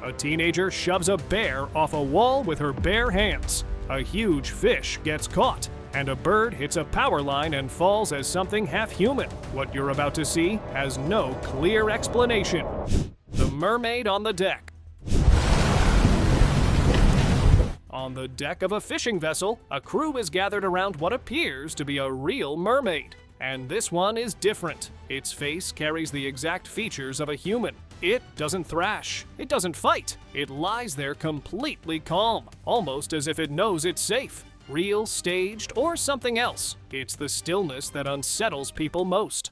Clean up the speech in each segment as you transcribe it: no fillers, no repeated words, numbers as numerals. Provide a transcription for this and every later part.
A teenager shoves a bear off a wall with her bare hands. A huge fish gets caught, and a bird hits a power line and falls as something half-human. What you're about to see has no clear explanation. The mermaid on the deck. On the deck of a fishing vessel, a crew is gathered around what appears to be a real mermaid. And this one is different. Its face carries the exact features of a human. It doesn't thrash. It doesn't fight. It lies there completely calm, almost as if it knows it's safe. Real, staged, or something else. It's the stillness that unsettles people most.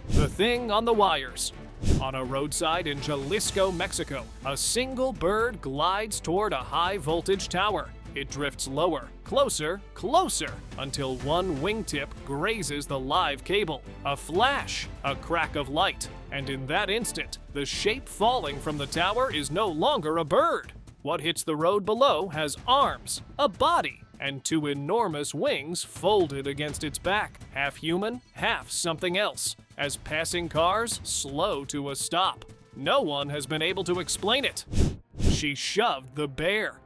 The thing on the wires. On a roadside in Jalisco, Mexico, a single bird glides toward a high-voltage tower. It drifts lower, closer, closer, until one wingtip grazes the live cable. A flash, a crack of light, and in that instant, the shape falling from the tower is no longer a bird. What hits the road below has arms, a body, and two enormous wings folded against its back, half human, half something else, as passing cars slow to a stop. No one has been able to explain it. She shoved the bear.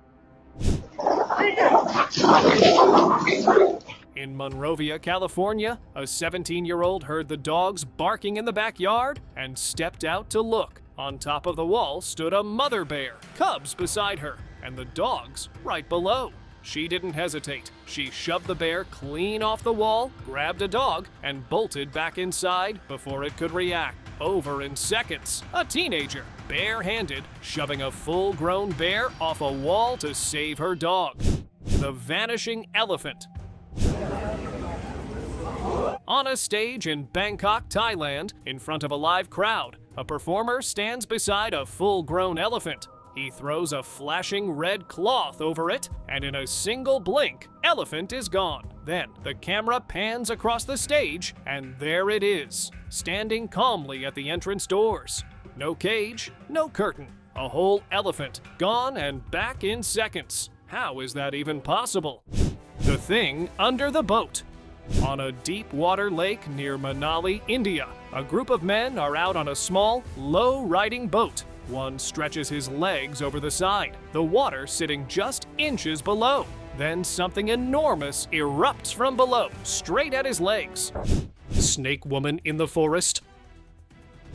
In Monrovia, California, a 17-year-old heard the dogs barking in the backyard and stepped out to look. On top of the wall stood a mother bear, cubs beside her, and the dogs right below. She didn't hesitate. She shoved the bear clean off the wall, grabbed a dog, and bolted back inside before it could react. Over in seconds, a teenager, bare-handed, shoving a full-grown bear off a wall to save her dog. The vanishing elephant. On a stage in Bangkok, Thailand, in front of a live crowd, a performer stands beside a full-grown elephant. He throws a flashing red cloth over it, and in a single blink, elephant is gone. Then the camera pans across the stage, and there it is, standing calmly at the entrance doors. No cage, no curtain. A whole elephant, gone and back in seconds. How is that even possible? The thing under the boat. On a deep water lake near Manali, India, a group of men are out on a small, low-riding boat. One stretches his legs over the side, the water sitting just inches below. Then something enormous erupts from below, straight at his legs. Snake woman in the forest.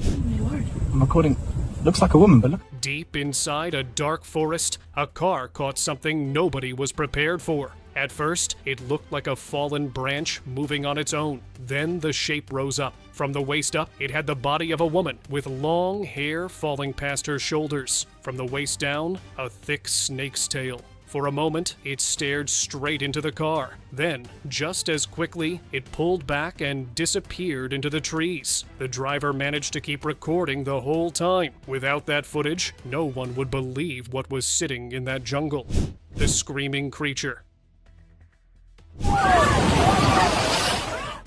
I'm recording. Looks like a woman, but look. Deep inside a dark forest, a car caught something nobody was prepared for. At first, it looked like a fallen branch moving on its own. Then the shape rose up. From the waist up, it had the body of a woman with long hair falling past her shoulders. From the waist down, a thick snake's tail. For a moment, it stared straight into the car. Then, just as quickly, it pulled back and disappeared into the trees. The driver managed to keep recording the whole time. Without that footage, no one would believe what was sitting in that jungle. The screaming creature.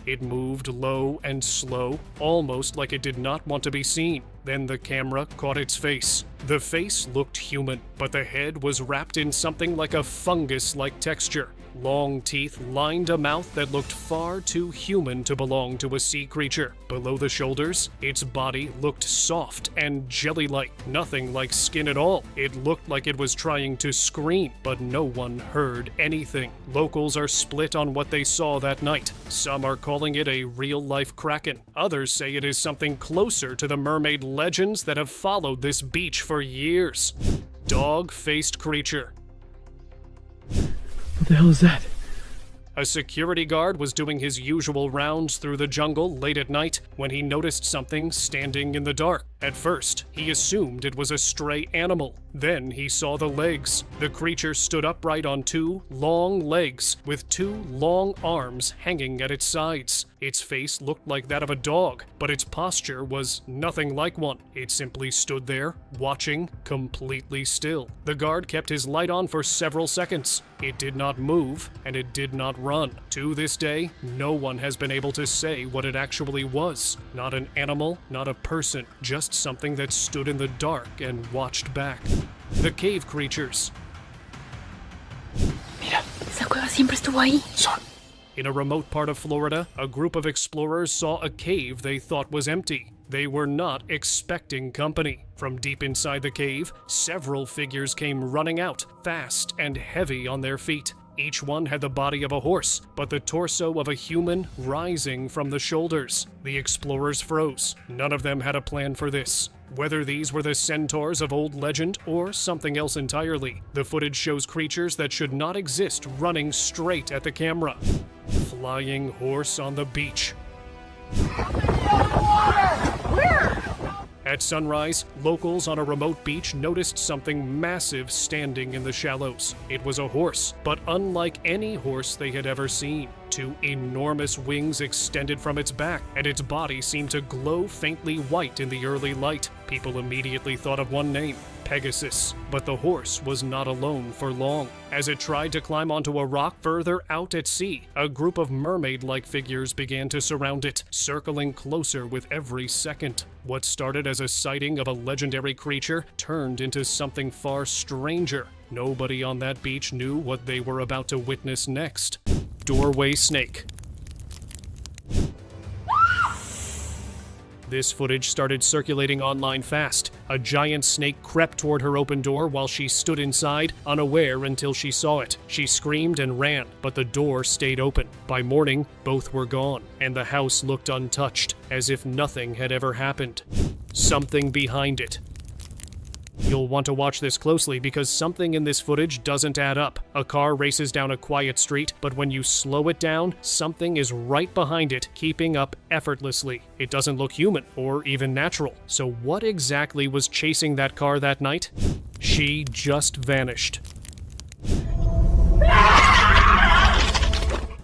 It moved low and slow, almost like it did not want to be seen. Then the camera caught its face. The face looked human, but the head was wrapped in something like a fungus-like texture. Long teeth lined a mouth that looked far too human to belong to a sea creature. Below the shoulders, its body looked soft and jelly-like, nothing like skin at all. It looked like it was trying to scream, but no one heard anything. Locals are split on what they saw that night. Some are calling it a real-life kraken. Others say it is something closer to the mermaid legends that have followed this beach for years. Dog-faced creature. What the hell is that? A security guard was doing his usual rounds through the jungle late at night when he noticed something standing in the dark. At first, he assumed it was a stray animal. Then he saw the legs. The creature stood upright on two long legs with two long arms hanging at its sides. Its face looked like that of a dog, but its posture was nothing like one. It simply stood there, watching, completely still. The guard kept his light on for several seconds. It did not move, and it did not run. To this day, no one has been able to say what it actually was. Not an animal, not a person, just something that stood in the dark and watched back. The cave creatures. Mira, esa cueva siempre estuvo ahí. In a remote part of Florida, a group of explorers saw a cave they thought was empty. They were not expecting company. From deep inside the cave, several figures came running out, fast and heavy on their feet. Each one had the body of a horse, but the torso of a human rising from the shoulders. The explorers froze. None of them had a plan for this. Whether these were the centaurs of old legend or something else entirely, the footage shows creatures that should not exist running straight at the camera. Flying horse on the beach. At sunrise, locals on a remote beach noticed something massive standing in the shallows. It was a horse, but unlike any horse they had ever seen. Two enormous wings extended from its back, and its body seemed to glow faintly white in the early light. People immediately thought of one name, Pegasus. But the horse was not alone for long. As it tried to climb onto a rock further out at sea, a group of mermaid-like figures began to surround it, circling closer with every second. What started as a sighting of a legendary creature turned into something far stranger. Nobody on that beach knew what they were about to witness next. Doorway snake. This footage started circulating online fast. A giant snake crept toward her open door while she stood inside, unaware until she saw it. She screamed and ran, but the door stayed open. By morning, both were gone, and the house looked untouched, as if nothing had ever happened. Something behind it. You'll want to watch this closely because something in this footage doesn't add up. A car races down a quiet street, but when you slow it down, something is right behind it, keeping up effortlessly. It doesn't look human or even natural. So what exactly was chasing that car that night? She just vanished.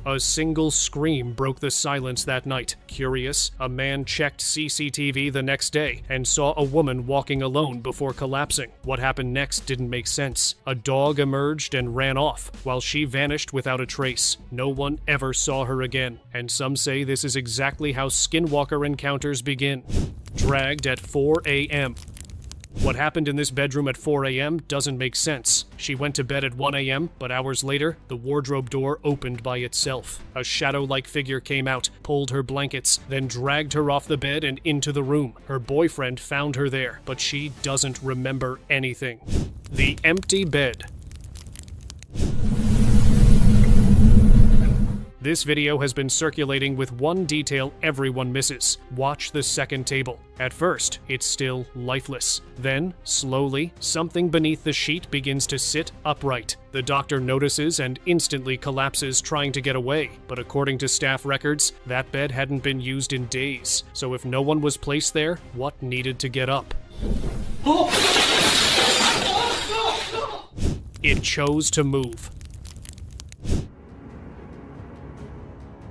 A single scream broke the silence that night. Curious, a man checked CCTV the next day and saw a woman walking alone before collapsing. What happened next didn't make sense. A dog emerged and ran off, while she vanished without a trace. No one ever saw her again, and some say this is exactly how skinwalker encounters begin. Dragged at 4 a.m. What happened in this bedroom at 4 a.m. doesn't make sense. She went to bed at 1 a.m., but hours later, the wardrobe door opened by itself. A shadow-like figure came out, pulled her blankets, then dragged her off the bed and into the room. Her boyfriend found her there, but she doesn't remember anything. The empty bed. This video has been circulating with one detail everyone misses. Watch the second table. At first, it's still lifeless. Then, slowly, something beneath the sheet begins to sit upright. The doctor notices and instantly collapses trying to get away, but according to staff records, that bed hadn't been used in days. So if no one was placed there, what needed to get up? It chose to move.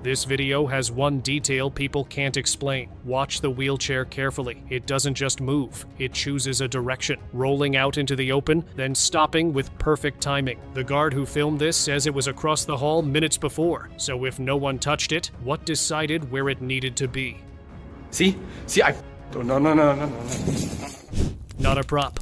This video has one detail people can't explain. Watch the wheelchair carefully. It doesn't just move, it chooses a direction, rolling out into the open, then stopping with perfect timing. The guard who filmed this says it was across the hall minutes before, so if no one touched it, what decided where it needed to be? See, I... Oh, no. Not a prop.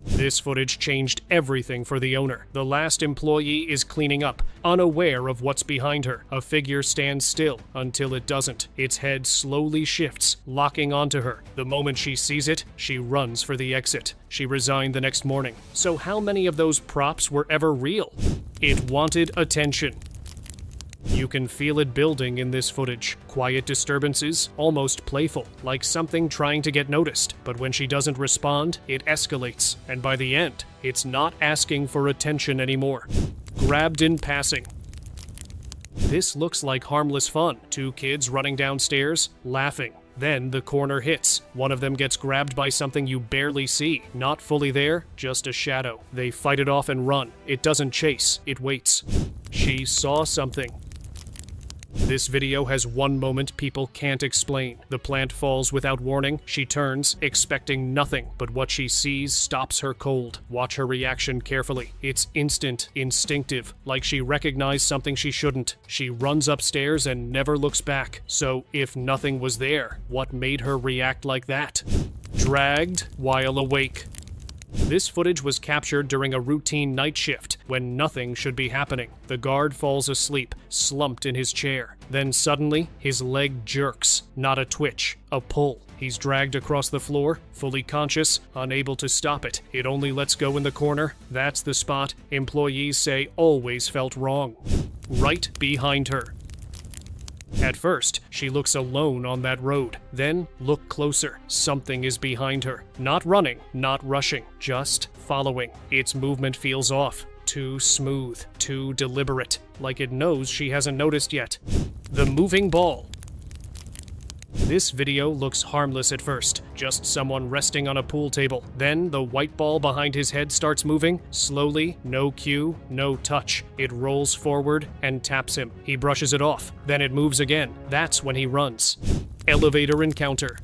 This footage changed everything for the owner. The last employee is cleaning up, unaware of what's behind her. A figure stands still until it doesn't. Its head slowly shifts, locking onto her. The moment she sees it, she runs for the exit. She resigned the next morning. So how many of those props were ever real? It wanted attention. You can feel it building in this footage. Quiet disturbances, almost playful, like something trying to get noticed. But when she doesn't respond, it escalates. And by the end, it's not asking for attention anymore. Grabbed in passing. This looks like harmless fun. Two kids running downstairs, laughing. Then the corner hits. One of them gets grabbed by something you barely see. Not fully there, just a shadow. They fight it off and run. It doesn't chase, it waits. She saw something. This video has one moment people can't explain. The plant falls without warning. She turns, expecting nothing, but what she sees stops her cold. Watch her reaction carefully. It's instant, instinctive, like she recognized something she shouldn't. She runs upstairs and never looks back. So, if nothing was there, what made her react like that? Dragged while awake. This footage was captured during a routine night shift when nothing should be happening. The guard falls asleep, slumped in his chair. Then suddenly, his leg jerks. Not a twitch, a pull. He's dragged across the floor, fully conscious, unable to stop it. It only lets go in the corner. That's the spot employees say always felt wrong. Right behind her. At first, she looks alone on that road. Then, look closer. Something is behind her. Not running, not rushing, just following. Its movement feels off. Too smooth, too deliberate, like it knows she hasn't noticed yet. The moving ball. This video looks harmless at first, just someone resting on a pool table. Then the white ball behind his head starts moving, slowly, no cue, no touch. It rolls forward and taps him. He brushes it off. Then it moves again. That's when he runs. Elevator encounter.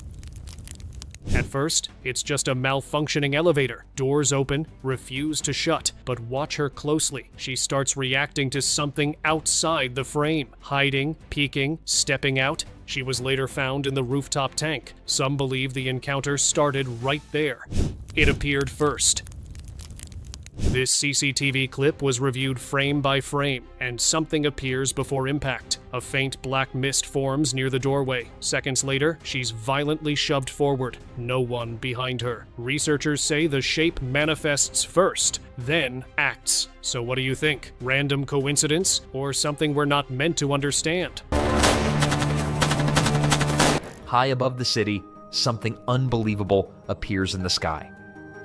At first, it's just a malfunctioning elevator. Doors open, refuse to shut, but watch her closely. She starts reacting to something outside the frame, hiding, peeking, stepping out. She was later found in the rooftop tank. Some believe the encounter started right there. It appeared first. This CCTV clip was reviewed frame by frame, and something appears before impact. A faint black mist forms near the doorway. Seconds later, she's violently shoved forward. No one behind her. Researchers say the shape manifests first, then acts. So what do you think? Random coincidence, or something we're not meant to understand? High above the city, something unbelievable appears in the sky.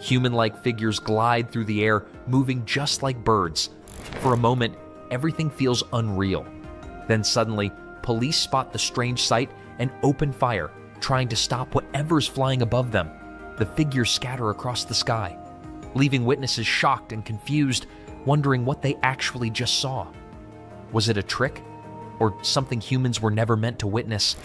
Human-like figures glide through the air, moving just like birds. For a moment, everything feels unreal. Then suddenly, police spot the strange sight and open fire, trying to stop whatever's flying above them. The figures scatter across the sky, leaving witnesses shocked and confused, wondering what they actually just saw. Was it a trick? Or something humans were never meant to witness?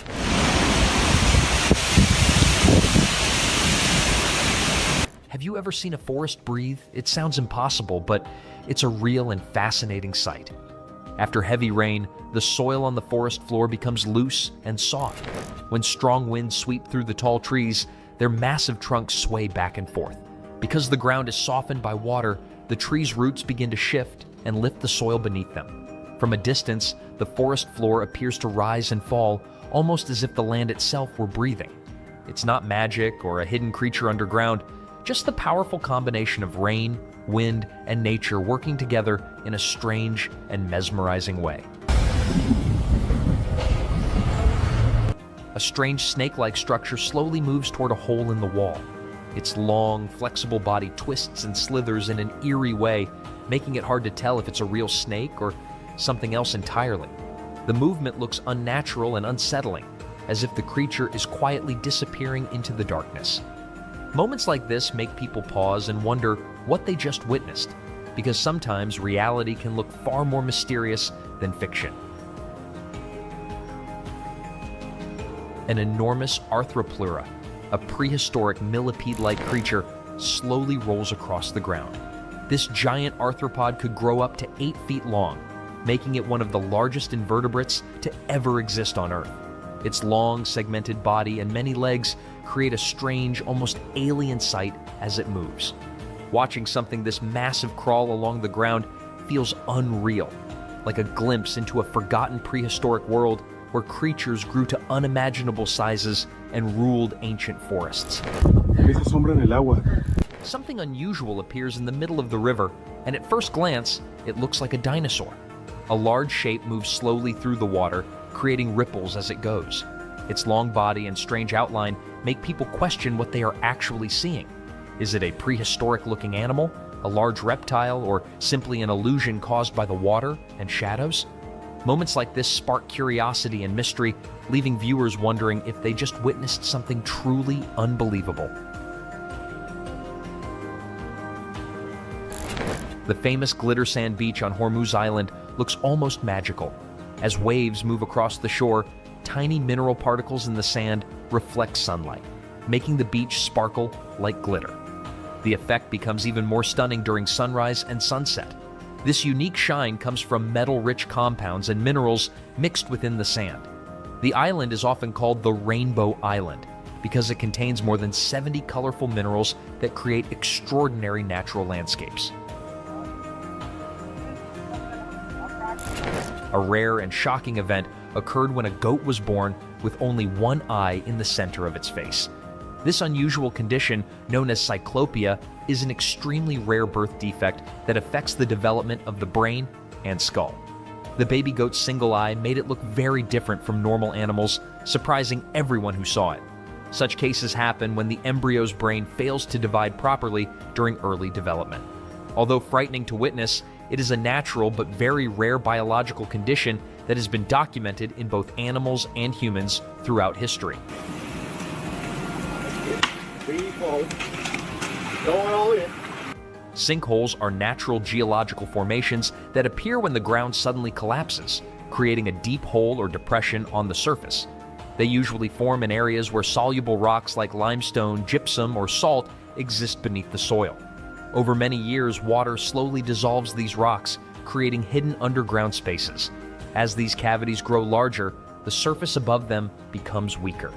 Have you ever seen a forest breathe? It sounds impossible, but it's a real and fascinating sight. After heavy rain, the soil on the forest floor becomes loose and soft. When strong winds sweep through the tall trees, their massive trunks sway back and forth. Because the ground is softened by water, the trees' roots begin to shift and lift the soil beneath them. From a distance, the forest floor appears to rise and fall, almost as if the land itself were breathing. It's not magic or a hidden creature underground, just the powerful combination of rain, wind, and nature working together in a strange and mesmerizing way. A strange snake-like structure slowly moves toward a hole in the wall. Its long, flexible body twists and slithers in an eerie way, making it hard to tell if it's a real snake or something else entirely. The movement looks unnatural and unsettling, as if the creature is quietly disappearing into the darkness. Moments like this make people pause and wonder what they just witnessed, because sometimes reality can look far more mysterious than fiction. An enormous Arthropleura, a prehistoric millipede-like creature, slowly rolls across the ground. This giant arthropod could grow up to 8 feet long, making it one of the largest invertebrates to ever exist on Earth. Its long, segmented body and many legs create a strange, almost alien sight as it moves. Watching something this massive crawl along the ground feels unreal, like a glimpse into a forgotten prehistoric world where creatures grew to unimaginable sizes and ruled ancient forests. Something unusual appears in the middle of the river, and at first glance, it looks like a dinosaur. A large shape moves slowly through the water, creating ripples as it goes. Its long body and strange outline make people question what they are actually seeing. Is it a prehistoric-looking animal, a large reptile, or simply an illusion caused by the water and shadows? Moments like this spark curiosity and mystery, leaving viewers wondering if they just witnessed something truly unbelievable. The famous glitter sand beach on Hormuz Island looks almost magical. As waves move across the shore, tiny mineral particles in the sand reflect sunlight, making the beach sparkle like glitter. The effect becomes even more stunning during sunrise and sunset. This unique shine comes from metal-rich compounds and minerals mixed within the sand. The island is often called the Rainbow Island, because it contains more than 70 colorful minerals that create extraordinary natural landscapes. A rare and shocking event occurred when a goat was born with only one eye in the center of its face. This unusual condition, known as cyclopia, is an extremely rare birth defect that affects the development of the brain and skull. The baby goat's single eye made it look very different from normal animals, surprising everyone who saw it. Such cases happen when the embryo's brain fails to divide properly during early development. Although frightening to witness, it is a natural but very rare biological condition that has been documented in both animals and humans throughout history. Sinkholes are natural geological formations that appear when the ground suddenly collapses, creating a deep hole or depression on the surface. They usually form in areas where soluble rocks like limestone, gypsum, or salt exist beneath the soil. Over many years, water slowly dissolves these rocks, creating hidden underground spaces. As these cavities grow larger, the surface above them becomes weaker.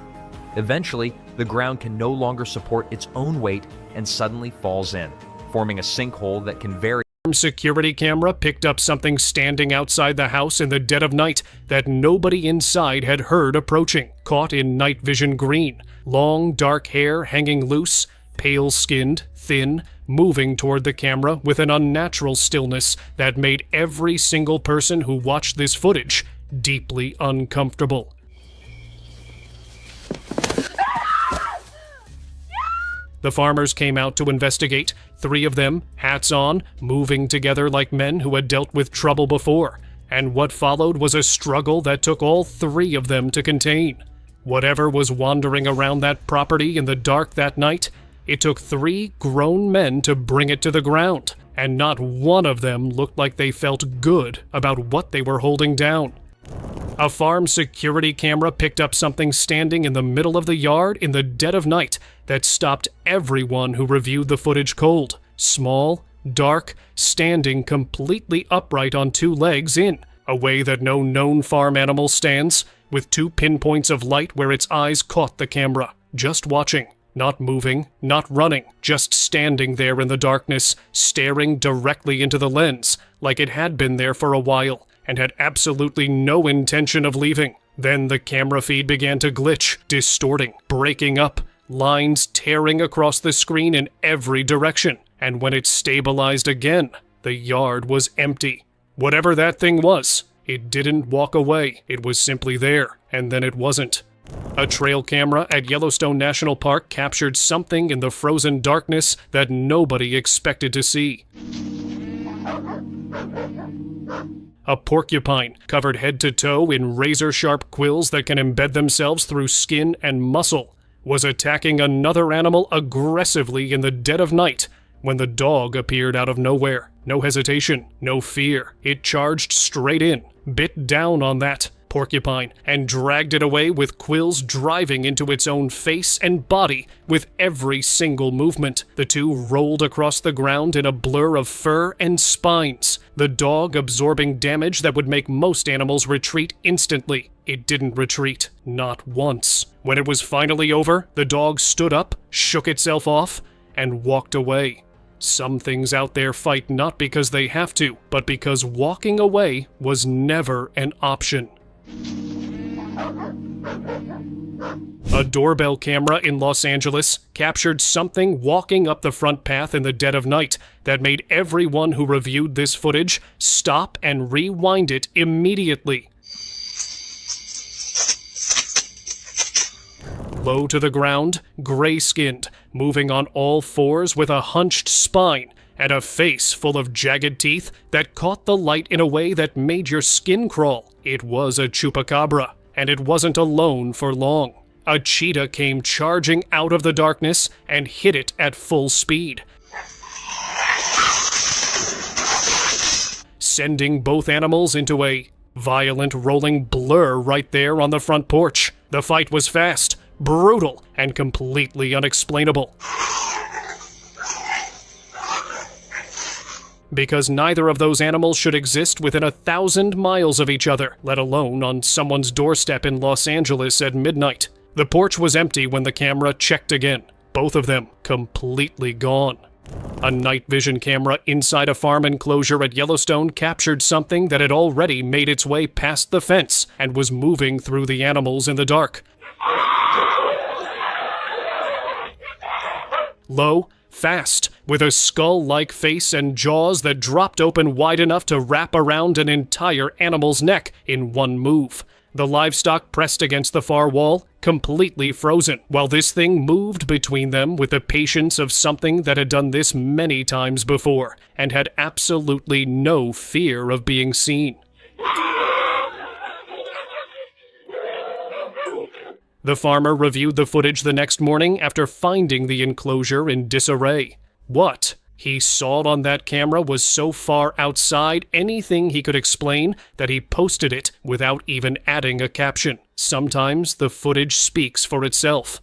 Eventually, the ground can no longer support its own weight and suddenly falls in, forming a sinkhole that can vary. Security camera picked up something standing outside the house in the dead of night that nobody inside had heard approaching, caught in night vision green. Long, dark hair hanging loose, pale-skinned, thin, moving toward the camera with an unnatural stillness that made every single person who watched this footage deeply uncomfortable. The farmers came out to investigate, 3 of them, hats on, moving together like men who had dealt with trouble before, and what followed was a struggle that took all 3 of them to contain. Whatever was wandering around that property in the dark that night, it took 3 grown men to bring it to the ground, and not one of them looked like they felt good about what they were holding down. A farm security camera picked up something standing in the middle of the yard in the dead of night that stopped everyone who reviewed the footage cold. Small, dark, standing completely upright on 2 legs in a way that no known farm animal stands, with 2 pinpoints of light where its eyes caught the camera, just watching. Not moving, not running, just standing there in the darkness, staring directly into the lens, like it had been there for a while, and had absolutely no intention of leaving. Then the camera feed began to glitch, distorting, breaking up, lines tearing across the screen in every direction, and when it stabilized again, the yard was empty. Whatever that thing was, it didn't walk away. It was simply there, and then it wasn't. A trail camera at Yellowstone National Park captured something in the frozen darkness that nobody expected to see. A porcupine, covered head to toe in razor-sharp quills that can embed themselves through skin and muscle, was attacking another animal aggressively in the dead of night when the dog appeared out of nowhere. No hesitation, no fear. It charged straight in, bit down on that porcupine, and dragged it away with quills driving into its own face and body with every single movement. The 2 rolled across the ground in a blur of fur and spines, the dog absorbing damage that would make most animals retreat instantly. It didn't retreat, not once. When it was finally over, the dog stood up, shook itself off, and walked away. Some things out there fight not because they have to, but because walking away was never an option. A doorbell camera in Los Angeles captured something walking up the front path in the dead of night that made everyone who reviewed this footage stop and rewind it immediately. Low to the ground, gray-skinned, moving on all 4s with a hunched spine and a face full of jagged teeth that caught the light in a way that made your skin crawl. It was a chupacabra, and it wasn't alone for long. A cheetah came charging out of the darkness and hit it at full speed, sending both animals into a violent rolling blur right there on the front porch. The fight was fast, brutal, and completely unexplainable. Because neither of those animals should exist within 1,000 miles of each other, let alone on someone's doorstep in Los Angeles at midnight. The porch was empty when the camera checked again, both of them completely gone. A night vision camera inside a farm enclosure at Yellowstone captured something that had already made its way past the fence and was moving through the animals in the dark. Low, fast, with a skull-like face and jaws that dropped open wide enough to wrap around an entire animal's neck in one move. The livestock pressed against the far wall, completely frozen, while this thing moved between them with the patience of something that had done this many times before, and had absolutely no fear of being seen. The farmer reviewed the footage the next morning after finding the enclosure in disarray. What he saw on that camera was so far outside anything he could explain that he posted it without even adding a caption. Sometimes the footage speaks for itself.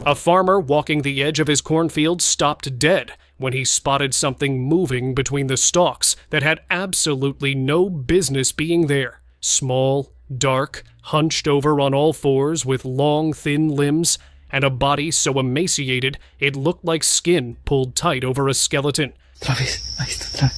A farmer walking the edge of his cornfield stopped dead when he spotted something moving between the stalks that had absolutely no business being there. Small, dark, hunched over on all fours with long, thin limbs, and a body so emaciated it looked like skin pulled tight over a skeleton. Otra vez, ahí está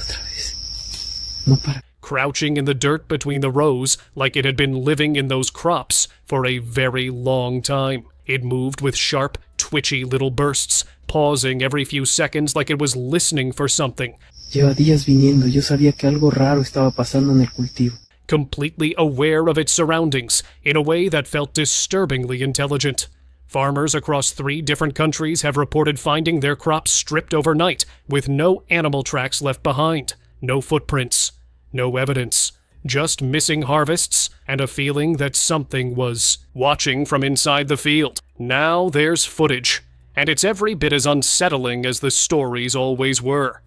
otra vez. No para. Crouching in the dirt between the rows like it had been living in those crops for a very long time. It moved with sharp, twitchy little bursts, pausing every few seconds like it was listening for something. Lleva días viniendo, yo sabía que algo raro estaba pasando en el cultivo. Completely aware of its surroundings in a way that felt disturbingly intelligent. Farmers across 3 different countries have reported finding their crops stripped overnight with no animal tracks left behind, no footprints, no evidence, just missing harvests and a feeling that something was watching from inside the field. Now there's footage, and it's every bit as unsettling as the stories always were.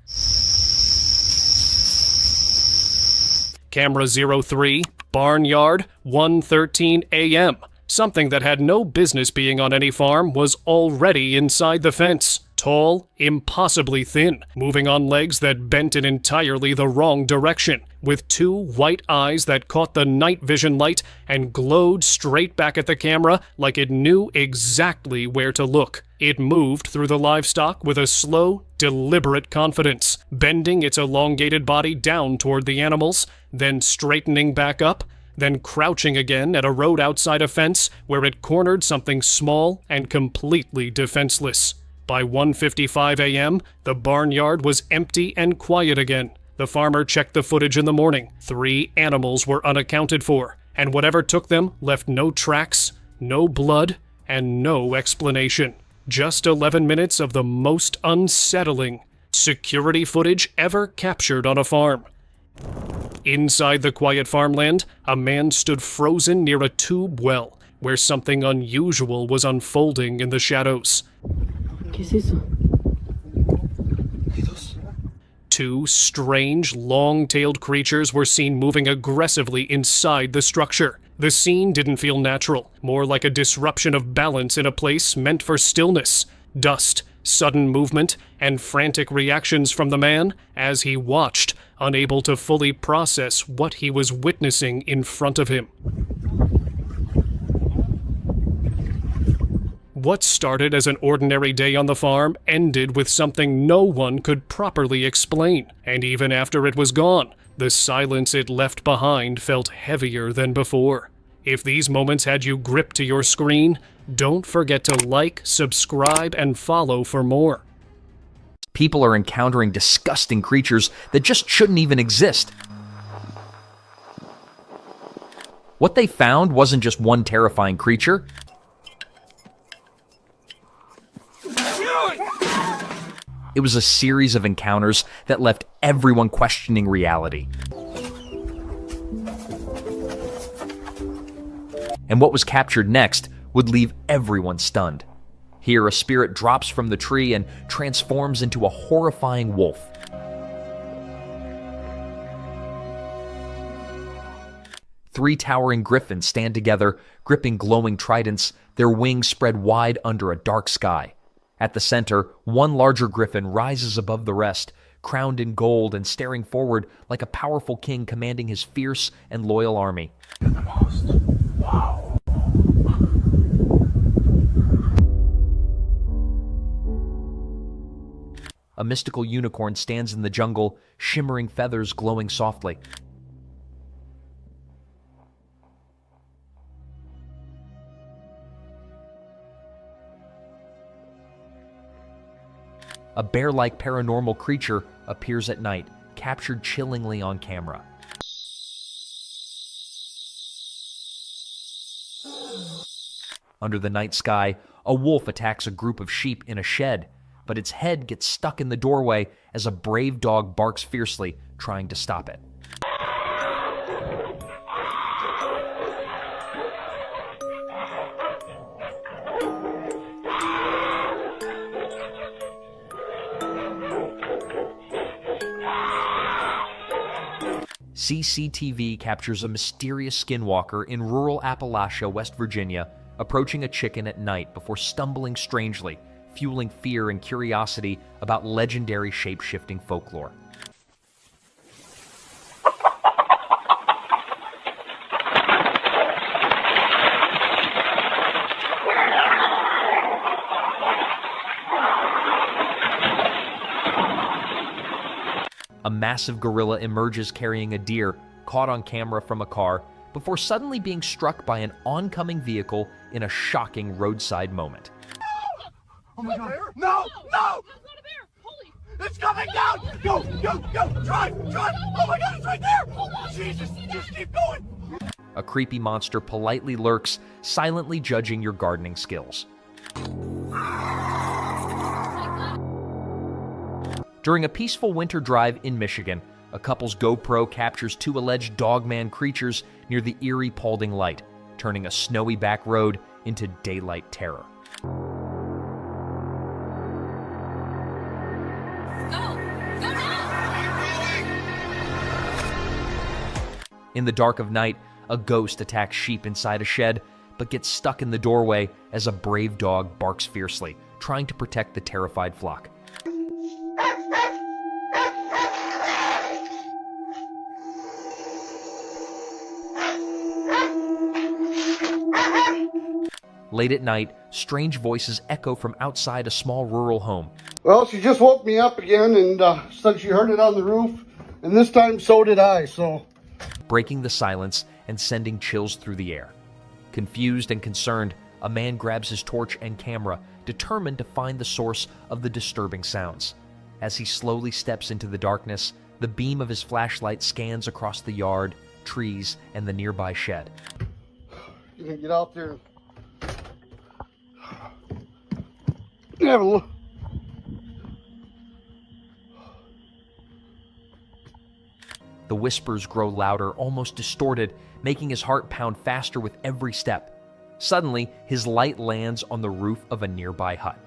Camera 03, barnyard, 1:13 a.m. Something that had no business being on any farm was already inside the fence. Tall, impossibly thin, moving on legs that bent in entirely the wrong direction, with 2 white eyes that caught the night vision light and glowed straight back at the camera like it knew exactly where to look. It moved through the livestock with a slow, deliberate confidence, bending its elongated body down toward the animals, then straightening back up, then crouching again at a road outside a fence where it cornered something small and completely defenseless. By 1:55 a.m., the barnyard was empty and quiet again. The farmer checked the footage in the morning. 3 animals were unaccounted for, and whatever took them left no tracks, no blood, and no explanation. Just 11 minutes of the most unsettling security footage ever captured on a farm. Inside the quiet farmland, a man stood frozen near a tube well, where something unusual was unfolding in the shadows. ¿Qué es eso? 2 strange, long-tailed creatures were seen moving aggressively inside the structure. The scene didn't feel natural, more like a disruption of balance in a place meant for stillness. Dust, sudden movement, and frantic reactions from the man as he watched, unable to fully process what he was witnessing in front of him. What started as an ordinary day on the farm ended with something no one could properly explain, and even after it was gone, the silence it left behind felt heavier than before. If these moments had you gripped to your screen, don't forget to like, subscribe, and follow for more. People are encountering disgusting creatures that just shouldn't even exist. What they found wasn't just one terrifying creature. It was a series of encounters that left everyone questioning reality. And what was captured next would leave everyone stunned. Here, a spirit drops from the tree and transforms into a horrifying wolf. Three towering griffins stand together, gripping glowing tridents, their wings spread wide under a dark sky. At the center, one larger griffin rises above the rest, crowned in gold and staring forward like a powerful king commanding his fierce and loyal army. Wow. A mystical unicorn stands in the jungle, shimmering feathers glowing softly. A bear-like paranormal creature appears at night, captured chillingly on camera. Under the night sky, a wolf attacks a group of sheep in a shed, but its head gets stuck in the doorway as a brave dog barks fiercely, trying to stop it. CCTV captures a mysterious skinwalker in rural Appalachia, West Virginia, approaching a chicken at night before stumbling strangely, fueling fear and curiosity about legendary shape-shifting folklore. A massive gorilla emerges carrying a deer, caught on camera from a car, before suddenly being struck by an oncoming vehicle in a shocking roadside moment. Oh my God! No! No! It's coming down! Go! Go! Go! Drive! Drive! Oh my God! It's right there! Jesus! Just keep going! A creepy monster politely lurks, silently judging your gardening skills. During a peaceful winter drive in Michigan, a couple's GoPro captures two alleged dogman creatures near the eerie Paulding Light, turning a snowy back road into daylight terror. In the dark of night, a ghost attacks sheep inside a shed, but gets stuck in the doorway as a brave dog barks fiercely, trying to protect the terrified flock. Late at night, strange voices echo from outside a small rural home. Well, she just woke me up again and said she heard it on the roof, and this time so did I, so... Breaking the silence and sending chills through the air. Confused and concerned, a man grabs his torch and camera, determined to find the source of the disturbing sounds. As he slowly steps into the darkness, the beam of his flashlight scans across the yard, trees, and the nearby shed. You can get out there and have a look. The whispers grow louder, almost distorted, making his heart pound faster with every step. Suddenly, his light lands on the roof of a nearby hut.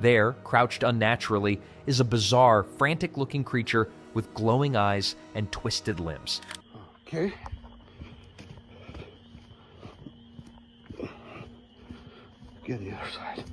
There, crouched unnaturally, is a bizarre, frantic-looking creature with glowing eyes and twisted limbs. Okay. Get the other side.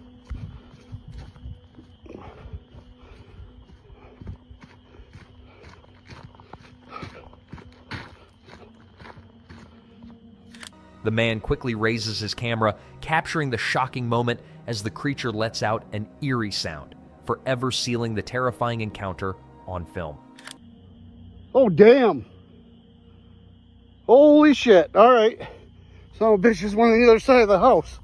The man quickly raises his camera, capturing the shocking moment as the creature lets out an eerie sound, forever sealing the terrifying encounter on film. Oh, damn. Holy shit. All right. Son of a bitch is one on the other side of the house.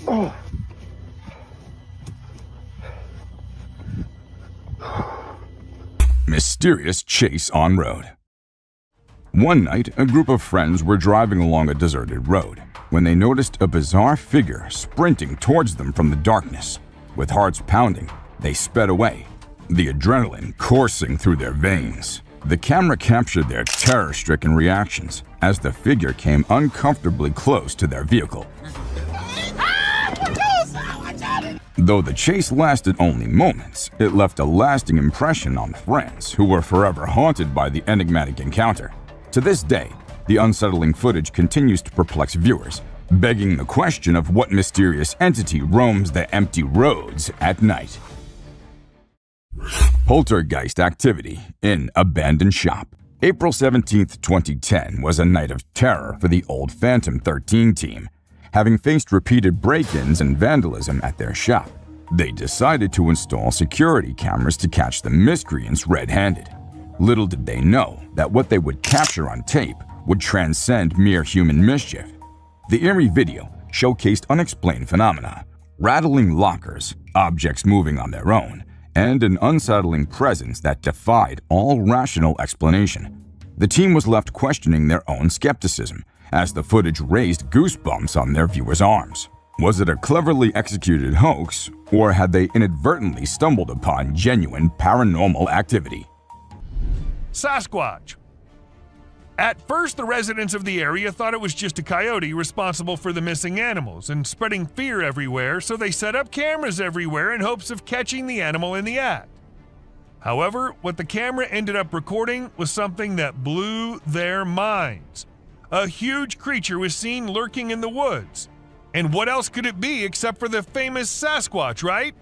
Oh. Mysterious chase on road. One night, a group of friends were driving along a deserted road when they noticed a bizarre figure sprinting towards them from the darkness. With hearts pounding, they sped away, the adrenaline coursing through their veins. The camera captured their terror-stricken reactions as the figure came uncomfortably close to their vehicle. Though the chase lasted only moments, it left a lasting impression on friends who were forever haunted by the enigmatic encounter. To this day, the unsettling footage continues to perplex viewers, begging the question of what mysterious entity roams the empty roads at night. Poltergeist activity in abandoned shop. April 17, 2010 was a night of terror for the old Phantom 13 team, having faced repeated break-ins and vandalism at their shop. They decided to install security cameras to catch the miscreants red-handed. Little did they know that what they would capture on tape would transcend mere human mischief. The eerie video showcased unexplained phenomena, rattling lockers, objects moving on their own, and an unsettling presence that defied all rational explanation. The team was left questioning their own skepticism as the footage raised goosebumps on their viewers' arms. Was it a cleverly executed hoax, or had they inadvertently stumbled upon genuine paranormal activity? Sasquatch. At first, the residents of the area thought it was just a coyote responsible for the missing animals and spreading fear everywhere, so they set up cameras everywhere in hopes of catching the animal in the act. However, what the camera ended up recording was something that blew their minds. A huge creature was seen lurking in the woods. And what else could it be except for the famous Sasquatch, right?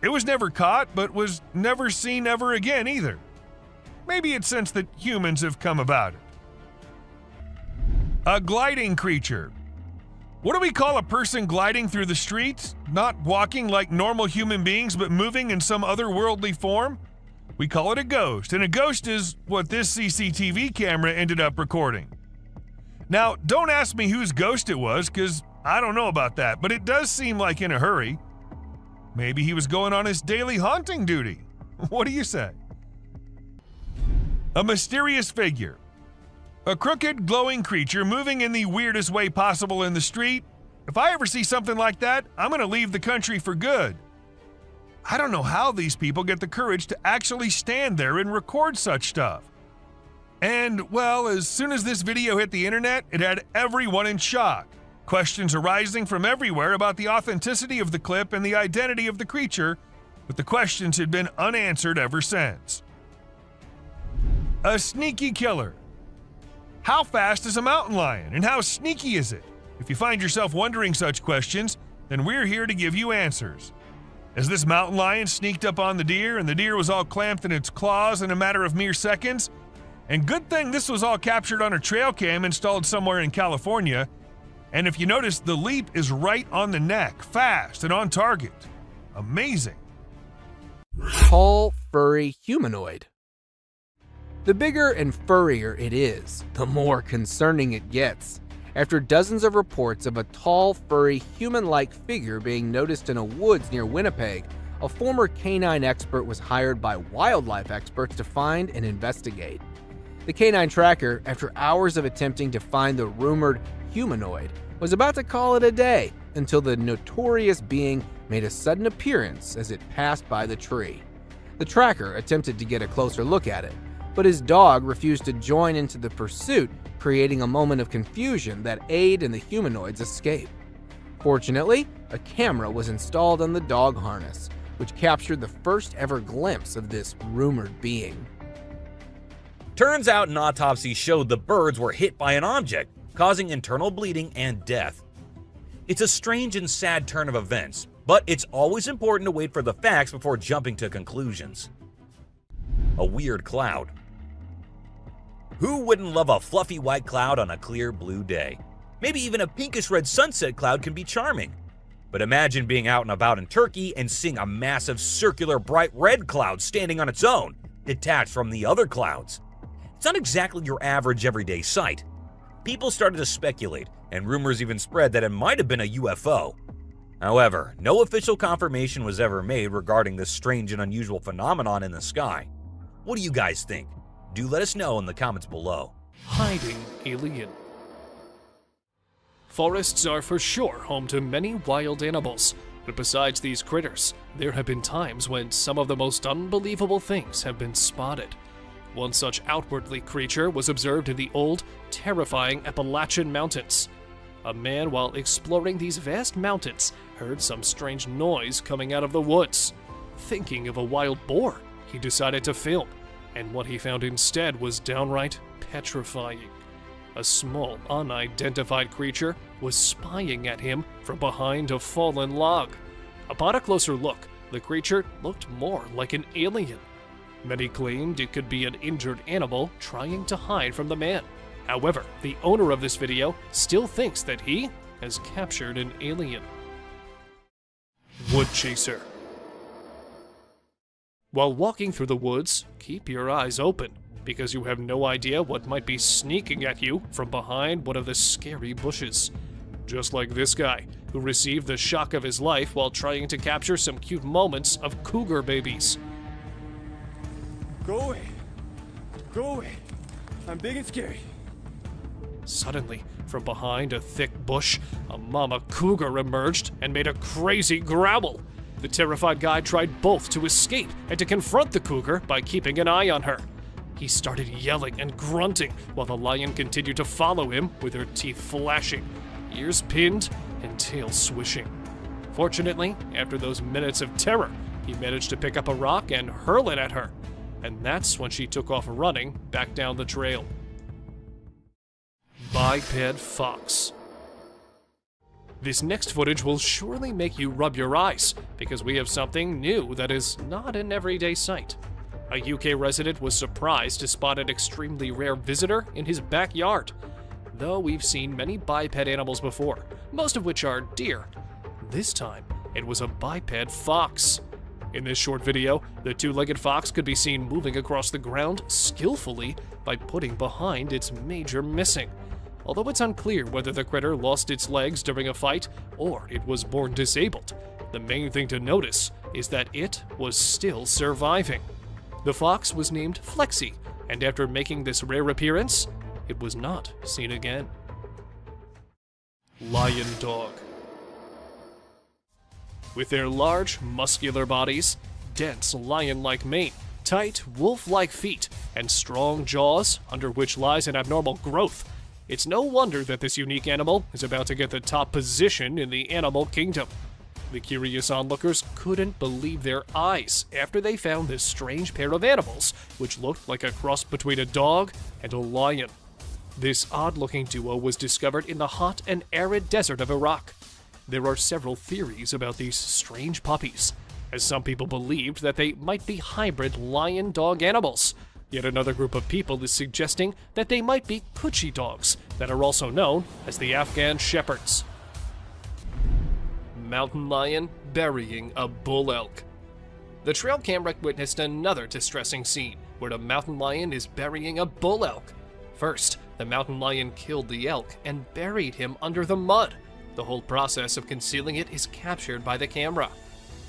It was never caught, but was never seen ever again either. Maybe it's since that humans have come about it. A gliding creature. What do we call a person gliding through the streets? Not walking like normal human beings, but moving in some otherworldly form? We call it a ghost, and a ghost is what this CCTV camera ended up recording. Now, don't ask me whose ghost it was, because I don't know about that, but it does seem like in a hurry. Maybe he was going on his daily haunting duty. What do you say? A mysterious figure. A crooked, glowing creature moving in the weirdest way possible in the street. If I ever see something like that, I'm going to leave the country for good. I don't know how these people get the courage to actually stand there and record such stuff. And, well, as soon as this video hit the internet, it had everyone in shock. Questions arising from everywhere about the authenticity of the clip and the identity of the creature, but the questions had been unanswered ever since. A sneaky killer. How fast is a mountain lion, and how sneaky is it? If you find yourself wondering such questions, then we're here to give you answers. As this mountain lion sneaked up on the deer, and the deer was all clamped in its claws in a matter of mere seconds, and good thing this was all captured on a trail cam installed somewhere in California. And if you notice, the leap is right on the neck, fast and on target. Amazing. Tall, furry humanoid. The bigger and furrier it is, the more concerning it gets. After dozens of reports of a tall, furry, human-like figure being noticed in a woods near Winnipeg, a former canine expert was hired by wildlife experts to find and investigate. The canine tracker, after hours of attempting to find the rumored humanoid, was about to call it a day until the notorious being made a sudden appearance as it passed by the tree. The tracker attempted to get a closer look at it, but his dog refused to join into the pursuit, creating a moment of confusion that aided in the humanoid's escape. Fortunately, a camera was installed on the dog harness, which captured the first ever glimpse of this rumored being. Turns out an autopsy showed the birds were hit by an object, causing internal bleeding and death. It's a strange and sad turn of events, but it's always important to wait for the facts before jumping to conclusions. A weird cloud. Who wouldn't love a fluffy white cloud on a clear blue day? Maybe even a pinkish red sunset cloud can be charming. But imagine being out and about in Turkey and seeing a massive circular bright red cloud standing on its own, detached from the other clouds. It's not exactly your average everyday sight. People started to speculate, and rumors even spread that it might have been a UFO. However, no official confirmation was ever made regarding this strange and unusual phenomenon in the sky. What do you guys think? Do let us know in the comments below. Hiding alien. Forests are for sure home to many wild animals, but besides these critters, there have been times when some of the most unbelievable things have been spotted. One such outwardly creature was observed in the old, terrifying Appalachian Mountains. A man, while exploring these vast mountains, heard some strange noise coming out of the woods. Thinking of a wild boar, he decided to film, and what he found instead was downright petrifying. A small, unidentified creature was spying at him from behind a fallen log. Upon a closer look, the creature looked more like an alien. Many claimed it could be an injured animal trying to hide from the man. However, the owner of this video still thinks that he has captured an alien. Wood chaser. While walking through the woods, keep your eyes open, because you have no idea what might be sneaking at you from behind one of the scary bushes. Just like this guy, who received the shock of his life while trying to capture some cute moments of cougar babies. Go away. Go away. I'm big and scary. Suddenly, from behind a thick bush, a mama cougar emerged and made a crazy growl. The terrified guy tried both to escape and to confront the cougar by keeping an eye on her. He started yelling and grunting while the lion continued to follow him with her teeth flashing, ears pinned, and tail swishing. Fortunately, after those minutes of terror, he managed to pick up a rock and hurl it at her. And that's when she took off running back down the trail. Biped fox. This next footage will surely make you rub your eyes, because we have something new that is not an everyday sight. A UK resident was surprised to spot an extremely rare visitor in his backyard. Though we've seen many biped animals before, most of which are deer, this time it was a biped fox. In this short video, the two-legged fox could be seen moving across the ground skillfully by putting behind its major missing. Although it's unclear whether the critter lost its legs during a fight or it was born disabled, the main thing to notice is that it was still surviving. The fox was named Flexi, and after making this rare appearance, it was not seen again. Lion dog. With their large, muscular bodies, dense lion-like mane, tight, wolf-like feet, and strong jaws under which lies an abnormal growth, it's no wonder that this unique animal is about to get the top position in the animal kingdom. The curious onlookers couldn't believe their eyes after they found this strange pair of animals, which looked like a cross between a dog and a lion. This odd-looking duo was discovered in the hot and arid desert of Iraq. There are several theories about these strange puppies, as some people believed that they might be hybrid lion-dog animals. Yet another group of people is suggesting that they might be Coochie dogs that are also known as the Afghan Shepherds. Mountain lion burying a bull elk. The trail camera witnessed another distressing scene where a mountain lion is burying a bull elk. First, the mountain lion killed the elk and buried him under the mud. The whole process of concealing it is captured by the camera.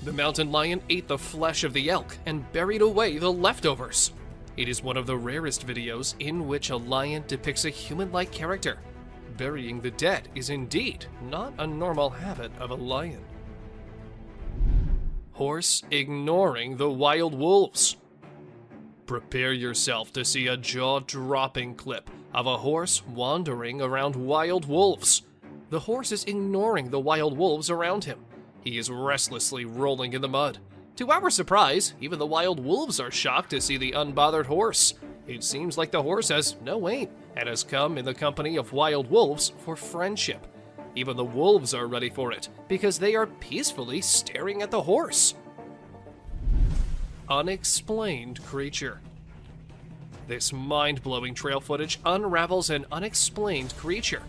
The mountain lion ate the flesh of the elk and buried away the leftovers. It is one of the rarest videos in which a lion depicts a human-like character. Burying the dead is indeed not a normal habit of a lion. Horse ignoring the wild wolves. Prepare yourself to see a jaw-dropping clip of a horse wandering around wild wolves. The horse is ignoring the wild wolves around him. He is restlessly rolling in the mud. To our surprise, even the wild wolves are shocked to see the unbothered horse. It seems like the horse has no aim and has come in the company of wild wolves for friendship. Even the wolves are ready for it because they are peacefully staring at the horse. Unexplained creature. This mind-blowing trail footage unravels an unexplained creature.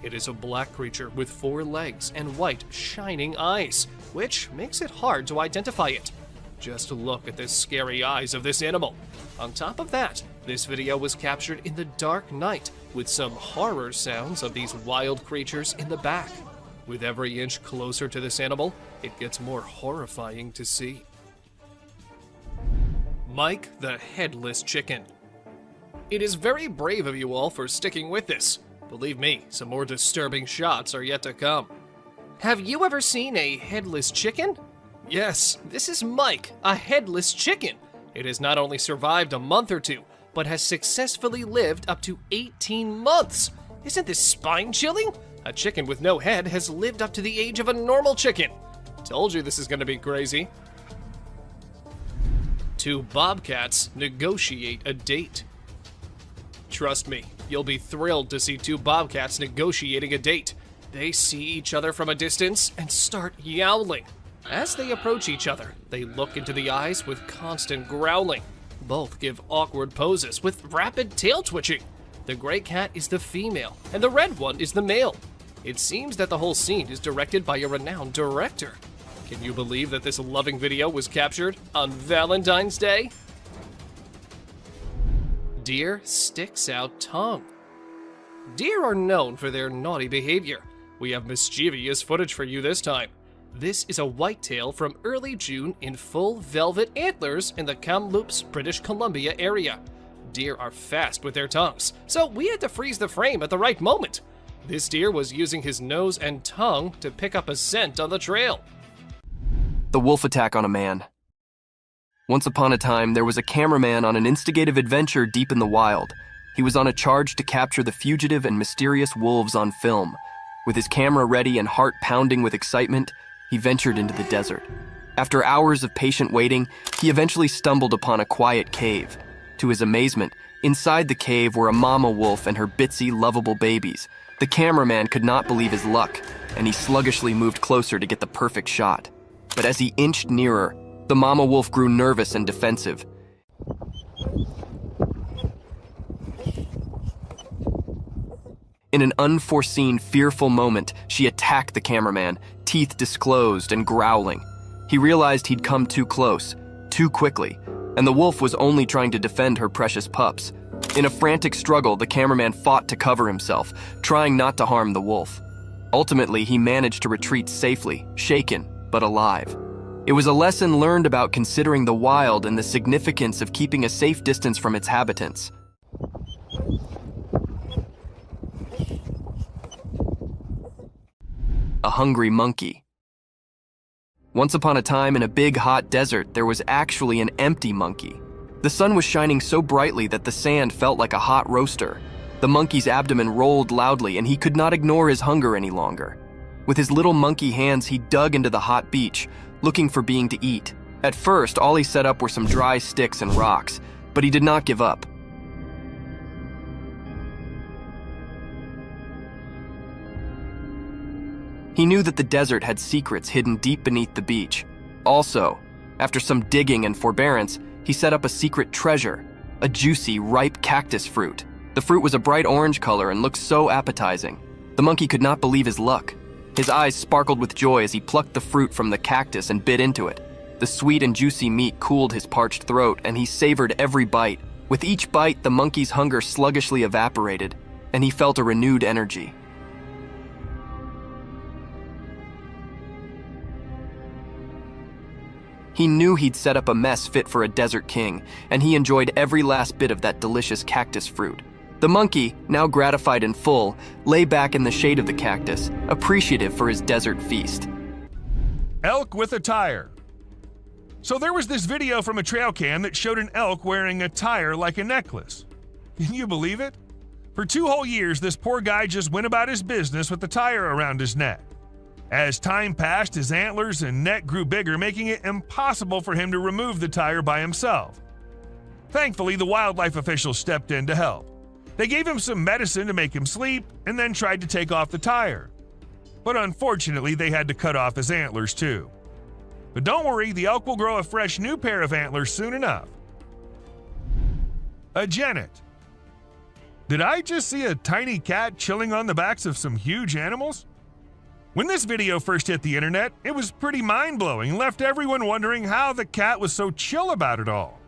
It is a black creature with 4 legs and white, shining eyes, which makes it hard to identify it. Just look at the scary eyes of this animal. On top of that, this video was captured in the dark night with some horror sounds of these wild creatures in the back. With every inch closer to this animal, it gets more horrifying to see. Mike the Headless Chicken. It is very brave of you all for sticking with this. Believe me, some more disturbing shots are yet to come. Have you ever seen a headless chicken? Yes, this is Mike, a headless chicken. It has not only survived a month or two, but has successfully lived up to 18 months. Isn't this spine-chilling? A chicken with no head has lived up to the age of a normal chicken. Told you this is gonna be crazy. 2 bobcats negotiate a date. Trust me, you'll be thrilled to see 2 bobcats negotiating a date. They see each other from a distance and start yowling. As they approach each other, they look into the eyes with constant growling. Both give awkward poses with rapid tail twitching. The gray cat is the female, and the red one is the male. It seems that the whole scene is directed by a renowned director. Can you believe that this loving video was captured on Valentine's Day? Deer sticks out tongue. Deer are known for their naughty behavior. We have mischievous footage for you this time. This is a whitetail from early June in full velvet antlers in the Kamloops, British Columbia area. Deer are fast with their tongues, so we had to freeze the frame at the right moment. This deer was using his nose and tongue to pick up a scent on the trail. The wolf attack on a man. Once upon a time, there was a cameraman on an instigative adventure deep in the wild. He was on a charge to capture the fugitive and mysterious wolves on film. With his camera ready and heart pounding with excitement, he ventured into the desert. After hours of patient waiting, he eventually stumbled upon a quiet cave. To his amazement, inside the cave were a mama wolf and her bitsy, lovable babies. The cameraman could not believe his luck, and he sluggishly moved closer to get the perfect shot. But as he inched nearer, the mama wolf grew nervous and defensive. In an unforeseen, fearful moment, she attacked the cameraman, teeth disclosed and growling. He realized he'd come too close, too quickly, and the wolf was only trying to defend her precious pups. In a frantic struggle, the cameraman fought to cover himself, trying not to harm the wolf. Ultimately, he managed to retreat safely, shaken, but alive. It was a lesson learned about considering the wild and the significance of keeping a safe distance from its habitants. A hungry monkey. Once upon a time in a big hot desert, there was actually an empty monkey. The sun was shining so brightly that the sand felt like a hot roaster. The monkey's abdomen rolled loudly and he could not ignore his hunger any longer. With his little monkey hands, he dug into the hot beach, looking for being to eat. At first, all he set up were some dry sticks and rocks, but he did not give up. He knew that the desert had secrets hidden deep beneath the beach. Also, after some digging and forbearance, he set up a secret treasure, a juicy, ripe cactus fruit. The fruit was a bright orange color and looked so appetizing. The monkey could not believe his luck. His eyes sparkled with joy as he plucked the fruit from the cactus and bit into it. The sweet and juicy meat cooled his parched throat, and he savored every bite. With each bite, the monkey's hunger sluggishly evaporated, and he felt a renewed energy. He knew he'd set up a mess fit for a desert king, and he enjoyed every last bit of that delicious cactus fruit. The monkey, now gratified in full, lay back in the shade of the cactus, appreciative for his desert feast. Elk with a tire. So there was this video from a trail cam that showed an elk wearing a tire like a necklace. Can you believe it? For 2 whole years, this poor guy just went about his business with the tire around his neck. As time passed, his antlers and neck grew bigger, making it impossible for him to remove the tire by himself. Thankfully, the wildlife officials stepped in to help. They gave him some medicine to make him sleep and then tried to take off the tire. But unfortunately, they had to cut off his antlers too. But don't worry, the elk will grow a fresh new pair of antlers soon enough. A genet. Did I just see a tiny cat chilling on the backs of some huge animals? When this video first hit the internet, it was pretty mind-blowing and left everyone wondering how the cat was so chill about it all.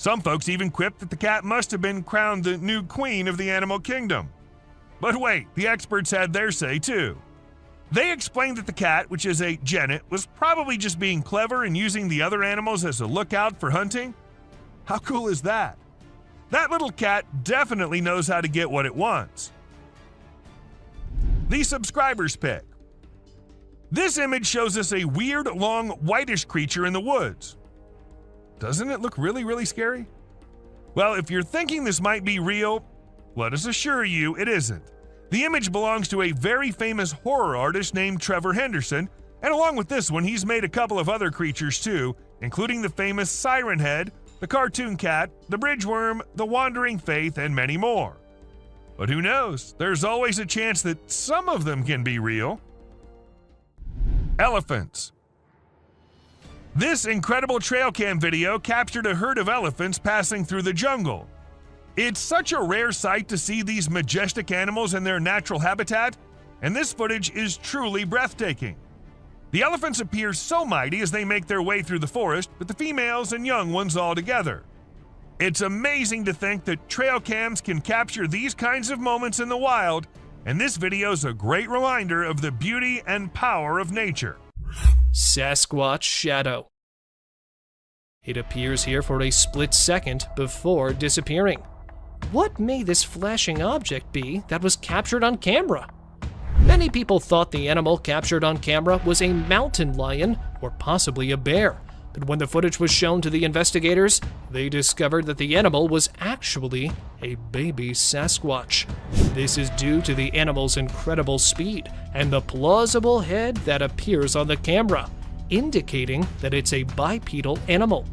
Some folks even quipped that the cat must have been crowned the new queen of the animal kingdom. But wait, the experts had their say too. They explained that the cat, which is a genet, was probably just being clever and using the other animals as a lookout for hunting. How cool is that? That little cat definitely knows how to get what it wants. The subscribers pick. This image shows us a weird, long, whitish creature in the woods. Doesn't it look really, really scary? Well, if you're thinking this might be real, let us assure you it isn't. The image belongs to a very famous horror artist named Trevor Henderson, and along with this one, he's made a couple of other creatures too, including the famous Siren Head, the cartoon cat, the bridge worm, the wandering faith, and many more. But who knows? There's always a chance that some of them can be real. Elephants. This incredible trail cam video captured a herd of elephants passing through the jungle. It's such a rare sight to see these majestic animals in their natural habitat, and this footage is truly breathtaking. The elephants appear so mighty as they make their way through the forest with the females and young ones all together. It's amazing to think that trail cams can capture these kinds of moments in the wild, and this video is a great reminder of the beauty and power of nature. Sasquatch Shadow. It appears here for a split second before disappearing. What may this flashing object be that was captured on camera? Many people thought the animal captured on camera was a mountain lion or possibly a bear, but when the footage was shown to the investigators, they discovered that the animal was actually a baby Sasquatch. This is due to the animal's incredible speed and the plausible head that appears on the camera, indicating that it's a bipedal animal.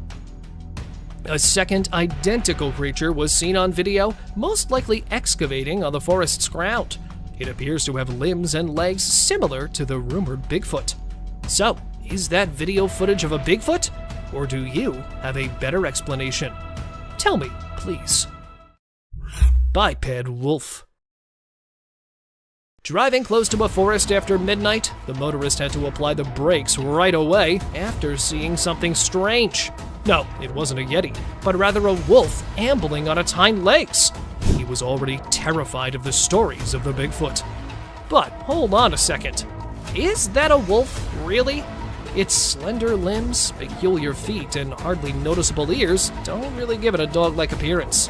A second identical creature was seen on video, most likely excavating on the forest's ground. It appears to have limbs and legs similar to the rumored Bigfoot. So, is that video footage of a Bigfoot? Or do you have a better explanation? Tell me, please. Biped wolf. Driving close to a forest after midnight, the motorist had to apply the brakes right away after seeing something strange. No, it wasn't a Yeti, but rather a wolf ambling on its hind legs. He was already terrified of the stories of the Bigfoot. But hold on a second. Is that a wolf, really? Its slender limbs, peculiar feet, and hardly noticeable ears don't really give it a dog-like appearance.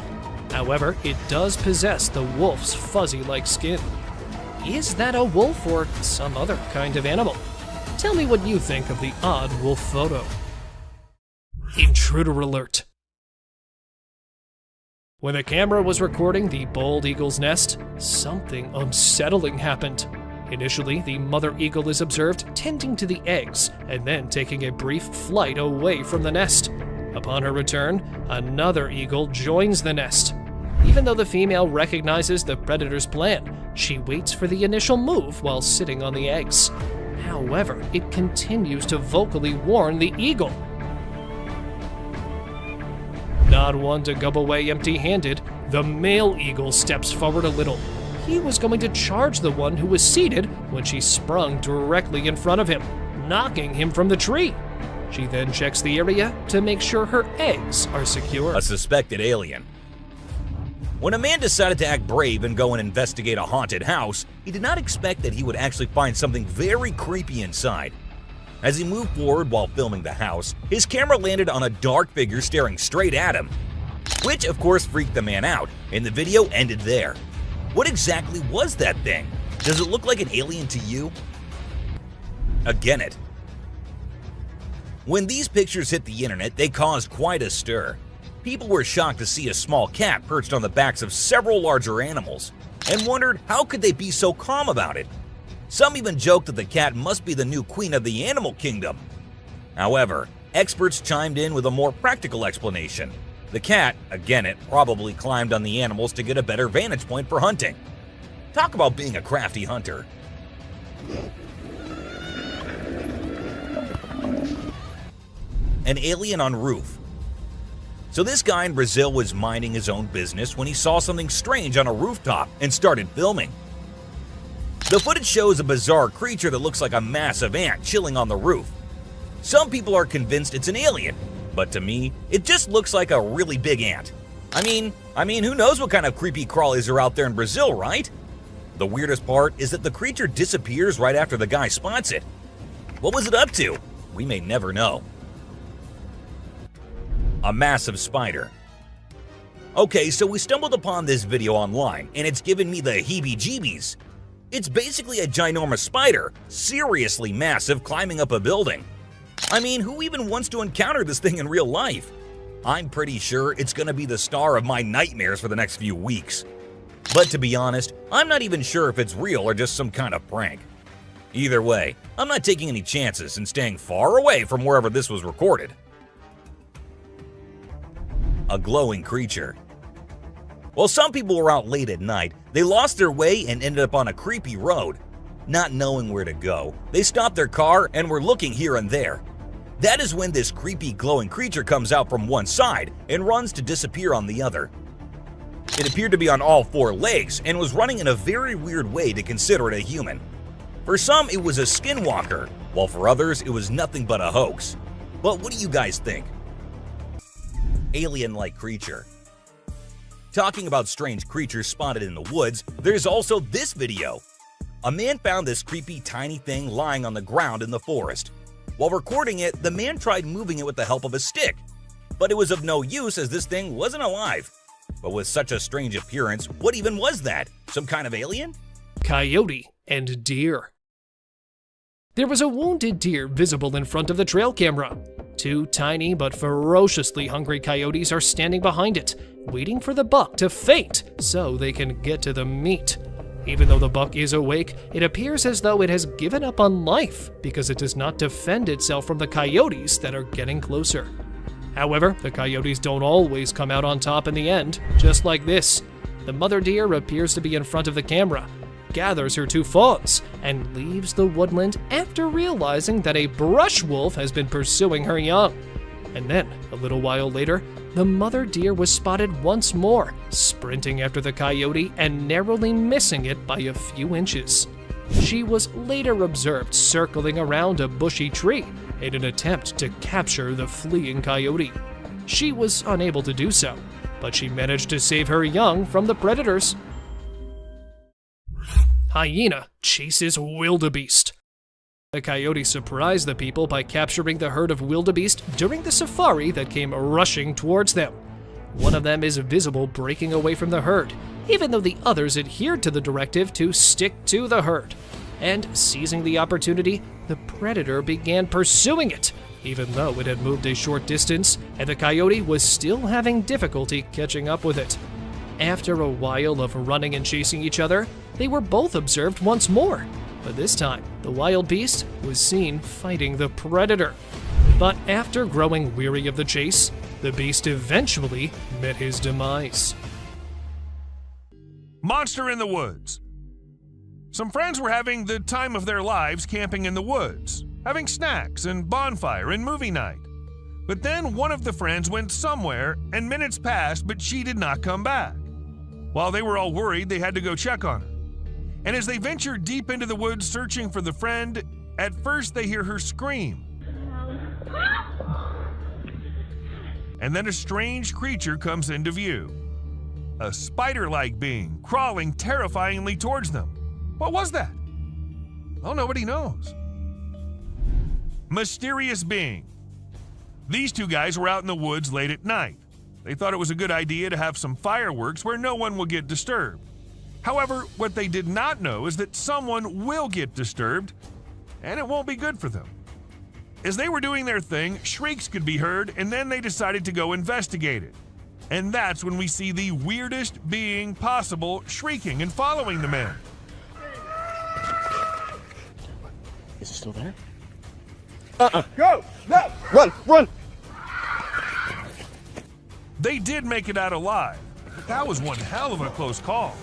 However, it does possess the wolf's fuzzy-like skin. Is that a wolf or some other kind of animal? Tell me what you think of the odd wolf photo. Intruder alert. When the camera was recording the bald eagle's nest, something unsettling happened. Initially, the mother eagle is observed tending to the eggs and then taking a brief flight away from the nest. Upon her return, another eagle joins the nest. Even though the female recognizes the predator's plan, she waits for the initial move while sitting on the eggs. However, it continues to vocally warn the eagle. Not one to go away empty-handed, the male eagle steps forward a little. He was going to charge the one who was seated when she sprung directly in front of him, knocking him from the tree. She then checks the area to make sure her eggs are secure. A suspected alien. When a man decided to act brave and go and investigate a haunted house, he did not expect that he would actually find something very creepy inside. As he moved forward while filming the house, his camera landed on a dark figure staring straight at him, which of course freaked the man out, and the video ended there. What exactly was that thing? Does it look like an alien to you? Again it. When these pictures hit the internet, they caused quite a stir. People were shocked to see a small cat perched on the backs of several larger animals, and wondered how could they be so calm about it. Some even joked that the cat must be the new queen of the animal kingdom. However, experts chimed in with a more practical explanation. The cat, again it, probably climbed on the animals to get a better vantage point for hunting. Talk about being a crafty hunter. An alien on roof. So this guy in Brazil was minding his own business when he saw something strange on a rooftop and started filming. The footage shows a bizarre creature that looks like a massive ant chilling on the roof. Some people are convinced it's an alien, but to me, it just looks like a really big ant. I mean, who knows what kind of creepy crawlies are out there in Brazil, right? The weirdest part is that the creature disappears right after the guy spots it. What was it up to? We may never know. A massive spider. Okay, so we stumbled upon this video online, and it's given me the heebie-jeebies. It's basically a ginormous spider, seriously massive, climbing up a building. I mean, who even wants to encounter this thing in real life? I'm pretty sure it's gonna be the star of my nightmares for the next few weeks. But to be honest, I'm not even sure if it's real or just some kind of prank. Either way, I'm not taking any chances and staying far away from wherever this was recorded. A glowing creature. While some people were out late at night, they lost their way and ended up on a creepy road. Not knowing where to go, they stopped their car and were looking here and there. That is when this creepy glowing creature comes out from one side and runs to disappear on the other. It appeared to be on all four legs and was running in a very weird way to consider it a human. For some, it was a skinwalker, while for others, it was nothing but a hoax. But what do you guys think? Alien-like creature. Talking about strange creatures spotted in the woods, there's also this video. A man found this creepy tiny thing lying on the ground in the forest. While recording it, the man tried moving it with the help of a stick. But it was of no use as this thing wasn't alive. But with such a strange appearance, what even was that? Some kind of alien? Coyote and deer. There was a wounded deer visible in front of the trail camera. Two tiny but ferociously hungry coyotes are standing behind it, waiting for the buck to faint so they can get to the meat. Even though the buck is awake, it appears as though it has given up on life because it does not defend itself from the coyotes that are getting closer. However, the coyotes don't always come out on top in the end, just like this. The mother deer appears to be in front of the camera, gathers her two fawns, and leaves the woodland after realizing that a brush wolf has been pursuing her young. And then, a little while later, the mother deer was spotted once more, sprinting after the coyote and narrowly missing it by a few inches. She was later observed circling around a bushy tree in an attempt to capture the fleeing coyote. She was unable to do so, but she managed to save her young from the predators. Hyena chases wildebeest. The coyote surprised the people by capturing the herd of wildebeest during the safari that came rushing towards them. One of them is visible breaking away from the herd, even though the others adhered to the directive to stick to the herd. And seizing the opportunity, the predator began pursuing it, even though it had moved a short distance and the coyote was still having difficulty catching up with it. After a while of running and chasing each other, they were both observed once more, but this time the wild beast was seen fighting the predator. But after growing weary of the chase, the beast eventually met his demise. Monster in the woods. Some friends were having the time of their lives camping in the woods, having snacks and bonfire and movie night. But then one of the friends went somewhere and minutes passed, but she did not come back. While they were all worried, they had to go check on her. And as they ventured deep into the woods searching for the friend, at first they hear her scream. And then a strange creature comes into view. A spider-like being crawling terrifyingly towards them. What was that? Well, nobody knows. Mysterious being. These two guys were out in the woods late at night. They thought it was a good idea to have some fireworks where no one will get disturbed. However, what they did not know is that someone will get disturbed, and it won't be good for them. As they were doing their thing, shrieks could be heard, and then they decided to go investigate it. And that's when we see the weirdest being possible shrieking and following the man. Is it still there? Go! No! Run! Run! They did make it out alive, but that was one hell of a close call.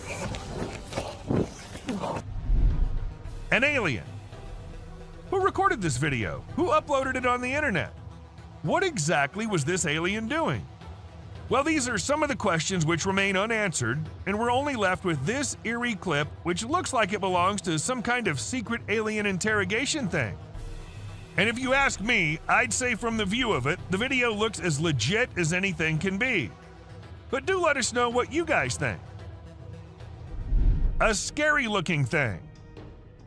An alien. Who recorded this video? Who uploaded it on the internet? What exactly was this alien doing? Well, these are some of the questions which remain unanswered, and we're only left with this eerie clip, which looks like it belongs to some kind of secret alien interrogation thing. And if you ask me, I'd say from the view of it, the video looks as legit as anything can be. But do let us know what you guys think. A scary looking thing.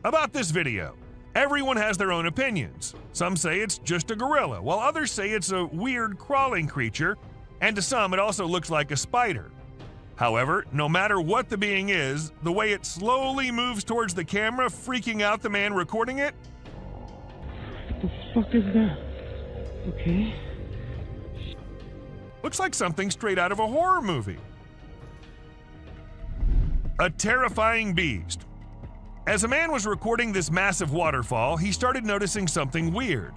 About this video, everyone has their own opinions. Some say it's just a gorilla, while others say it's a weird crawling creature, and to some it also looks like a spider. However, no matter what the being is, the way it slowly moves towards the camera, freaking out the man recording it, What the fuck is that? Okay. looks like something straight out of a horror movie. A terrifying beast. As a man was recording this massive waterfall, he started noticing something weird.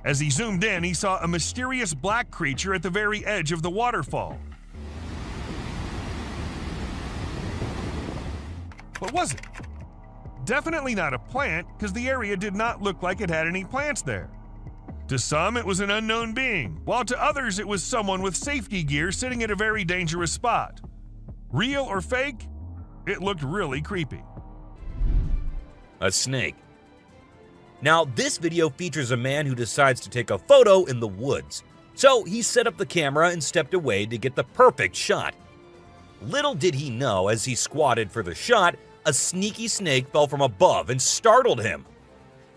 As he zoomed in, he saw a mysterious black creature at the very edge of the waterfall. What was it? Definitely not a plant, because the area did not look like it had any plants there. To some, it was an unknown being, while to others it was someone with safety gear sitting at a very dangerous spot. Real or fake? It looked really creepy. A snake. Now, this video features a man who decides to take a photo in the woods. So he set up the camera and stepped away to get the perfect shot. Little did he know, as he squatted for the shot, a sneaky snake fell from above and startled him.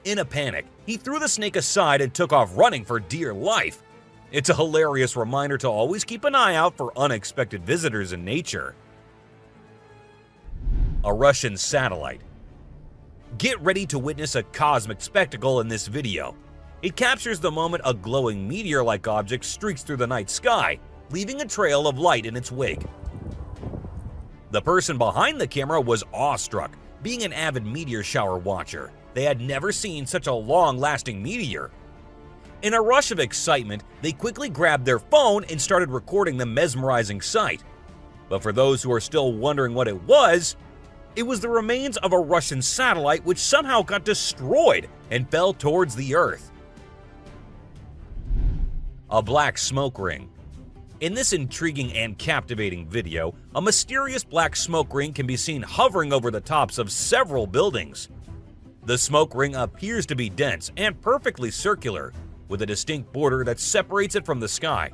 In a panic, he threw the snake aside and took off running for dear life. It's a hilarious reminder to always keep an eye out for unexpected visitors in nature. A Russian satellite. Get ready to witness a cosmic spectacle in this video. It captures the moment a glowing meteor-like object streaks through the night sky, leaving a trail of light in its wake. The person behind the camera was awestruck, being an avid meteor shower watcher. They had never seen such a long-lasting meteor. In a rush of excitement, they quickly grabbed their phone and started recording the mesmerizing sight. But for those who are still wondering what it was the remains of a Russian satellite which somehow got destroyed and fell towards the Earth. A black smoke ring. In this intriguing and captivating video, a mysterious black smoke ring can be seen hovering over the tops of several buildings. The smoke ring appears to be dense and perfectly circular, with a distinct border that separates it from the sky.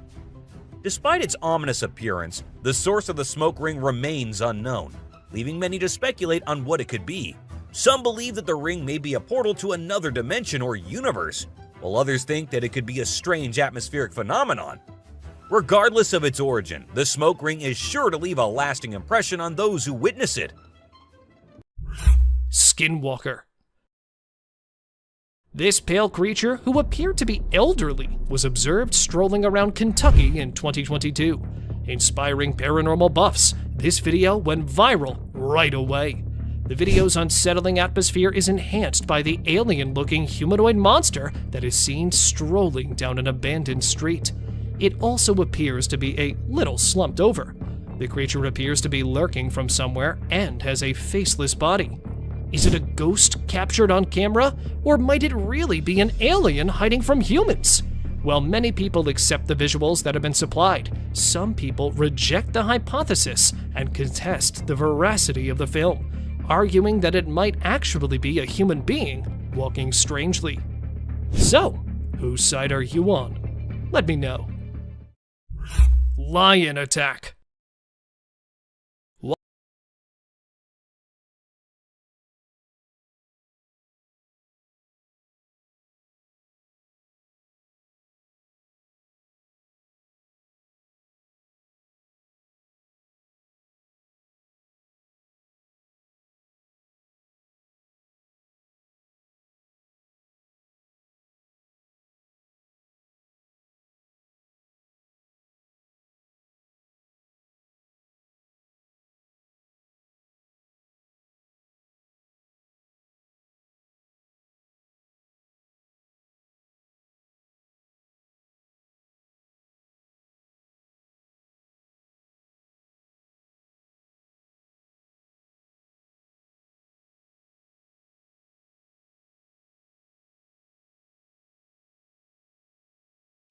Despite its ominous appearance, the source of the smoke ring remains unknown, leaving many to speculate on what it could be. Some believe that the ring may be a portal to another dimension or universe, while others think that it could be a strange atmospheric phenomenon. Regardless of its origin, the smoke ring is sure to leave a lasting impression on those who witness it. Skinwalker. This pale creature, who appeared to be elderly, was observed strolling around Kentucky in 2022. Inspiring paranormal buffs, this video went viral right away. The video's unsettling atmosphere is enhanced by the alien-looking humanoid monster that is seen strolling down an abandoned street. It also appears to be a little slumped over. The creature appears to be lurking from somewhere and has a faceless body. Is it a ghost captured on camera, or might it really be an alien hiding from humans? While many people accept the visuals that have been supplied, some people reject the hypothesis and contest the veracity of the film, arguing that it might actually be a human being walking strangely. So, whose side are you on? Let me know. Lion attack.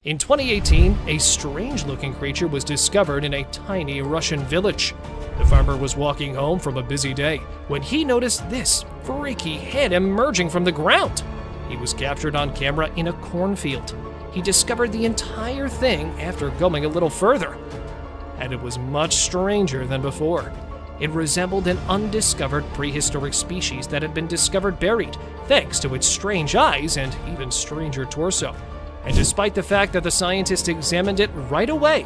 In 2018, a strange-looking creature was discovered in a tiny Russian village. The farmer was walking home from a busy day when he noticed this freaky head emerging from the ground. He was captured on camera in a cornfield. He discovered the entire thing after going a little further, and it was much stranger than before. It resembled an undiscovered prehistoric species that had been discovered buried, thanks to its strange eyes and even stranger torso. And despite the fact that the scientists examined it right away,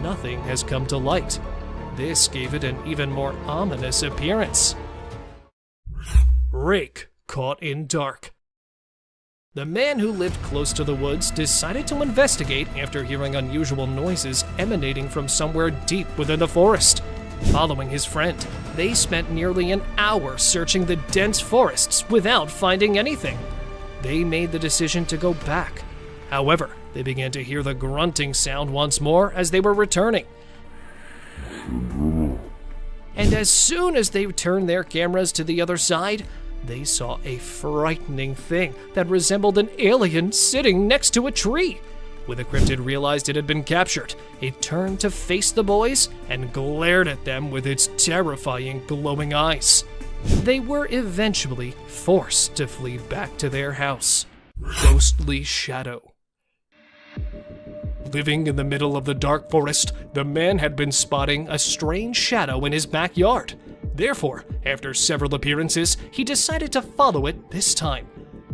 nothing has come to light. This gave it an even more ominous appearance. Rake caught in dark. The man who lived close to the woods decided to investigate after hearing unusual noises emanating from somewhere deep within the forest. Following his friend, they spent nearly an hour searching the dense forests without finding anything. They made the decision to go back. However, they began to hear the grunting sound once more as they were returning. And as soon as they turned their cameras to the other side, they saw a frightening thing that resembled an alien sitting next to a tree. When the cryptid realized it had been captured, it turned to face the boys and glared at them with its terrifying glowing eyes. They were eventually forced to flee back to their house. Ghostly Shadow. Living in the middle of the dark forest, the man had been spotting a strange shadow in his backyard. Therefore, after several appearances, he decided to follow it this time.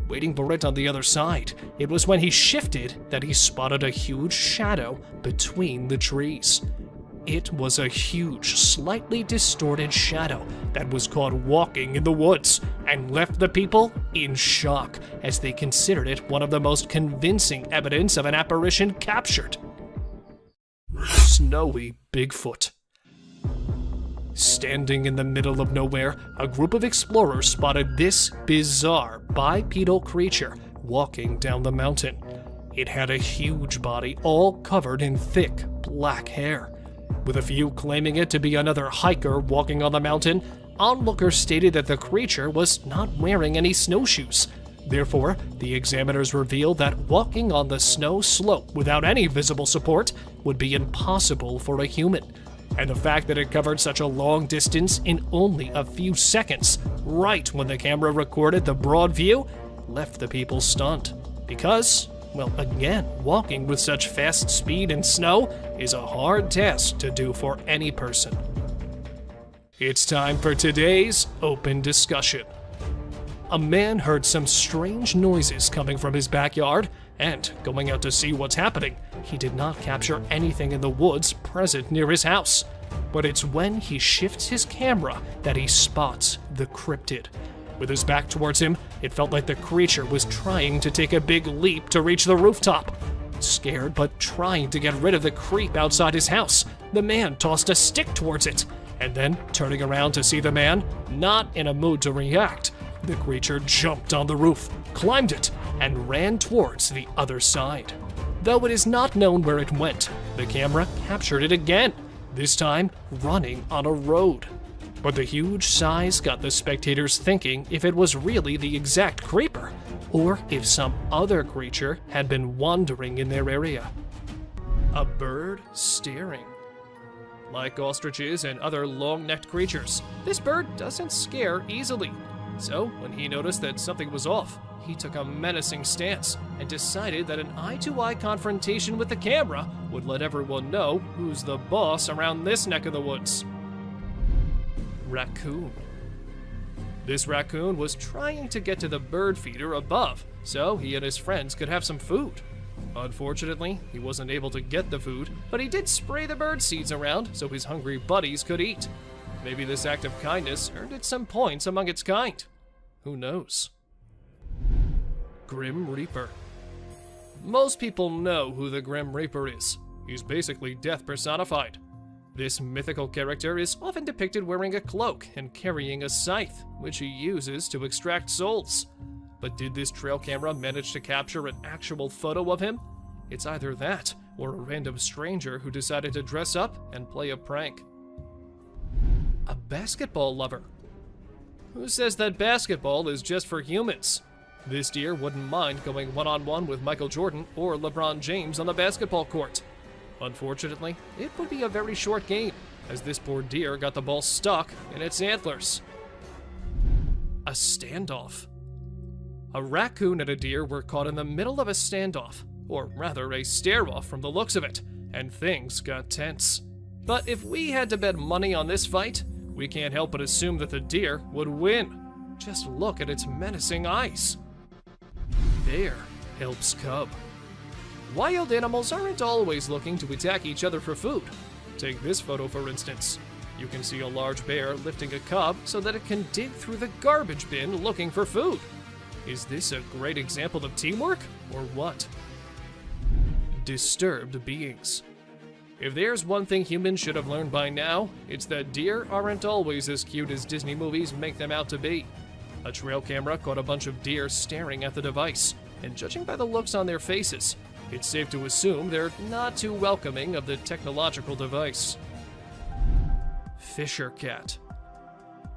Waiting for it on the other side, it was when he shifted that he spotted a huge shadow between the trees. It was a huge, slightly distorted shadow that was caught walking in the woods and left the people in shock as they considered it one of the most convincing evidence of an apparition captured. Snowy Bigfoot. Standing in the middle of nowhere, a group of explorers spotted this bizarre bipedal creature walking down the mountain. It had a huge body all covered in thick black hair. With a few claiming it to be another hiker walking on the mountain, onlookers stated that the creature was not wearing any snowshoes. Therefore, the examiners revealed that walking on the snow slope without any visible support would be impossible for a human. And the fact that it covered such a long distance in only a few seconds, right when the camera recorded the broad view, left the people stunned. Because, well, again, walking with such fast speed in snow is a hard task to do for any person. It's time for today's open discussion. A man heard some strange noises coming from his backyard, and going out to see what's happening, he did not capture anything in the woods present near his house. But it's when he shifts his camera that he spots the cryptid. With his back towards him, it felt like the creature was trying to take a big leap to reach the rooftop. Scared but trying to get rid of the creep outside his house, the man tossed a stick towards it, and then, turning around to see the man, not in a mood to react, the creature jumped on the roof, climbed it, and ran towards the other side. Though it is not known where it went, the camera captured it again, this time running on a road. But the huge size got the spectators thinking if it was really the exact creeper, or if some other creature had been wandering in their area. A bird staring. Like ostriches and other long-necked creatures, this bird doesn't scare easily. So, when he noticed that something was off, he took a menacing stance and decided that an eye-to-eye confrontation with the camera would let everyone know who's the boss around this neck of the woods. Raccoon. This raccoon was trying to get to the bird feeder above so he and his friends could have some food. Unfortunately, he wasn't able to get the food, but he did spray the bird seeds around so his hungry buddies could eat. Maybe this act of kindness earned it some points among its kind. Who knows? Grim Reaper. Most people know who the Grim Reaper is. He's basically death personified. This mythical character is often depicted wearing a cloak and carrying a scythe, which he uses to extract souls. But did this trail camera manage to capture an actual photo of him? It's either that, or a random stranger who decided to dress up and play a prank. A basketball lover. Who says that basketball is just for humans? This deer wouldn't mind going one-on-one with Michael Jordan or LeBron James on the basketball court. Unfortunately, it would be a very short game, as this poor deer got the ball stuck in its antlers. A standoff. A raccoon and a deer were caught in the middle of a standoff, or rather a stare-off from the looks of it, and things got tense. But if we had to bet money on this fight, we can't help but assume that the deer would win. Just look at its menacing eyes. Bear helps cub. Wild animals aren't always looking to attack each other for food. Take this photo for instance. You can see a large bear lifting a cub so that it can dig through the garbage bin looking for food. Is this a great example of teamwork, or what? Disturbed beings. If there's one thing humans should have learned by now, it's that deer aren't always as cute as Disney movies make them out to be. A trail camera caught a bunch of deer staring at the device, and judging by the looks on their faces, it's safe to assume they're not too welcoming of the technological device. Fisher cat.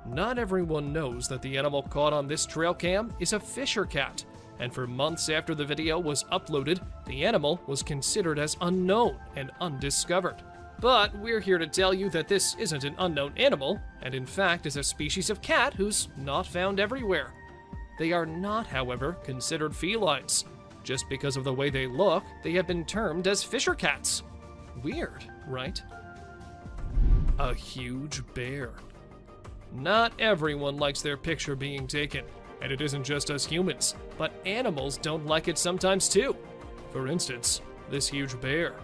Not everyone knows that the animal caught on this trail cam is a Fisher cat, and for months after the video was uploaded, the animal was considered as unknown and undiscovered. But we're here to tell you that this isn't an unknown animal, and in fact is a species of cat who's not found everywhere. They are not, however, considered felines. Just because of the way they look, they have been termed as fisher cats. Weird, right? A huge bear. Not everyone likes their picture being taken, and it isn't just us humans, but animals don't like it sometimes too. For instance, this huge bear.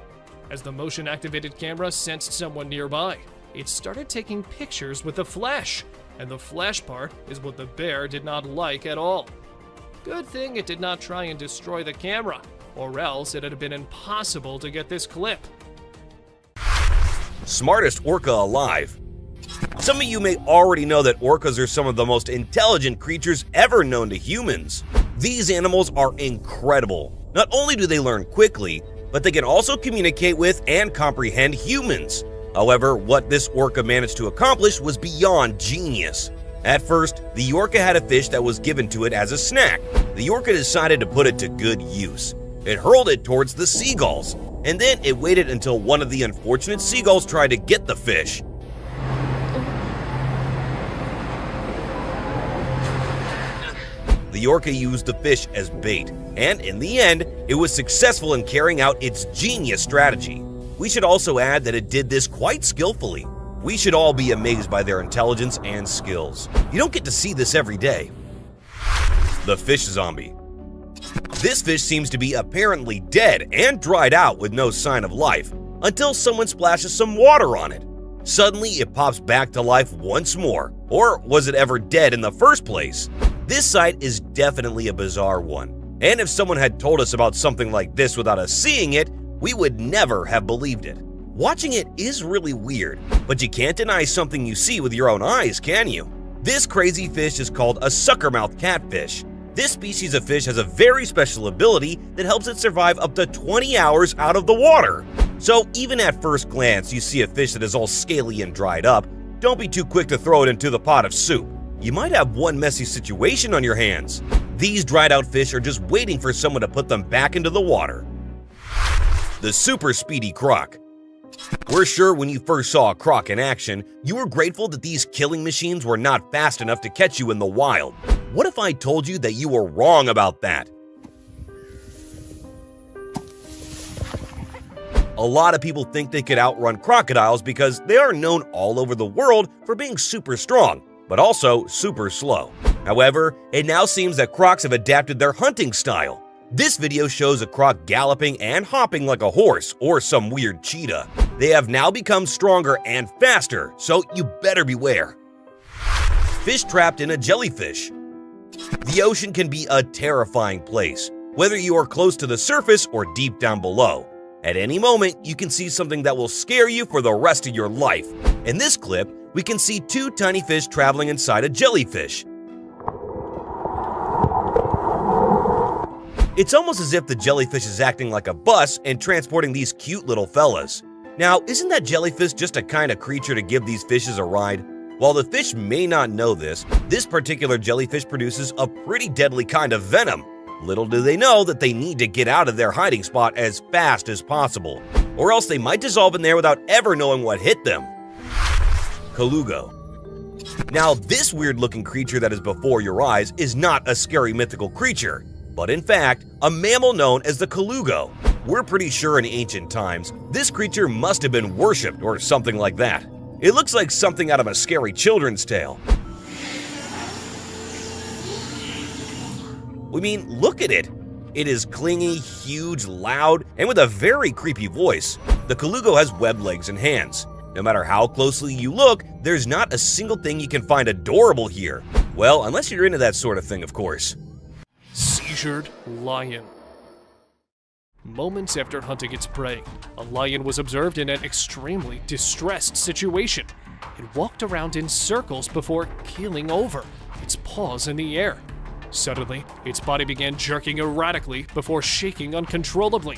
As the motion-activated camera sensed someone nearby, it started taking pictures with the flash, and the flash part is what the bear did not like at all. Good thing it did not try and destroy the camera, or else it had been impossible to get this clip. Smartest orca alive. Some of you may already know that orcas are some of the most intelligent creatures ever known to humans. These animals are incredible. Not only do they learn quickly, but they can also communicate with and comprehend humans. However, what this orca managed to accomplish was beyond genius. At first, the orca had a fish that was given to it as a snack. The orca decided to put it to good use. It hurled it towards the seagulls, and then it waited until one of the unfortunate seagulls tried to get the fish. The orca used the fish as bait, and in the end, it was successful in carrying out its genius strategy. We should also add that it did this quite skillfully. We should all be amazed by their intelligence and skills. You don't get to see this every day. The fish zombie. This fish seems to be apparently dead and dried out with no sign of life until someone splashes some water on it. Suddenly, it pops back to life once more. Or was it ever dead in the first place? This sight is definitely a bizarre one. And if someone had told us about something like this without us seeing it, we would never have believed it. Watching it is really weird, but you can't deny something you see with your own eyes, can you? This crazy fish is called a suckermouth catfish. This species of fish has a very special ability that helps it survive up to 20 hours out of the water. So even at first glance you see a fish that is all scaly and dried up, don't be too quick to throw it into the pot of soup. You might have one messy situation on your hands. These dried out fish are just waiting for someone to put them back into the water. The super speedy croc. We're sure when you first saw a croc in action, you were grateful that these killing machines were not fast enough to catch you in the wild. What if I told you that you were wrong about that? A lot of people think they could outrun crocodiles because they are known all over the world for being super strong, but also super slow. However, it now seems that crocs have adapted their hunting style. This video shows a croc galloping and hopping like a horse or some weird cheetah. They have now become stronger and faster, so you better beware. Fish trapped in a jellyfish. The ocean can be a terrifying place, whether you are close to the surface or deep down below. At any moment, you can see something that will scare you for the rest of your life. In this clip, we can see two tiny fish traveling inside a jellyfish. It's almost as if the jellyfish is acting like a bus and transporting these cute little fellas. Now, isn't that jellyfish just a kind of creature to give these fishes a ride? While the fish may not know this particular jellyfish produces a pretty deadly kind of venom. Little do they know that they need to get out of their hiding spot as fast as possible, or else they might dissolve in there without ever knowing what hit them. Colugo. Now, this weird-looking creature that is before your eyes is not a scary mythical creature, but in fact, a mammal known as the colugo. We're pretty sure in ancient times, this creature must have been worshipped or something like that. It looks like something out of a scary children's tale. I mean, look at it. It is clingy, huge, loud, and with a very creepy voice. The colugo has webbed legs and hands. No matter how closely you look, there's not a single thing you can find adorable here. Well, unless you're into that sort of thing, of course. Seizured lion. Moments after hunting its prey, a lion was observed in an extremely distressed situation. It walked around in circles before keeling over, its paws in the air. Suddenly, its body began jerking erratically before shaking uncontrollably.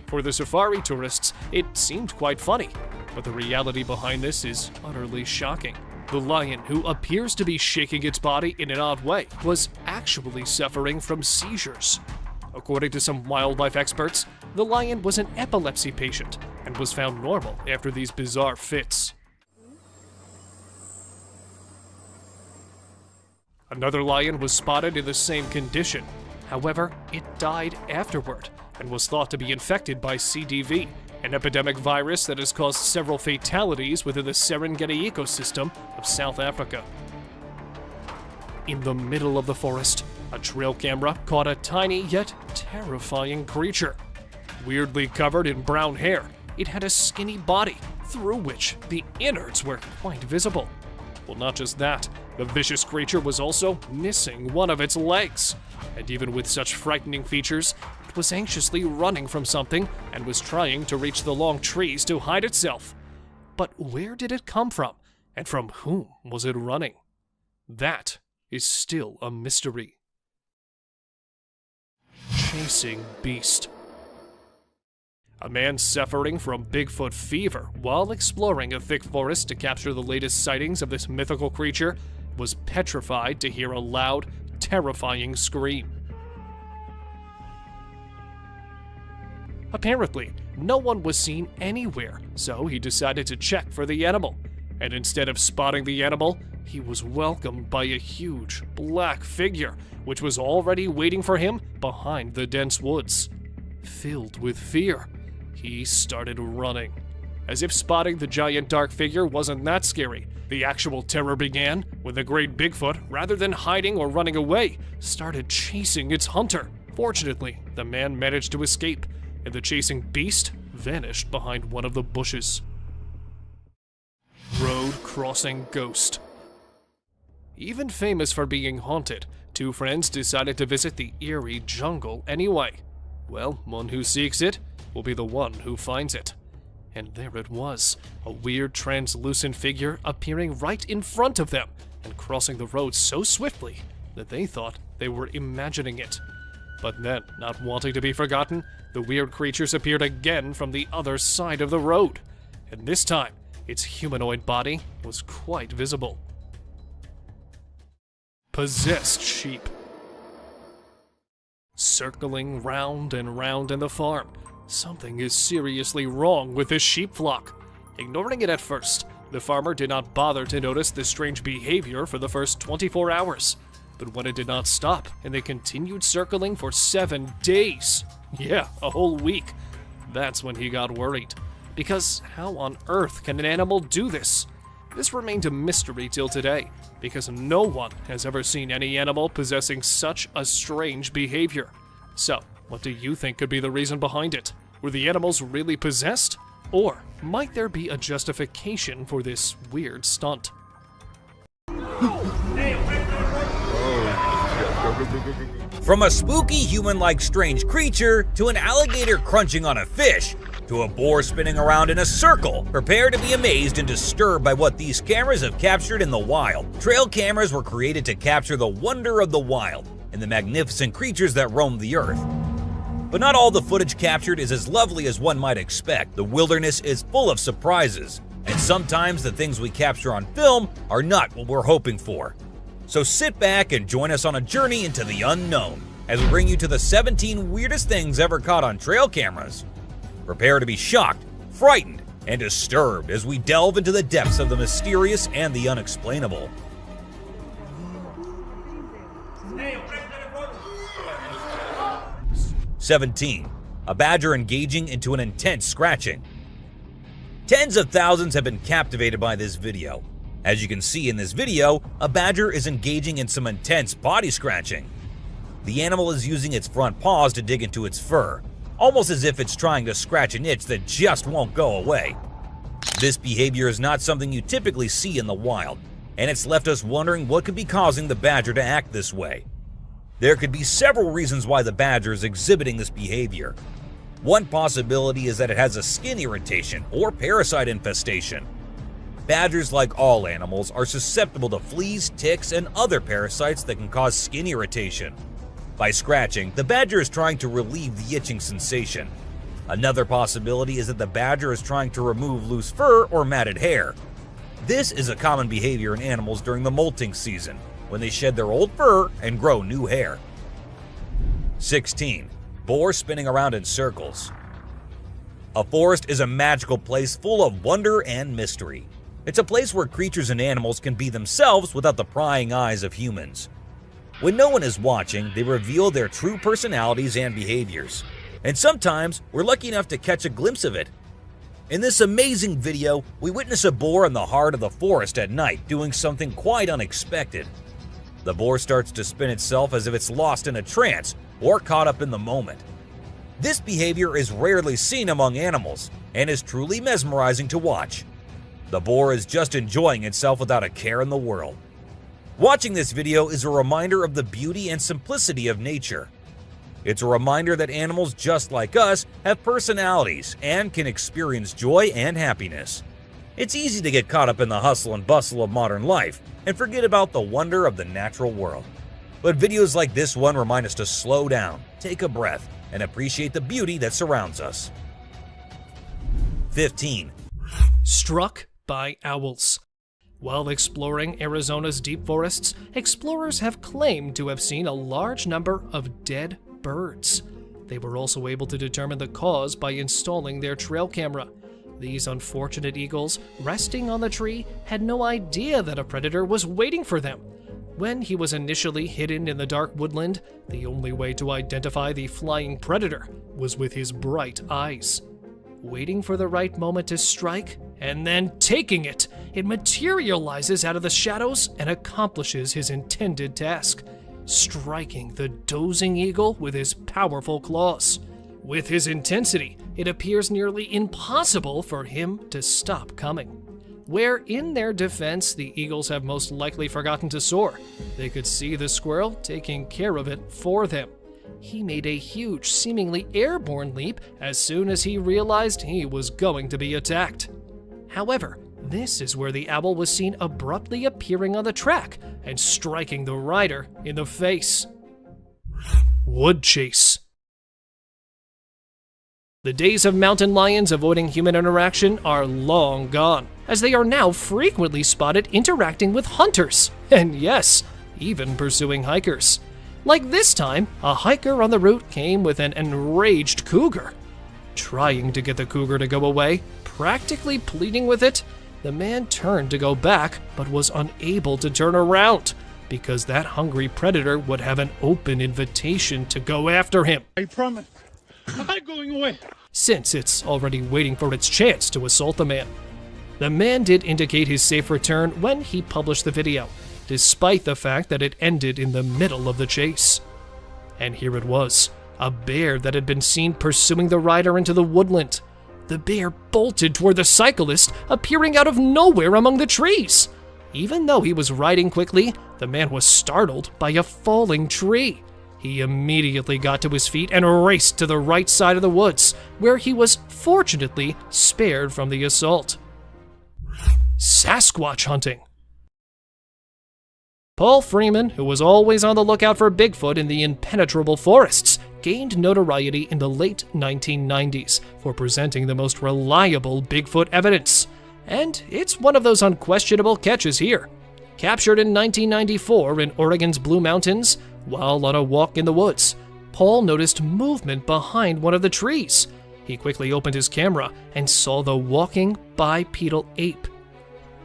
For the safari tourists, it seemed quite funny, but the reality behind this is utterly shocking. The lion, who appears to be shaking its body in an odd way, was actually suffering from seizures. According to some wildlife experts, the lion was an epilepsy patient and was found normal after these bizarre fits. Another lion was spotted in the same condition. However, it died afterward and was thought to be infected by CDV, an epidemic virus that has caused several fatalities within the Serengeti ecosystem of South Africa. In the middle of the forest, a trail camera caught a tiny yet terrifying creature. Weirdly covered in brown hair, it had a skinny body through which the innards were quite visible. Well, not just that, the vicious creature was also missing one of its legs. And even with such frightening features, it was anxiously running from something and was trying to reach the long trees to hide itself. But where did it come from? And from whom was it running? That is still a mystery. Chasing Beast. A man suffering from Bigfoot fever while exploring a thick forest to capture the latest sightings of this mythical creature was petrified to hear a loud, terrifying scream. Apparently, no one was seen anywhere, so he decided to check for the animal. And instead of spotting the animal, he was welcomed by a huge, black figure, which was already waiting for him behind the dense woods. Filled with fear, he started running. As if spotting the giant dark figure wasn't that scary, the actual terror began when the great Bigfoot, rather than hiding or running away, started chasing its hunter. Fortunately, the man managed to escape, and the chasing beast vanished behind one of the bushes. Road crossing ghost. Even famous for being haunted, two friends decided to visit the eerie jungle anyway. Well, one who seeks it will be the one who finds it. And there it was, a weird translucent figure appearing right in front of them and crossing the road so swiftly that they thought they were imagining it. But then, not wanting to be forgotten, the weird creatures appeared again from the other side of the road. And this time, its humanoid body was quite visible. Possessed sheep. Circling round and round in the farm, something is seriously wrong with this sheep flock. Ignoring it at first, the farmer did not bother to notice the strange behavior for the first 24 hours. But when it did not stop, and they continued circling for 7 days, yeah, a whole week, that's when he got worried. Because how on earth can an animal do this? This remained a mystery till today, because no one has ever seen any animal possessing such a strange behavior. So, what do you think could be the reason behind it? Were the animals really possessed? Or might there be a justification for this weird stunt? From a spooky human-like strange creature to an alligator crunching on a fish to a boar spinning around in a circle, prepare to be amazed and disturbed by what these cameras have captured in the wild. Trail cameras were created to capture the wonder of the wild and the magnificent creatures that roam the earth. But not all the footage captured is as lovely as one might expect. The wilderness is full of surprises, and sometimes the things we capture on film are not what we're hoping for. So sit back and join us on a journey into the unknown as we bring you to the 17 weirdest things ever caught on trail cameras. Prepare to be shocked, frightened, and disturbed as we delve into the depths of the mysterious and the unexplainable. "17. A badger engaging into an intense scratching." Tens of thousands have been captivated by this video. As you can see in this video, a badger is engaging in some intense body scratching. The animal is using its front paws to dig into its fur, almost as if it's trying to scratch an itch that just won't go away. This behavior is not something you typically see in the wild, and it's left us wondering what could be causing the badger to act this way. There could be several reasons why the badger is exhibiting this behavior. One possibility is that it has a skin irritation or parasite infestation. Badgers, like all animals, are susceptible to fleas, ticks, and other parasites that can cause skin irritation. By scratching, the badger is trying to relieve the itching sensation. Another possibility is that the badger is trying to remove loose fur or matted hair. This is a common behavior in animals during the molting season, when they shed their old fur and grow new hair. 16. boar spinning around in circles. A forest is a magical place full of wonder and mystery. It's a place where creatures and animals can be themselves without the prying eyes of humans. When no one is watching, they reveal their true personalities and behaviors. And sometimes, we're lucky enough to catch a glimpse of it. In this amazing video, we witness a boar in the heart of the forest at night doing something quite unexpected. The boar starts to spin itself as if it's lost in a trance or caught up in the moment. This behavior is rarely seen among animals and is truly mesmerizing to watch. The boar is just enjoying itself without a care in the world. Watching this video is a reminder of the beauty and simplicity of nature. It's a reminder that animals just like us have personalities and can experience joy and happiness. It's easy to get caught up in the hustle and bustle of modern life and forget about the wonder of the natural world. But videos like this one remind us to slow down, take a breath, and appreciate the beauty that surrounds us. 15. Struck by owls. While exploring Arizona's deep forests, explorers have claimed to have seen a large number of dead birds. They were also able to determine the cause by installing their trail camera. These unfortunate eagles, resting on the tree, had no idea that a predator was waiting for them. When he was initially hidden in the dark woodland, the only way to identify the flying predator was with his bright eyes. Waiting for the right moment to strike, and then taking it, it materializes out of the shadows and accomplishes his intended task, striking the dozing eagle with his powerful claws. With his intensity, it appears nearly impossible for him to stop coming. Where in their defense the eagles have most likely forgotten to soar, they could see the squirrel taking care of it for them. He made a huge, seemingly airborne leap as soon as he realized he was going to be attacked. However, this is where the owl was seen abruptly appearing on the track and striking the rider in the face. Wood chase. The days of mountain lions avoiding human interaction are long gone, as they are now frequently spotted interacting with hunters, and yes, even pursuing hikers. Like this time, a hiker on the route came with an enraged cougar. Trying to get the cougar to go away, practically pleading with it, the man turned to go back but was unable to turn around because that hungry predator would have an open invitation to go after him. I promise. I'm not going away. Since it's already waiting for its chance to assault the man. The man did indicate his safe return when he published the video, despite the fact that it ended in the middle of the chase. And here it was, a bear that had been seen pursuing the rider into the woodland. The bear bolted toward the cyclist, appearing out of nowhere among the trees. Even though he was riding quickly, the man was startled by a falling tree. He immediately got to his feet and raced to the right side of the woods, where he was fortunately spared from the assault. Sasquatch hunting. Paul Freeman, who was always on the lookout for Bigfoot in the impenetrable forests, gained notoriety in the late 1990s for presenting the most reliable Bigfoot evidence. And it's one of those unquestionable catches here. Captured in 1994 in Oregon's Blue Mountains, while on a walk in the woods, Paul noticed movement behind one of the trees. He quickly opened his camera and saw the walking bipedal ape.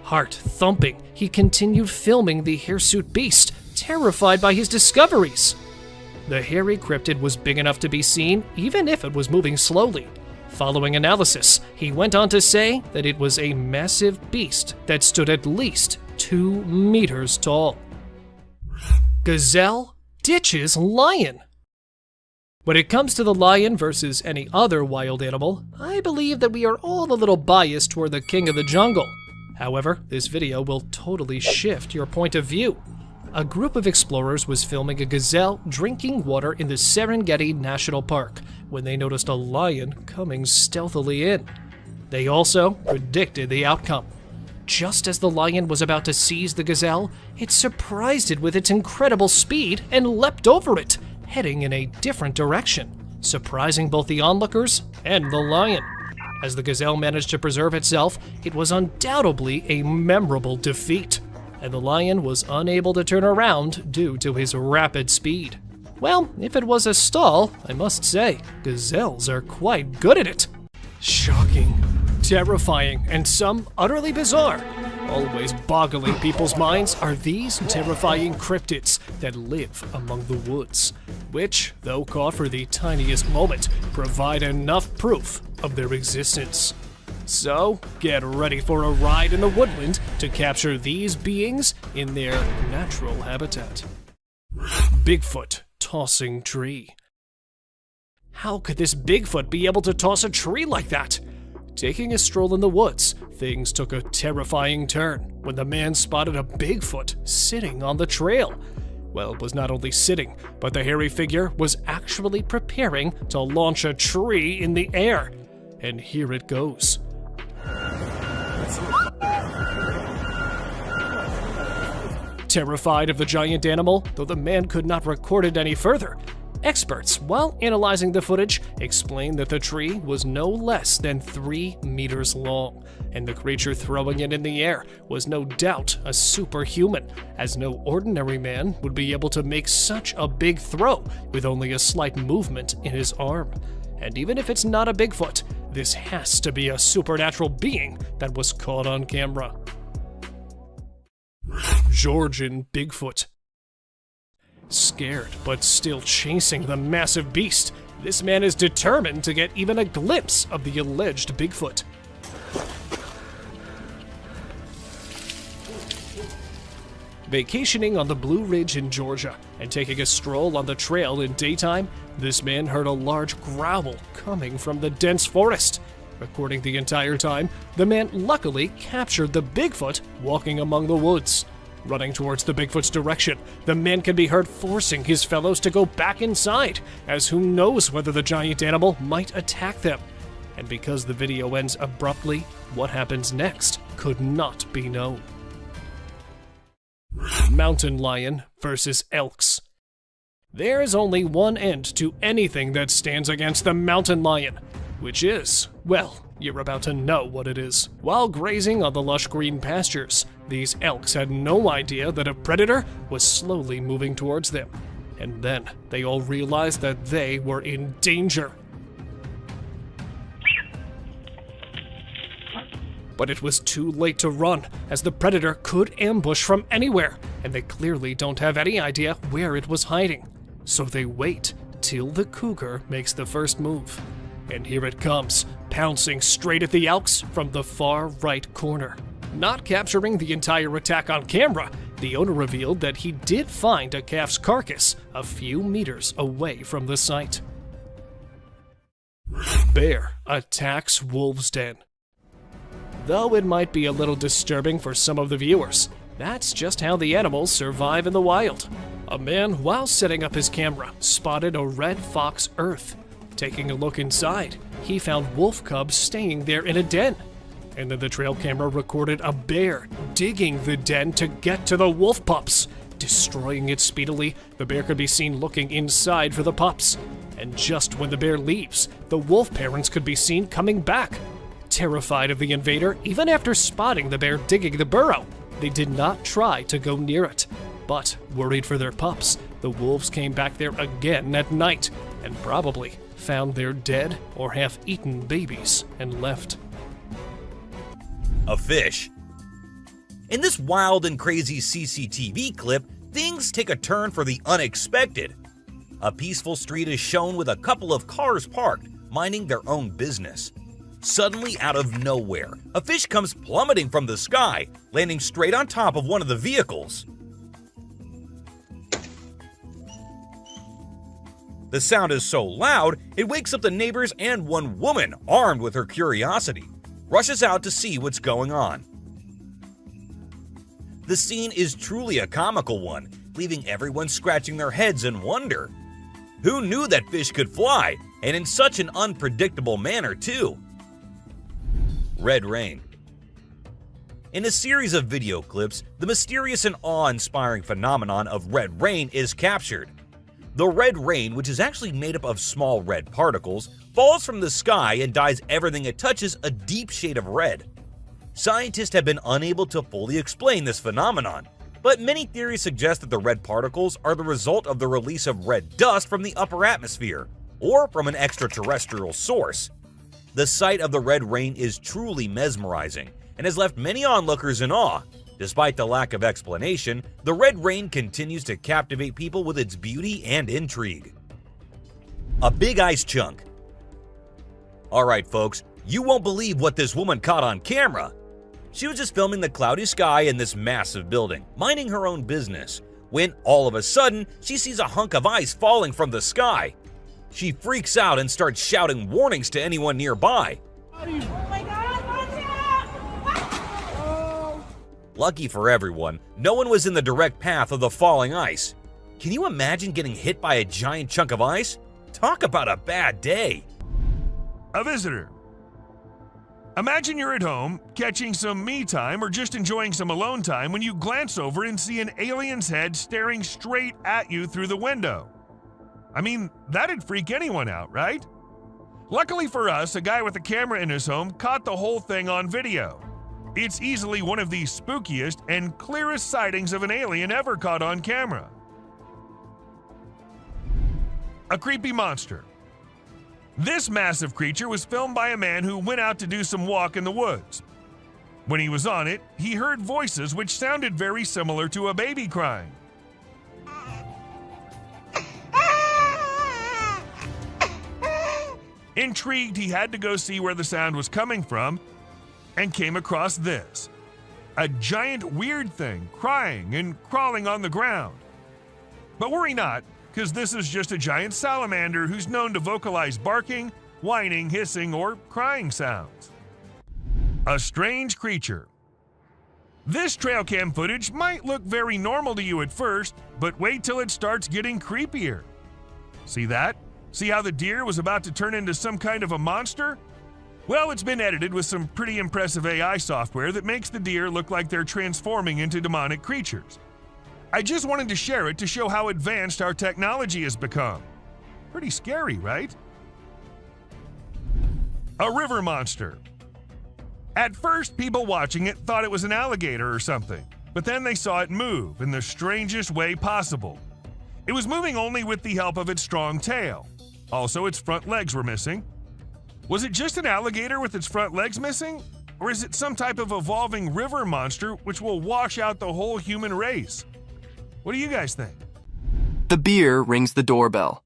Heart thumping, he continued filming the hirsute beast, terrified by his discoveries. The hairy cryptid was big enough to be seen, even if it was moving slowly. Following analysis, he went on to say that it was a massive beast that stood at least 2 meters tall. Gazelle ditches lion. When it comes to the lion versus any other wild animal, I believe that we are all a little biased toward the king of the jungle. However, this video will totally shift your point of view. A group of explorers was filming a gazelle drinking water in the Serengeti National Park when they noticed a lion coming stealthily in. They also predicted the outcome. Just as the lion was about to seize the gazelle, it surprised it with its incredible speed and leapt over it, heading in a different direction, surprising both the onlookers and the lion. As the gazelle managed to preserve itself, it was undoubtedly a memorable defeat, and the lion was unable to turn around due to his rapid speed. Well, if it was a stall, I must say, gazelles are quite good at it. Shocking, terrifying, and some utterly bizarre. Always boggling people's minds are these terrifying cryptids that live among the woods, which, though caught for the tiniest moment, provide enough proof of their existence. So, get ready for a ride in the woodland to capture these beings in their natural habitat. Bigfoot tossing tree. How could this Bigfoot be able to toss a tree like that? Taking a stroll in the woods, things took a terrifying turn when the man spotted a Bigfoot sitting on the trail. Well, it was not only sitting, but the hairy figure was actually preparing to launch a tree in the air. And here it goes. Terrified of the giant animal, though the man could not record it any further, experts, while analyzing the footage, explained that the tree was no less than 3 meters long, and the creature throwing it in the air was no doubt a superhuman, as no ordinary man would be able to make such a big throw with only a slight movement in his arm. And even if it's not a Bigfoot, this has to be a supernatural being that was caught on camera. Georgian Bigfoot. Scared, but still chasing the massive beast, this man is determined to get even a glimpse of the alleged Bigfoot. Vacationing on the Blue Ridge in Georgia and taking a stroll on the trail in daytime, this man heard a large growl coming from the dense forest. Recording the entire time, the man luckily captured the Bigfoot walking among the woods. Running towards the Bigfoot's direction, the man can be heard forcing his fellows to go back inside, as who knows whether the giant animal might attack them. And because the video ends abruptly, what happens next could not be known. Mountain lion versus elks. There is only one end to anything that stands against the mountain lion, which is, well, you're about to know what it is. While grazing on the lush green pastures, these elks had no idea that a predator was slowly moving towards them. And then they all realized that they were in danger. But it was too late to run, as the predator could ambush from anywhere, and they clearly don't have any idea where it was hiding. So they wait till the cougar makes the first move. And here it comes, pouncing straight at the elks from the far right corner. Not capturing the entire attack on camera, the owner revealed that he did find a calf's carcass a few meters away from the site. Bear attacks wolf's den. Though it might be a little disturbing for some of the viewers, that's just how the animals survive in the wild. A man, while setting up his camera, spotted a red fox earth. Taking a look inside, he found wolf cubs staying there in a den. And then the trail camera recorded a bear digging the den to get to the wolf pups. Destroying it speedily, the bear could be seen looking inside for the pups. And just when the bear leaves, the wolf parents could be seen coming back. Terrified of the invader, even after spotting the bear digging the burrow, they did not try to go near it. But, worried for their pups, the wolves came back there again at night, and probably found their dead or half-eaten babies and left. A fish. In this wild and crazy CCTV clip, things take a turn for the unexpected. A peaceful street is shown with a couple of cars parked, minding their own business. Suddenly, out of nowhere, a fish comes plummeting from the sky, landing straight on top of one of the vehicles. The sound is so loud, it wakes up the neighbors, and one woman, armed with her curiosity, rushes out to see what's going on. The scene is truly a comical one, leaving everyone scratching their heads in wonder. Who knew that fish could fly, and in such an unpredictable manner too? Red rain. In a series of video clips, the mysterious and awe-inspiring phenomenon of red rain is captured. The red rain, which is actually made up of small red particles, falls from the sky and dyes everything it touches a deep shade of red. Scientists have been unable to fully explain this phenomenon, but many theories suggest that the red particles are the result of the release of red dust from the upper atmosphere, or from an extraterrestrial source. The sight of the red rain is truly mesmerizing and has left many onlookers in awe. Despite the lack of explanation, the red rain continues to captivate people with its beauty and intrigue. A big ice chunk. Alright folks, you won't believe what this woman caught on camera. She was just filming the cloudy sky in this massive building, minding her own business, when all of a sudden she sees a hunk of ice falling from the sky. She freaks out and starts shouting warnings to anyone nearby. Oh my God, watch out! Lucky for everyone, no one was in the direct path of the falling ice. Can you imagine getting hit by a giant chunk of ice? Talk about a bad day. A visitor. Imagine you're at home, catching some me time or just enjoying some alone time when you glance over and see an alien's head staring straight at you through the window. I mean, that'd freak anyone out, right? Luckily for us, a guy with a camera in his home caught the whole thing on video. It's easily one of the spookiest and clearest sightings of an alien ever caught on camera. A creepy monster. This massive creature was filmed by a man who went out to do some walk in the woods. When he was on it, he heard voices which sounded very similar to a baby crying. Intrigued, he had to go see where the sound was coming from and came across this. A giant weird thing crying and crawling on the ground. But worry not, because this is just a giant salamander who's known to vocalize barking, whining, hissing, or crying sounds. A strange creature. This trail cam footage might look very normal to you at first, but wait till it starts getting creepier. See that? See how the deer was about to turn into some kind of a monster? Well, it's been edited with some pretty impressive AI software that makes the deer look like they're transforming into demonic creatures. I just wanted to share it to show how advanced our technology has become. Pretty scary, right? A river monster. At first, people watching it thought it was an alligator or something, but then they saw it move in the strangest way possible. It was moving only with the help of its strong tail. Also, its front legs were missing. Was it just an alligator with its front legs missing? Or is it some type of evolving river monster which will wash out the whole human race? What do you guys think? The beer rings the doorbell.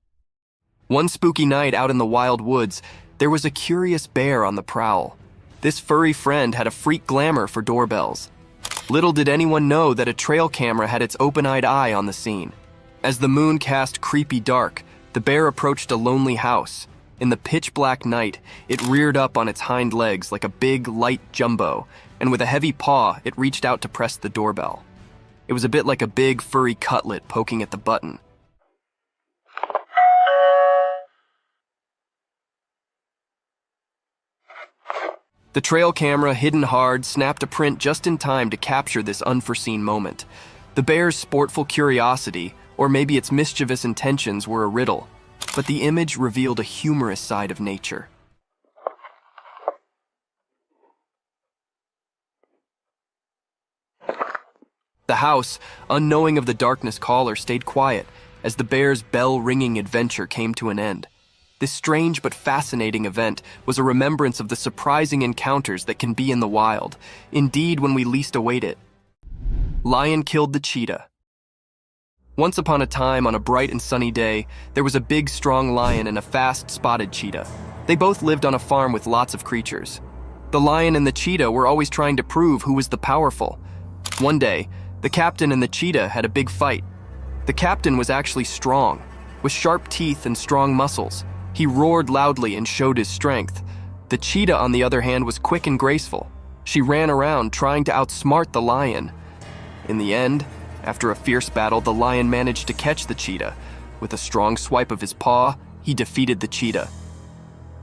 One spooky night out in the wild woods, there was a curious bear on the prowl. This furry friend had a freak glamour for doorbells. Little did anyone know that a trail camera had its open-eyed eye on the scene. As the moon cast creepy dark, the bear approached a lonely house. In the pitch-black night, it reared up on its hind legs like a big, light jumbo, and with a heavy paw, it reached out to press the doorbell. It was a bit like a big, furry cutlet poking at the button. The trail camera, hidden hard, snapped a print just in time to capture this unforeseen moment. The bear's sportful curiosity, or maybe its mischievous intentions, were a riddle, but the image revealed a humorous side of nature. The house, unknowing of the darkness caller, stayed quiet as the bear's bell-ringing adventure came to an end. This strange but fascinating event was a remembrance of the surprising encounters that can be in the wild, indeed when we least await it. Lion killed the cheetah. Once upon a time, on a bright and sunny day, there was a big, strong lion and a fast, spotted cheetah. They both lived on a farm with lots of creatures. The lion and the cheetah were always trying to prove who was the powerful. One day, the captain and the cheetah had a big fight. The captain was actually strong, with sharp teeth and strong muscles. He roared loudly and showed his strength. The cheetah, on the other hand, was quick and graceful. She ran around trying to outsmart the lion. In the end, after a fierce battle, the lion managed to catch the cheetah. With a strong swipe of his paw, he defeated the cheetah.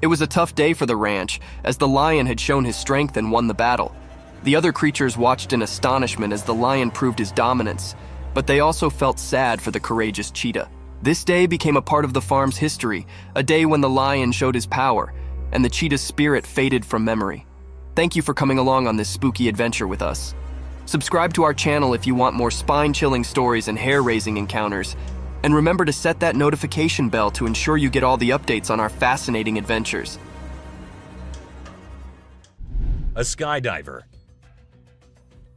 It was a tough day for the ranch, as the lion had shown his strength and won the battle. The other creatures watched in astonishment as the lion proved his dominance, but they also felt sad for the courageous cheetah. This day became a part of the farm's history, a day when the lion showed his power, and the cheetah's spirit faded from memory. Thank you for coming along on this spooky adventure with us. Subscribe to our channel if you want more spine-chilling stories and hair-raising encounters. And remember to set that notification bell to ensure you get all the updates on our fascinating adventures. A skydiver.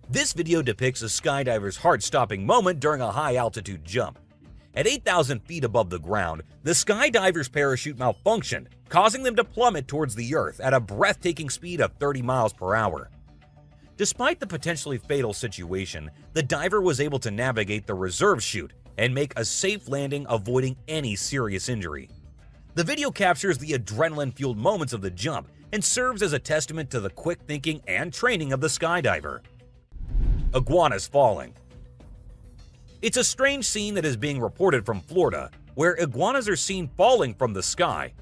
This video depicts a skydiver's heart-stopping moment during a high-altitude jump. At 8,000 feet above the ground, the skydiver's parachute malfunctioned, causing them to plummet towards the Earth at a breathtaking speed of 30 miles per hour. Despite the potentially fatal situation, the diver was able to navigate the reserve chute and make a safe landing, avoiding any serious injury. The video captures the adrenaline-fueled moments of the jump and serves as a testament to the quick thinking and training of the skydiver. Iguanas falling. It's a strange scene that is being reported from Florida, where iguanas are seen falling from the sky.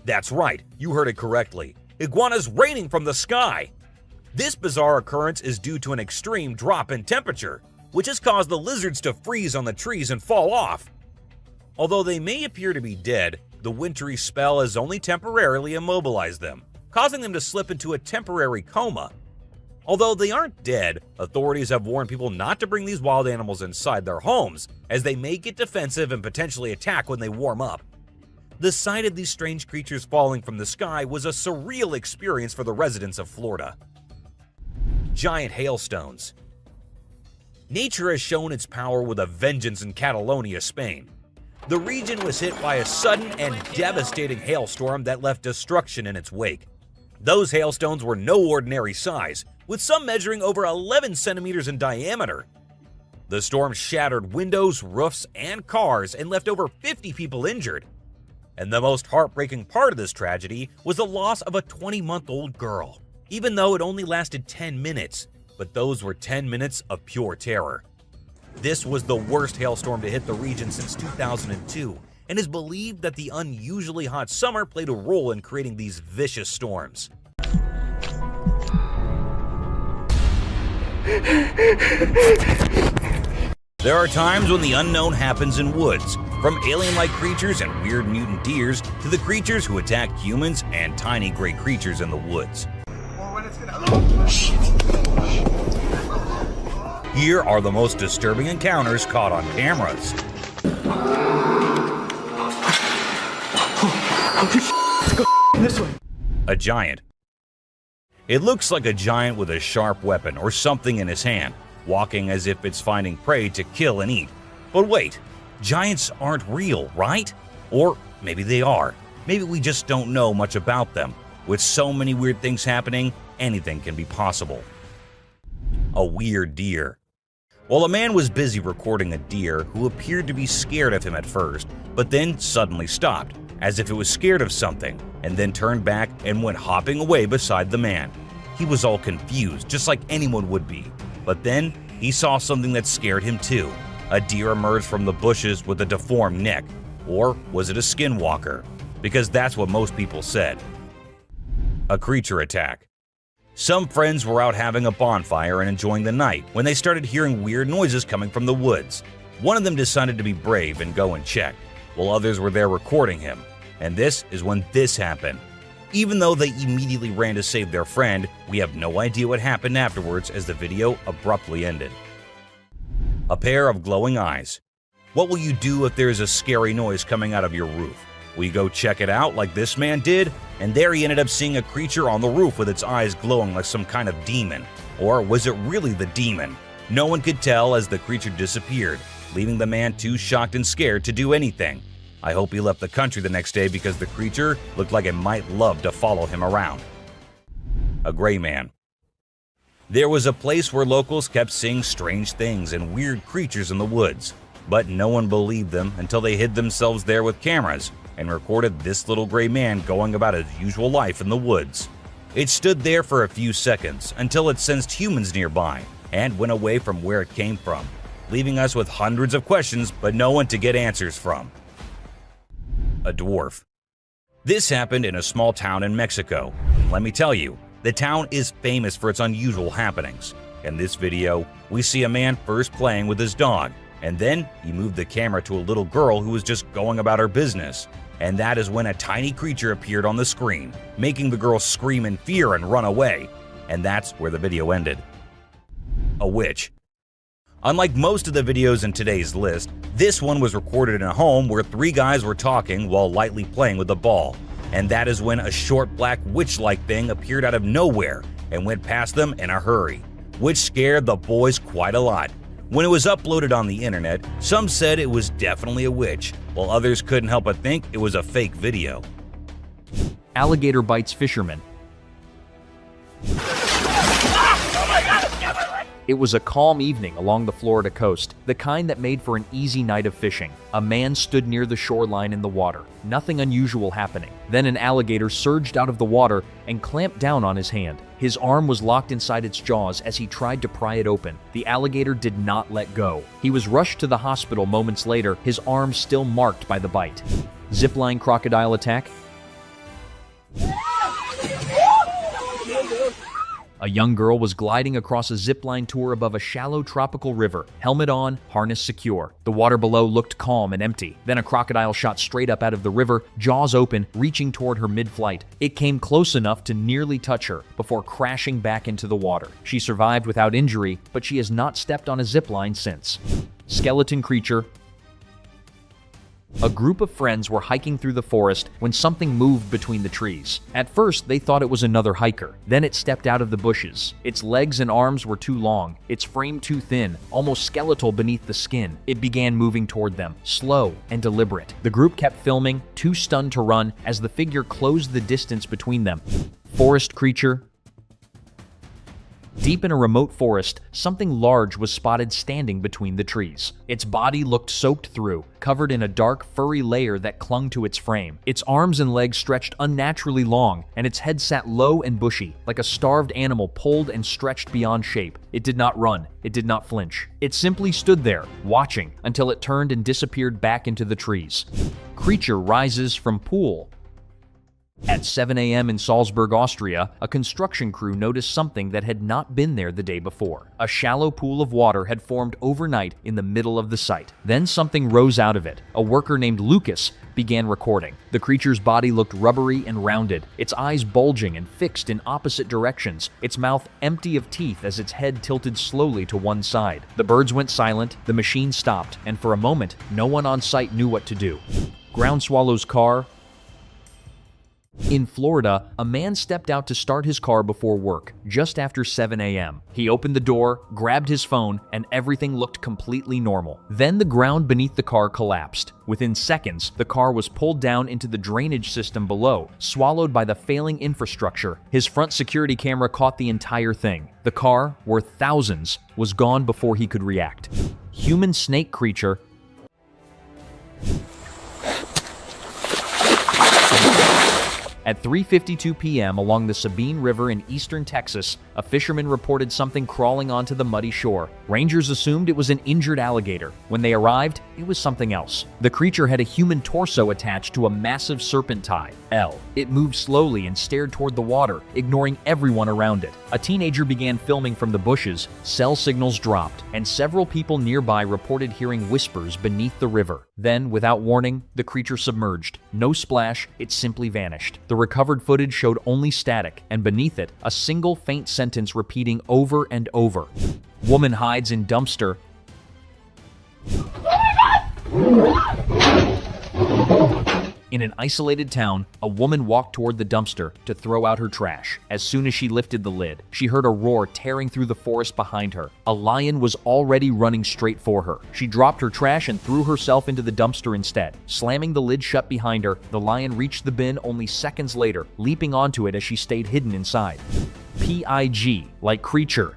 That's right, you heard it correctly. Iguanas raining from the sky! This bizarre occurrence is due to an extreme drop in temperature, which has caused the lizards to freeze on the trees and fall off. Although they may appear to be dead, the wintry spell has only temporarily immobilized them, causing them to slip into a temporary coma. Although they aren't dead, authorities have warned people not to bring these wild animals inside their homes, as they may get defensive and potentially attack when they warm up. The sight of these strange creatures falling from the sky was a surreal experience for the residents of Florida. Giant hailstones. Nature has shown its power with a vengeance in Catalonia, Spain. The region was hit by a sudden and devastating hailstorm that left destruction in its wake. Those hailstones were no ordinary size, with some measuring over 11 centimeters in diameter. The storm shattered windows, roofs, and cars and left over 50 people injured. And the most heartbreaking part of this tragedy was the loss of a 20-month-old girl, even though it only lasted 10 minutes. But those were 10 minutes of pure terror. This was the worst hailstorm to hit the region since 2002, and is believed that the unusually hot summer played a role in creating these vicious storms. There are times when the unknown happens in woods, from alien-like creatures and weird mutant deers to the creatures who attack humans and tiny gray creatures in the woods. Here are the most disturbing encounters caught on cameras. A giant. It looks like a giant with a sharp weapon or something in his hand, walking as if it's finding prey to kill and eat. But wait, giants aren't real, right? Or maybe they are. Maybe we just don't know much about them. With so many weird things happening, anything can be possible. A weird deer. While a man was busy recording a deer who appeared to be scared of him at first, but then suddenly stopped, as if it was scared of something, and then turned back and went hopping away beside the man. He was all confused, just like anyone would be. But then, he saw something that scared him too. A deer emerged from the bushes with a deformed neck. Or was it a skinwalker? Because that's what most people said. A creature attack. Some friends were out having a bonfire and enjoying the night when they started hearing weird noises coming from the woods. One of them decided to be brave and go and check, while others were there recording him. And this is when this happened. Even though they immediately ran to save their friend, we have no idea what happened afterwards as the video abruptly ended. A pair of glowing eyes. What will you do if there is a scary noise coming out of your roof? Will you go check it out like this man did? And there he ended up seeing a creature on the roof with its eyes glowing like some kind of demon. Or was it really the demon? No one could tell as the creature disappeared, leaving the man too shocked and scared to do anything. I hope he left the country the next day because the creature looked like it might love to follow him around. A gray man. There was a place where locals kept seeing strange things and weird creatures in the woods, but no one believed them until they hid themselves there with cameras and recorded this little gray man going about his usual life in the woods. It stood there for a few seconds until it sensed humans nearby and went away from where it came from, leaving us with hundreds of questions but no one to get answers from. A dwarf. This happened in a small town in Mexico. Let me tell you, the town is famous for its unusual happenings. In this video, we see a man first playing with his dog, and then he moved the camera to a little girl who was just going about her business. And that is when a tiny creature appeared on the screen, making the girl scream in fear and run away. And that's where the video ended. a witch. Unlike most of the videos in today's list, this one was recorded in a home where 3 guys were talking while lightly playing with a ball. And that is when a short black witch-like thing appeared out of nowhere and went past them in a hurry, which scared the boys quite a lot. When it was uploaded on the internet, some said it was definitely a witch, while others couldn't help but think it was a fake video. Alligator bites fisherman. It was a calm evening along the Florida coast, the kind that made for an easy night of fishing. A man stood near the shoreline in the water, nothing unusual happening. Then an alligator surged out of the water and clamped down on his hand. His arm was locked inside its jaws as he tried to pry it open. The alligator did not let go. He was rushed to the hospital moments later, his arm still marked by the bite. Zipline crocodile attack. A young girl was gliding across a zipline tour above a shallow tropical river, helmet on, harness secure. The water below looked calm and empty. Then a crocodile shot straight up out of the river, jaws open, reaching toward her mid-flight. It came close enough to nearly touch her before crashing back into the water. She survived without injury, but she has not stepped on a zipline since. Skeleton creature. A group of friends were hiking through the forest when something moved between the trees. At first, they thought it was another hiker. Then it stepped out of the bushes. Its legs and arms were too long, its frame too thin, almost skeletal beneath the skin. It began moving toward them, slow and deliberate. The group kept filming, too stunned to run, as the figure closed the distance between them. Forest creature. Deep in a remote forest, something large was spotted standing between the trees. Its body looked soaked through, covered in a dark, furry layer that clung to its frame. Its arms and legs stretched unnaturally long, and its head sat low and bushy, like a starved animal pulled and stretched beyond shape. It did not run. It did not flinch. It simply stood there, watching, until it turned and disappeared back into the trees. Creature rises from pool. At 7 a.m. in Salzburg, Austria, a construction crew noticed something that had not been there the day before. A shallow pool of water had formed overnight in the middle of the site. Then something rose out of it. A worker named Lucas began recording. The creature's body looked rubbery and rounded, its eyes bulging and fixed in opposite directions, its mouth empty of teeth as its head tilted slowly to one side. The birds went silent, the machine stopped, and for a moment, no one on site knew what to do. Ground swallow's car. In Florida, a man stepped out to start his car before work, just after 7 a.m. He opened the door, grabbed his phone, and everything looked completely normal. Then the ground beneath the car collapsed. Within seconds, the car was pulled down into the drainage system below, swallowed by the failing infrastructure. His front security camera caught the entire thing. The car, worth thousands, was gone before he could react. Human snake creature. At 3:52 p.m. along the Sabine River in eastern Texas, a fisherman reported something crawling onto the muddy shore. Rangers assumed it was an injured alligator. When they arrived, it was something else. The creature had a human torso attached to a massive serpent tie, L. It moved slowly and stared toward the water, ignoring everyone around it. A teenager began filming from the bushes, cell signals dropped, and several people nearby reported hearing whispers beneath the river. Then, without warning, the creature submerged. No splash, it simply vanished. The recovered footage showed only static, and beneath it, a single faint sentence repeating over and over. Woman hides in dumpster. In an isolated town, a woman walked toward the dumpster to throw out her trash. As soon as she lifted the lid, she heard a roar tearing through the forest behind her. A lion was already running straight for her. She dropped her trash and threw herself into the dumpster instead. Slamming the lid shut behind her, the lion reached the bin only seconds later, leaping onto it as she stayed hidden inside. PIG, like creature.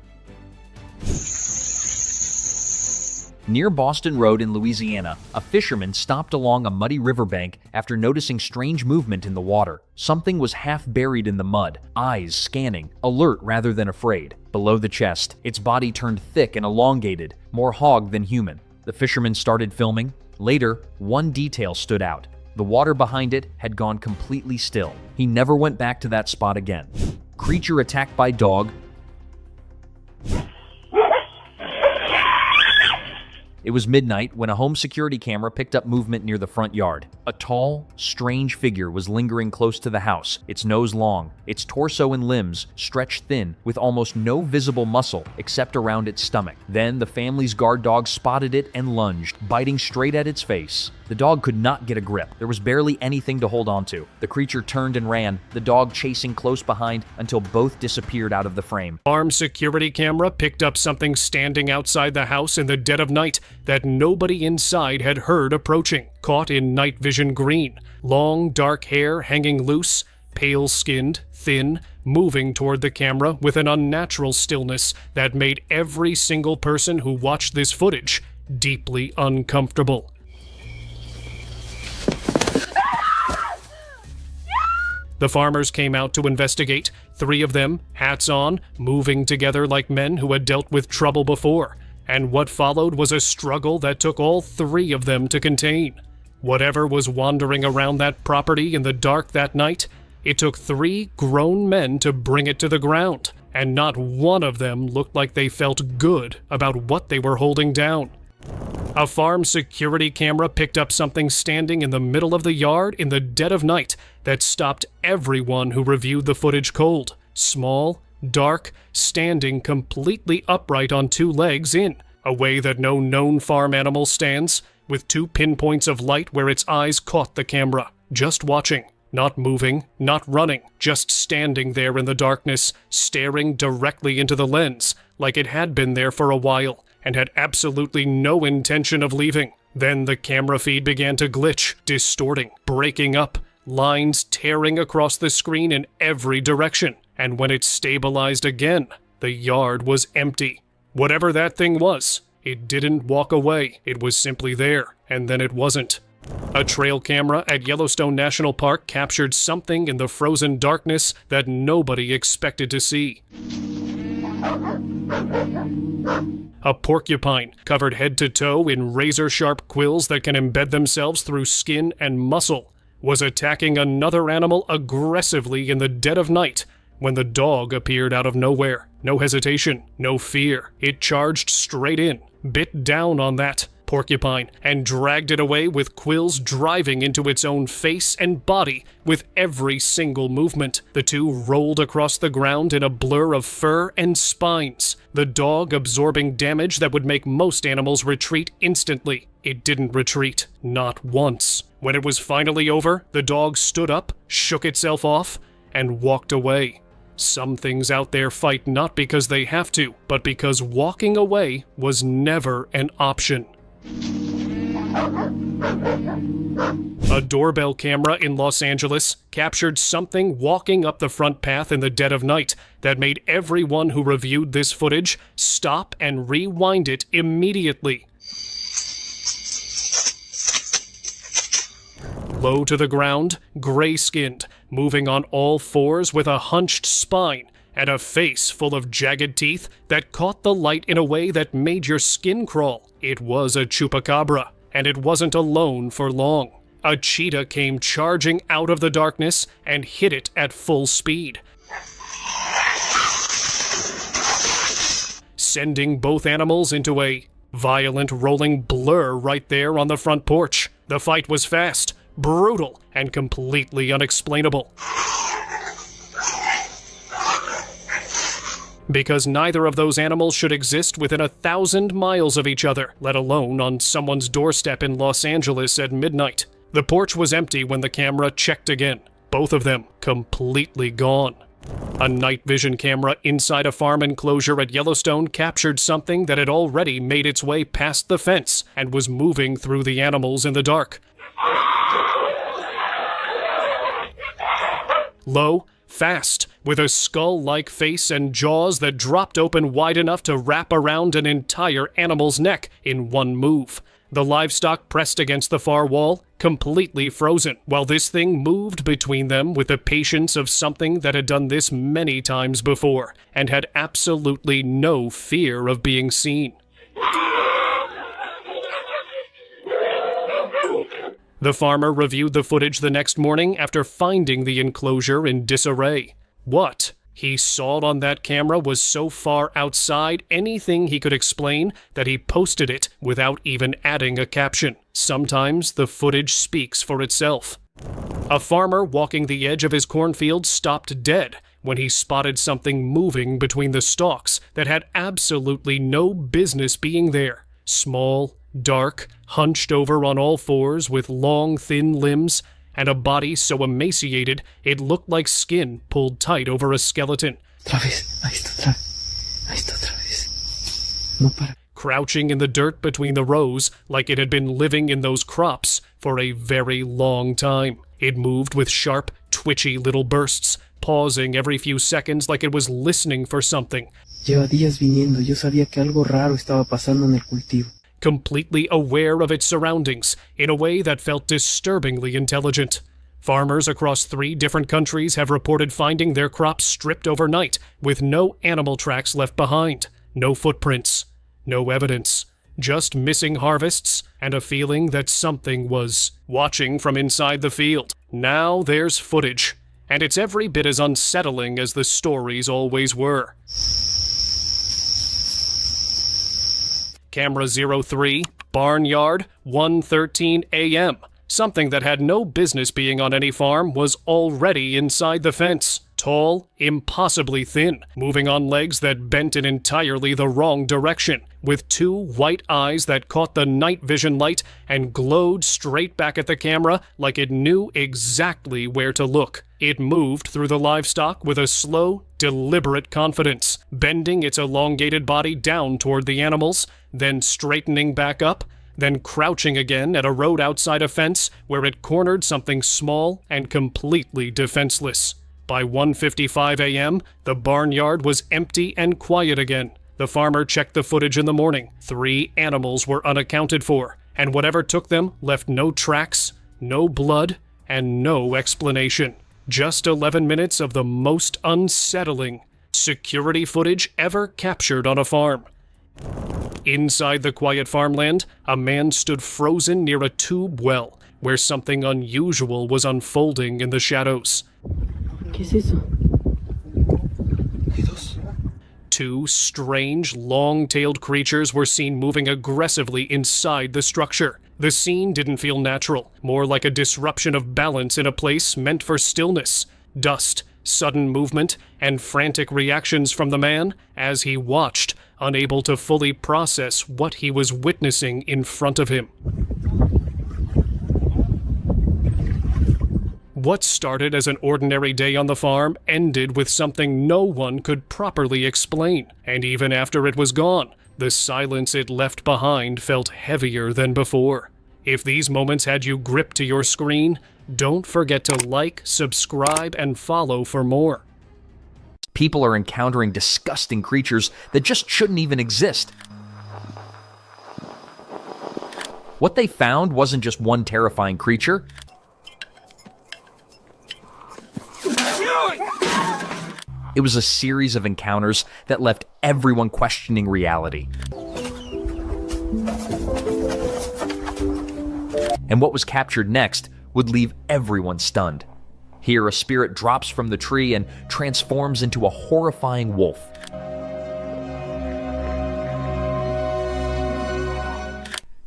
Near Boston Road in Louisiana, a fisherman stopped along a muddy riverbank after noticing strange movement in the water. Something was half buried in the mud, eyes scanning, alert rather than afraid. Below the chest, its body turned thick and elongated, more hog than human. The fisherman started filming. Later, one detail stood out. The water behind it had gone completely still. He never went back to that spot again. Creature attacked by dog. It was midnight when a home security camera picked up movement near the front yard. A tall, strange figure was lingering close to the house, its nose long, its torso and limbs stretched thin with almost no visible muscle except around its stomach. Then the family's guard dog spotted it and lunged, biting straight at its face. The dog could not get a grip. There was barely anything to hold onto. The creature turned and ran, the dog chasing close behind until both disappeared out of the frame. Farm security camera picked up something standing outside the house in the dead of night that nobody inside had heard approaching, caught in night vision green. Long, dark hair hanging loose, pale-skinned, thin, moving toward the camera with an unnatural stillness that made every single person who watched this footage deeply uncomfortable. The farmers came out to investigate, 3 of them, hats on, moving together like men who had dealt with trouble before. And what followed was a struggle that took all 3 of them to contain. Whatever was wandering around that property in the dark that night, it took 3 grown men to bring it to the ground, and not one of them looked like they felt good about what they were holding down. A farm security camera picked up something standing in the middle of the yard in the dead of night that stopped everyone who reviewed the footage cold. Small, dark, standing completely upright on 2 legs in a way that no known farm animal stands, with 2 pinpoints of light where its eyes caught the camera, just watching, not moving, not running, just standing there in the darkness, staring directly into the lens, like it had been there for a while, and had absolutely no intention of leaving. Then the camera feed began to glitch, distorting, breaking up, lines tearing across the screen in every direction. And when it stabilized again, the yard was empty. Whatever that thing was, it didn't walk away. It was simply there, and then it wasn't. A trail camera at Yellowstone National Park captured something in the frozen darkness that nobody expected to see. A porcupine, covered head to toe in razor-sharp quills that can embed themselves through skin and muscle, was attacking another animal aggressively in the dead of night when the dog appeared out of nowhere. No hesitation, no fear. It charged straight in, bit down on that porcupine, and dragged it away with quills driving into its own face and body with every single movement. The 2 rolled across the ground in a blur of fur and spines, the dog absorbing damage that would make most animals retreat instantly. It didn't retreat, not once. When it was finally over, the dog stood up, shook itself off, and walked away. Some things out there fight not because they have to, but because walking away was never an option. A doorbell camera in Los Angeles captured something walking up the front path in the dead of night that made everyone who reviewed this footage stop and rewind it immediately. Low to the ground, gray-skinned, moving on all 4s with a hunched spine and a face full of jagged teeth that caught the light in a way that made your skin crawl. It was a chupacabra, and it wasn't alone for long. A cheetah came charging out of the darkness and hit it at full speed, sending both animals into a violent rolling blur right there on the front porch. The fight was fast, brutal, and completely unexplainable. Because neither of those animals should exist within 1,000 miles of each other, let alone on someone's doorstep in Los Angeles at midnight. The porch was empty when the camera checked again. Both of them completely gone. A night vision camera inside a farm enclosure at Yellowstone captured something that had already made its way past the fence and was moving through the animals in the dark. Low, fast, with a skull-like face and jaws that dropped open wide enough to wrap around an entire animal's neck in one move. The livestock pressed against the far wall, completely frozen, while this thing moved between them with the patience of something that had done this many times before, and had absolutely no fear of being seen. The farmer reviewed the footage the next morning after finding the enclosure in disarray. What He saw it on that camera was so far outside anything he could explain that he posted it without even adding a caption. Sometimes the footage speaks for itself. A farmer walking the edge of his cornfield stopped dead when he spotted something moving between the stalks that had absolutely no business being there. Small, dark, hunched over on all fours with long, thin limbs, and a body so emaciated it looked like skin pulled tight over a skeleton. No para. Crouching in the dirt between the rows like it had been living in those crops for a very long time. It moved with sharp, twitchy little bursts, pausing every few seconds like it was listening for something. Lleva días viniendo. Yo sabía que algo raro estaba pasando en el cultivo. Completely aware of its surroundings in a way that felt disturbingly intelligent. Farmers across 3 different countries have reported finding their crops stripped overnight with no animal tracks left behind, no footprints, no evidence, just missing harvests and a feeling that something was watching from inside the field. Now there's footage, and it's every bit as unsettling as the stories always were. Camera 03, barnyard, 1:13 a.m. Something that had no business being on any farm was already inside the fence. Tall, impossibly thin, moving on legs that bent in entirely the wrong direction, with 2 white eyes that caught the night vision light and glowed straight back at the camera like it knew exactly where to look. It moved through the livestock with a slow, deliberate confidence, bending its elongated body down toward the animals, then straightening back up, then crouching again at a road outside a fence where it cornered something small and completely defenseless. By 1:55 a.m., the barnyard was empty and quiet again. The farmer checked the footage in the morning. 3 animals were unaccounted for, and whatever took them left no tracks, no blood, and no explanation. Just 11 minutes of the most unsettling security footage ever captured on a farm. Inside the quiet farmland, a man stood frozen near a tube well, where something unusual was unfolding in the shadows. ¿Qué es eso? 2 strange, long-tailed creatures were seen moving aggressively inside the structure. The scene didn't feel natural, more like a disruption of balance in a place meant for stillness. Dust, sudden movement, and frantic reactions from the man as he watched, unable to fully process what he was witnessing in front of him. What started as an ordinary day on the farm ended with something no one could properly explain, and even after it was gone, the silence it left behind felt heavier than before. If these moments had you gripped to your screen, don't forget to like, subscribe, and follow for more. People are encountering disgusting creatures that just shouldn't even exist. What they found wasn't just one terrifying creature. It was a series of encounters that left everyone questioning reality. And what was captured next would leave everyone stunned. Here, a spirit drops from the tree and transforms into a horrifying wolf.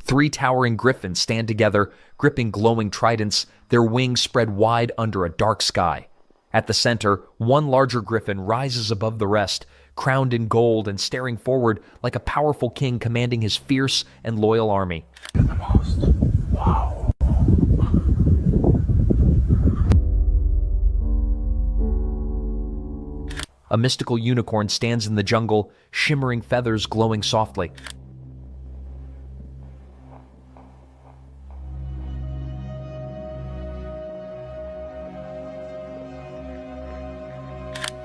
Three towering griffins stand together, gripping glowing tridents, their wings spread wide under a dark sky. At the center, one larger griffin rises above the rest, crowned in gold and staring forward like a powerful king commanding his fierce and loyal army. Wow. A mystical unicorn stands in the jungle, shimmering feathers glowing softly.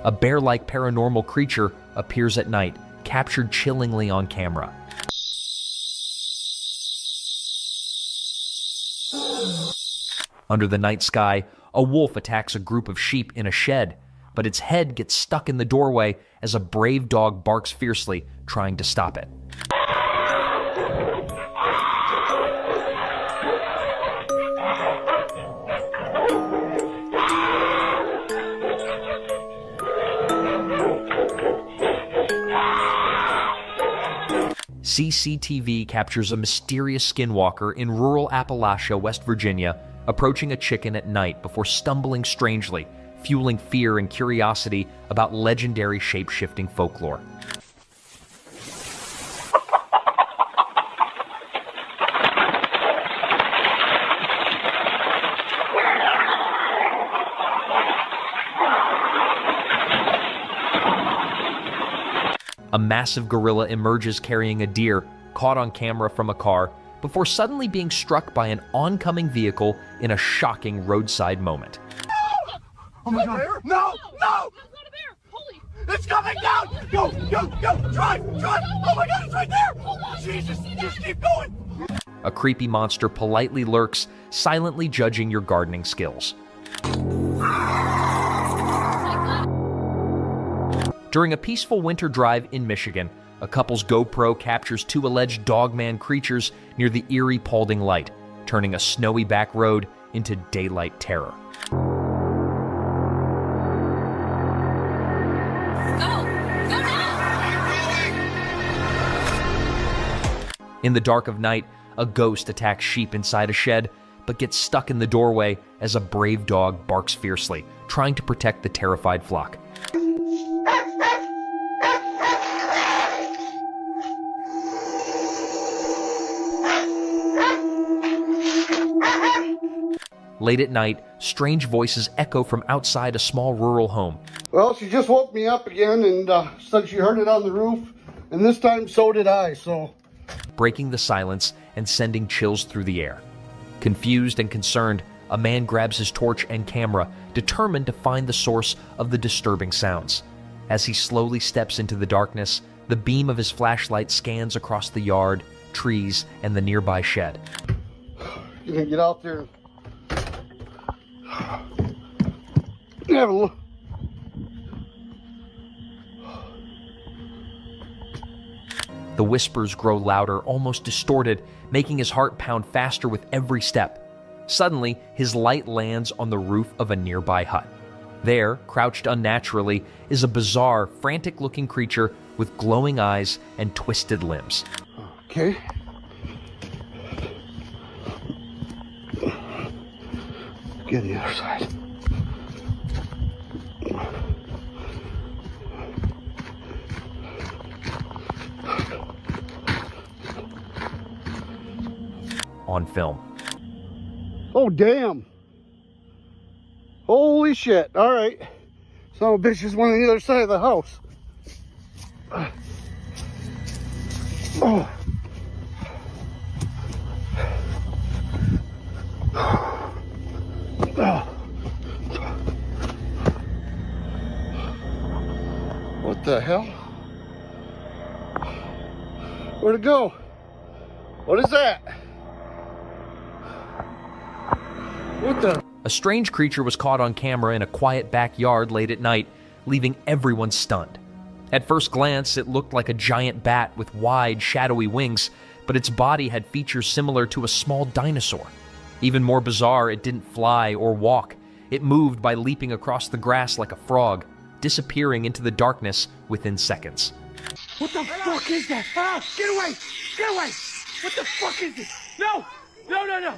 A bear-like paranormal creature appears at night, captured chillingly on camera. Under the night sky, a wolf attacks a group of sheep in a shed, but its head gets stuck in the doorway as a brave dog barks fiercely, trying to stop it. CCTV captures a mysterious skinwalker in rural Appalachia, West Virginia, approaching a chicken at night before stumbling strangely, fueling fear and curiosity about legendary shape-shifting folklore. A massive gorilla emerges carrying a deer, caught on camera from a car, before suddenly being struck by an oncoming vehicle in a shocking roadside moment. Oh my God! No! No! That's not a bear! Holy! It's coming down! Go! Go! Go! Drive! Drive! Oh my God! It's right there! Hold on! Jesus! Just keep going! A creepy monster politely lurks, silently judging your gardening skills. During a peaceful winter drive in Michigan, a couple's GoPro captures two alleged dogman creatures near the eerie Paulding Light, turning a snowy back road into daylight terror. In the dark of night, a ghost attacks sheep inside a shed, but gets stuck in the doorway as a brave dog barks fiercely, trying to protect the terrified flock. Late at night, strange voices echo from outside a small rural home. Well, she just woke me up again and said she heard it on the roof, and this time so did I, so... Breaking the silence and sending chills through the air. Confused and concerned, a man grabs his torch and camera, determined to find the source of the disturbing sounds. As he slowly steps into the darkness, the beam of his flashlight scans across the yard, trees, and the nearby shed. You can get out there and have a look. The whispers grow louder, almost distorted, making his heart pound faster with every step. Suddenly, his light lands on the roof of a nearby hut. There, crouched unnaturally, is a bizarre, frantic-looking creature with glowing eyes and twisted limbs. Okay. Get the other side. On film. Oh, damn. Holy shit. All right. Son of a bitch is one on the other side of the house. Oh. What the hell? Where'd it go? What is that? What the? A strange creature was caught on camera in a quiet backyard late at night, leaving everyone stunned. At first glance, it looked like a giant bat with wide, shadowy wings, but its body had features similar to a small dinosaur. Even more bizarre, it didn't fly or walk. It moved by leaping across the grass like a frog, disappearing into the darkness within seconds. What the fuck is that? Ah, get away! Get away! What the fuck is it? No! No, no, no!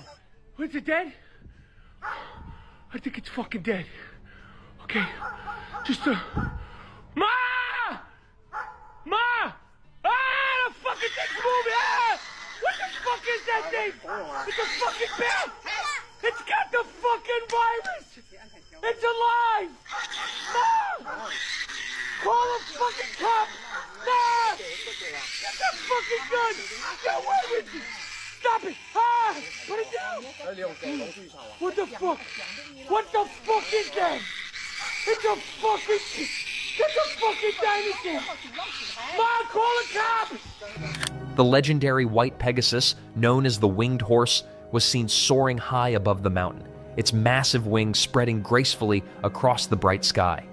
Is it dead? I think it's fucking dead. Okay, just Ma! Ma! Ah, the fucking thing's moving! Ah! What the fuck is that thing? It's a fucking bat! It's got the fucking virus! It's alive! Ma! Call a fucking cop! Nah! Get that fucking gun! Get away with it! Stop it! Ah! Put it down! What the fuck? What the fuck is that? It's a fucking... It's a fucking dinosaur! Ma, call the cops! The legendary white Pegasus, known as the Winged Horse, was seen soaring high above the mountain, its massive wings spreading gracefully across the bright sky.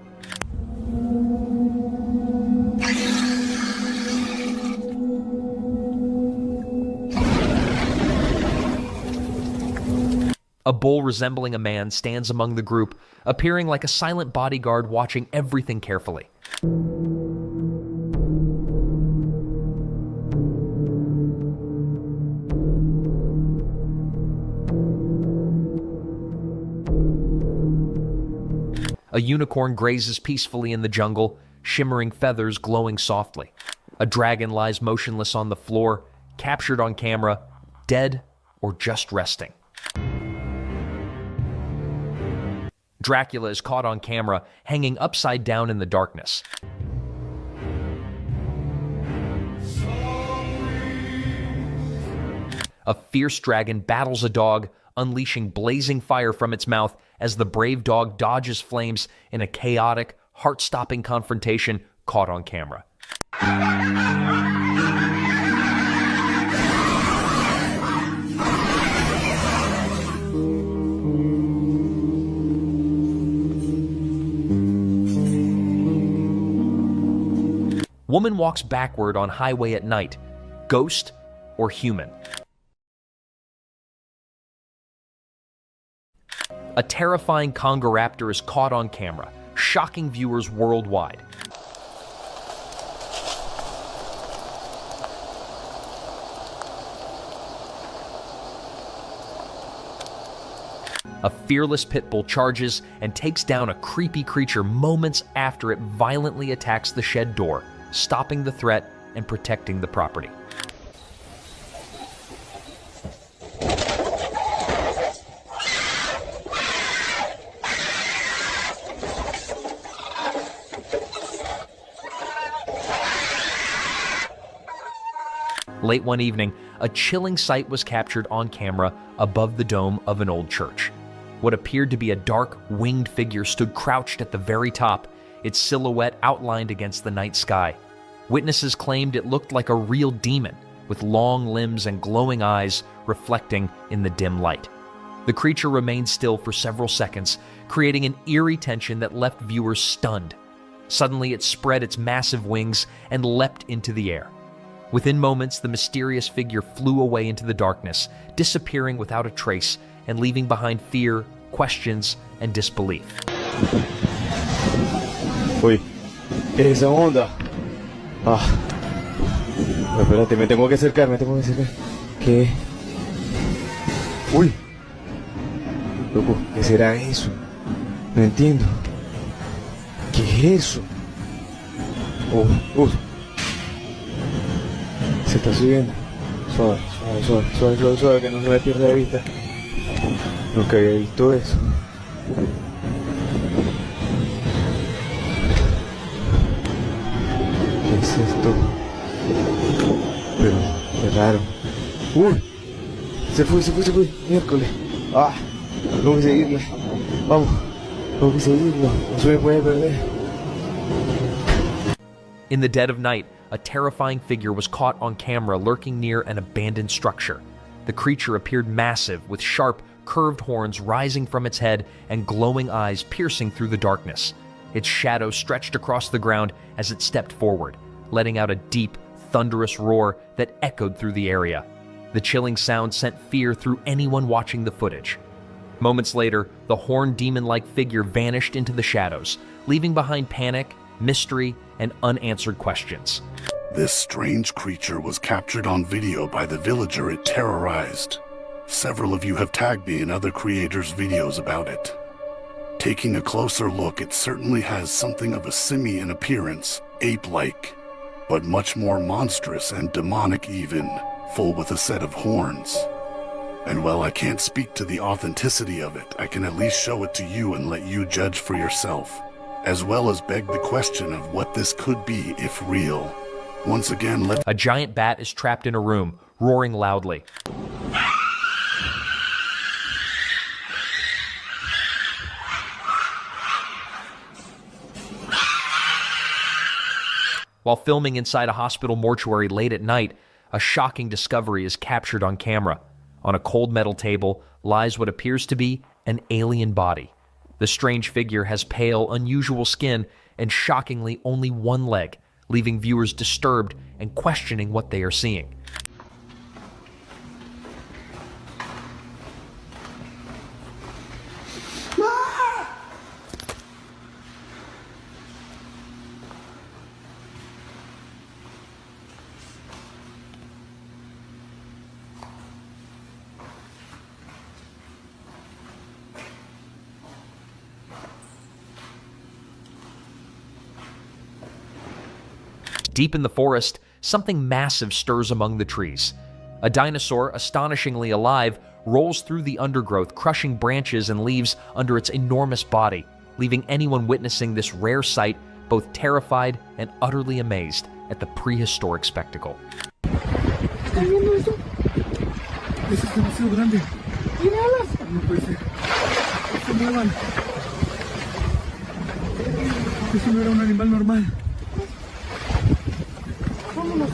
A bull resembling a man stands among the group, appearing like a silent bodyguard watching everything carefully. A unicorn grazes peacefully in the jungle, shimmering feathers glowing softly. A dragon lies motionless on the floor, captured on camera, dead or just resting. Dracula is caught on camera, hanging upside down in the darkness. A fierce dragon battles a dog, unleashing blazing fire from its mouth as the brave dog dodges flames in a chaotic, heart-stopping confrontation caught on camera. Woman walks backward on highway at night. Ghost or human? A terrifying Conga raptor is caught on camera, shocking viewers worldwide. A fearless pit bull charges and takes down a creepy creature moments after it violently attacks the shed door, stopping the threat and protecting the property. Late one evening, a chilling sight was captured on camera above the dome of an old church. What appeared to be a dark, winged figure stood crouched at the very top, its silhouette outlined against the night sky. Witnesses claimed it looked like a real demon, with long limbs and glowing eyes reflecting in the dim light. The creature remained still for several seconds, creating an eerie tension that left viewers stunned. Suddenly, it spread its massive wings and leapt into the air. Within moments, the mysterious figure flew away into the darkness, disappearing without a trace and leaving behind fear, questions, and disbelief. Uy, ¿qué es esa onda? Ah, espérate, me tengo que acercar. ¿Qué? Uy, loco, ¿qué será eso? No entiendo. ¿Qué es eso? Se está subiendo. Suave, que no se me pierda de vista. Nunca había visto eso. ¿Qué es esto? Pero, qué raro. ¡Uy! Se fue. Miércoles. ¡Ah! Tengo que seguirla. Vamos. Tengo que seguirlo. No se me puede perder. In the dead of night, a terrifying figure was caught on camera lurking near an abandoned structure. The creature appeared massive, with sharp, curved horns rising from its head and glowing eyes piercing through the darkness. Its shadow stretched across the ground as it stepped forward, letting out a deep, thunderous roar that echoed through the area. The chilling sound sent fear through anyone watching the footage. Moments later, the horned demon-like figure vanished into the shadows, leaving behind panic, mystery, and unanswered questions. This strange creature was captured on video by the villager it terrorized. Several of you have tagged me in other creators' videos about it. Taking a closer look, it certainly has something of a simian appearance, ape-like, but much more monstrous and demonic even, full with a set of horns. And while I can't speak to the authenticity of it, I can at least show it to you and let you judge for yourself, as well as beg the question of what this could be if real. Once again, A giant bat is trapped in a room, roaring loudly. While filming inside a hospital mortuary late at night, a shocking discovery is captured on camera. On a cold metal table lies what appears to be an alien body. The strange figure has pale, unusual skin and shockingly only one leg, leaving viewers disturbed and questioning what they are seeing. Deep in the forest, something massive stirs among the trees. A dinosaur, astonishingly alive, rolls through the undergrowth, crushing branches and leaves under its enormous body, leaving anyone witnessing this rare sight both terrified and utterly amazed at the prehistoric spectacle. ¿Estás viendo eso? Eso es demasiado grande. ¿Tiene alas? No puede ser. No se muevan. Eso no era un animal normal. Vámonos.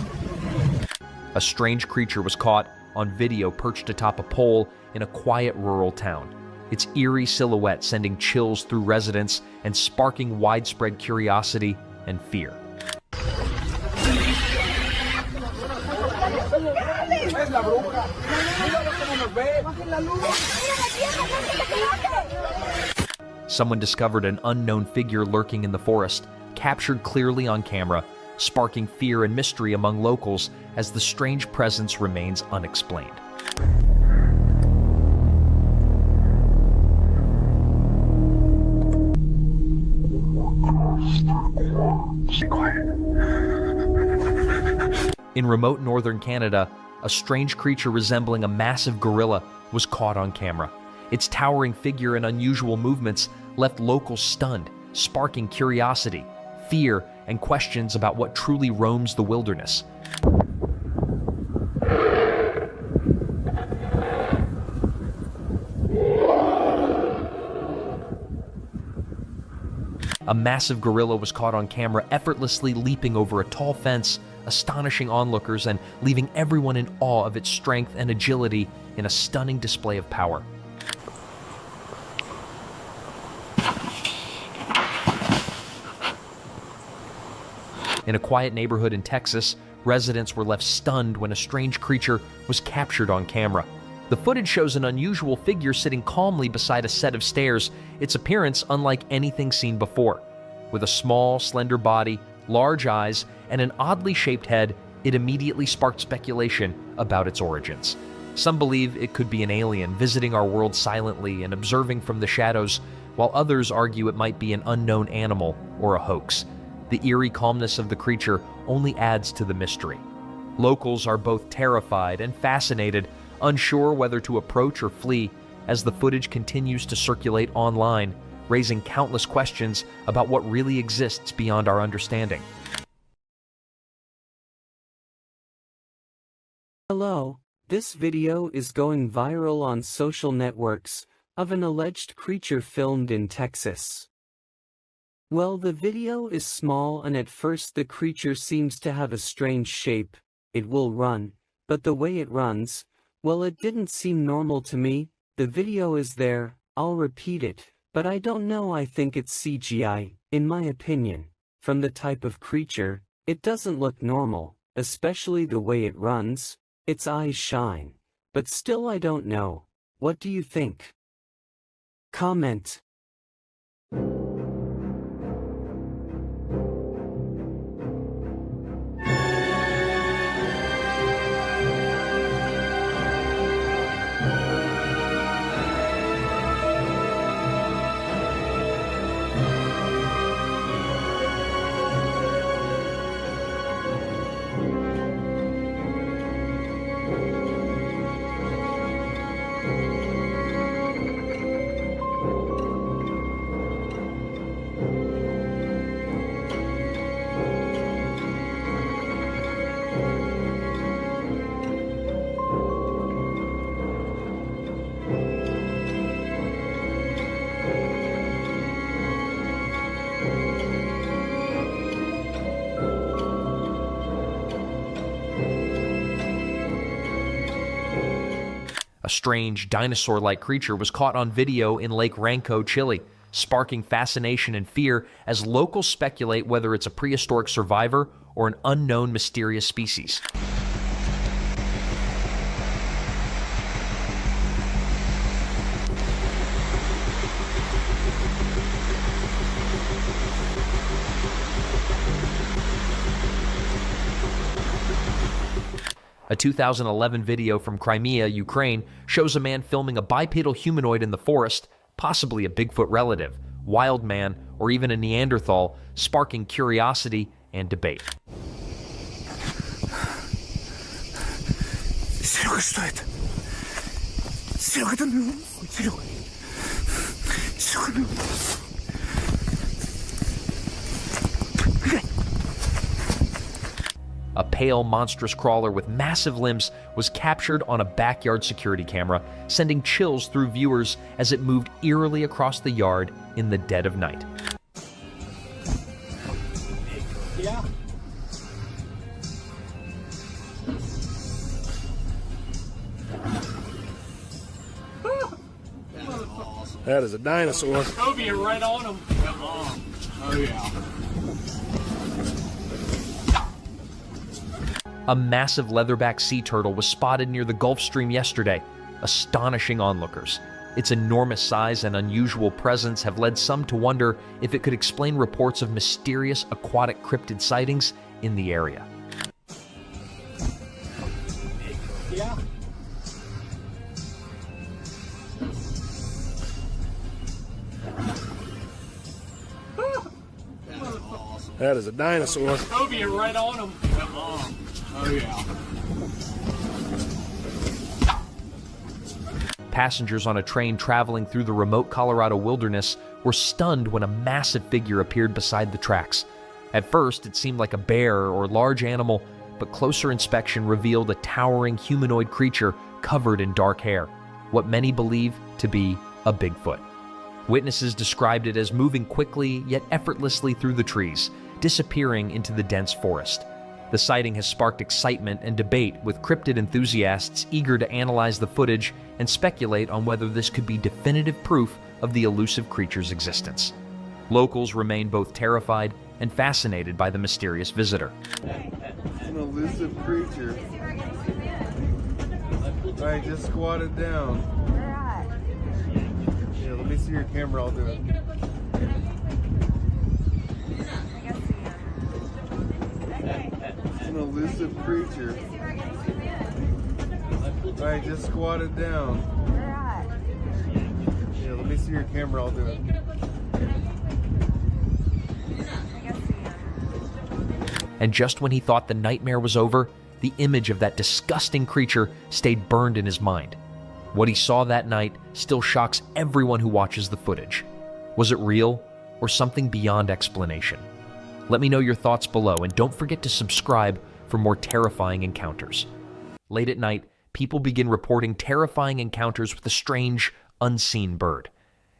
A strange creature was caught on video perched atop a pole in a quiet rural town, its eerie silhouette sending chills through residents and sparking widespread curiosity and fear. Someone discovered an unknown figure lurking in the forest, captured clearly on camera, sparking fear and mystery among locals as the strange presence remains unexplained. Be quiet. In remote northern Canada, a strange creature resembling a massive gorilla was caught on camera. Its towering figure and unusual movements left locals stunned, sparking curiosity, fear, and questions about what truly roams the wilderness. A massive gorilla was caught on camera effortlessly leaping over a tall fence, astonishing onlookers and leaving everyone in awe of its strength and agility in a stunning display of power. In a quiet neighborhood in Texas, residents were left stunned when a strange creature was captured on camera. The footage shows an unusual figure sitting calmly beside a set of stairs, its appearance unlike anything seen before. With a small, slender body, large eyes, and an oddly shaped head, it immediately sparked speculation about its origins. Some believe it could be an alien visiting our world silently and observing from the shadows, while others argue it might be an unknown animal or a hoax. The eerie calmness of the creature only adds to the mystery. Locals are both terrified and fascinated, unsure whether to approach or flee, as the footage continues to circulate online, raising countless questions about what really exists beyond our understanding. Hello, this video is going viral on social networks of an alleged creature filmed in Texas. Well, the video is small and at first the creature seems to have a strange shape. It will run, but the way it runs, well, it didn't seem normal to me. The video is there, I'll repeat it, but I don't know, I think it's CGI, in my opinion. From the type of creature, it doesn't look normal, especially the way it runs. Its eyes shine, but still I don't know. What do you think? Comment. A strange, dinosaur-like creature was caught on video in Lake Ranco, Chile, sparking fascination and fear as locals speculate whether it's a prehistoric survivor or an unknown mysterious species. A 2011 video from Crimea, Ukraine, shows a man filming a bipedal humanoid in the forest, possibly a Bigfoot relative, wild man, or even a Neanderthal, sparking curiosity and debate. Серега, что это? Серега, это ну, Серега. Серега, ну. A pale, monstrous crawler with massive limbs was captured on a backyard security camera, sending chills through viewers as it moved eerily across the yard in the dead of night. Yeah. That is a dinosaur. Toby, you're right on him. Oh, yeah. A massive leatherback sea turtle was spotted near the Gulf Stream yesterday, astonishing onlookers. Its enormous size and unusual presence have led some to wonder if it could explain reports of mysterious aquatic cryptid sightings in the area. Yeah. That is a dinosaur. Toby, you're right on him. Oh, yeah. Passengers on a train traveling through the remote Colorado wilderness were stunned when a massive figure appeared beside the tracks. At first, it seemed like a bear or large animal, but closer inspection revealed a towering humanoid creature covered in dark hair, what many believe to be a Bigfoot. Witnesses described it as moving quickly yet effortlessly through the trees, disappearing into the dense forest. The sighting has sparked excitement and debate, with cryptid enthusiasts eager to analyze the footage and speculate on whether this could be definitive proof of the elusive creature's existence. Locals remain both terrified and fascinated by the mysterious visitor. An elusive creature. Alright, just squat it down. Yeah, let me see your camera, I'll do it. An elusive creature. Alright, just squat it down. Yeah, let me see your camera, I'll do it. And just when he thought the nightmare was over, the image of that disgusting creature stayed burned in his mind. What he saw that night still shocks everyone who watches the footage. Was it real or something beyond explanation? Let me know your thoughts below, and don't forget to subscribe for more terrifying encounters. Late at night, people begin reporting terrifying encounters with a strange, unseen bird.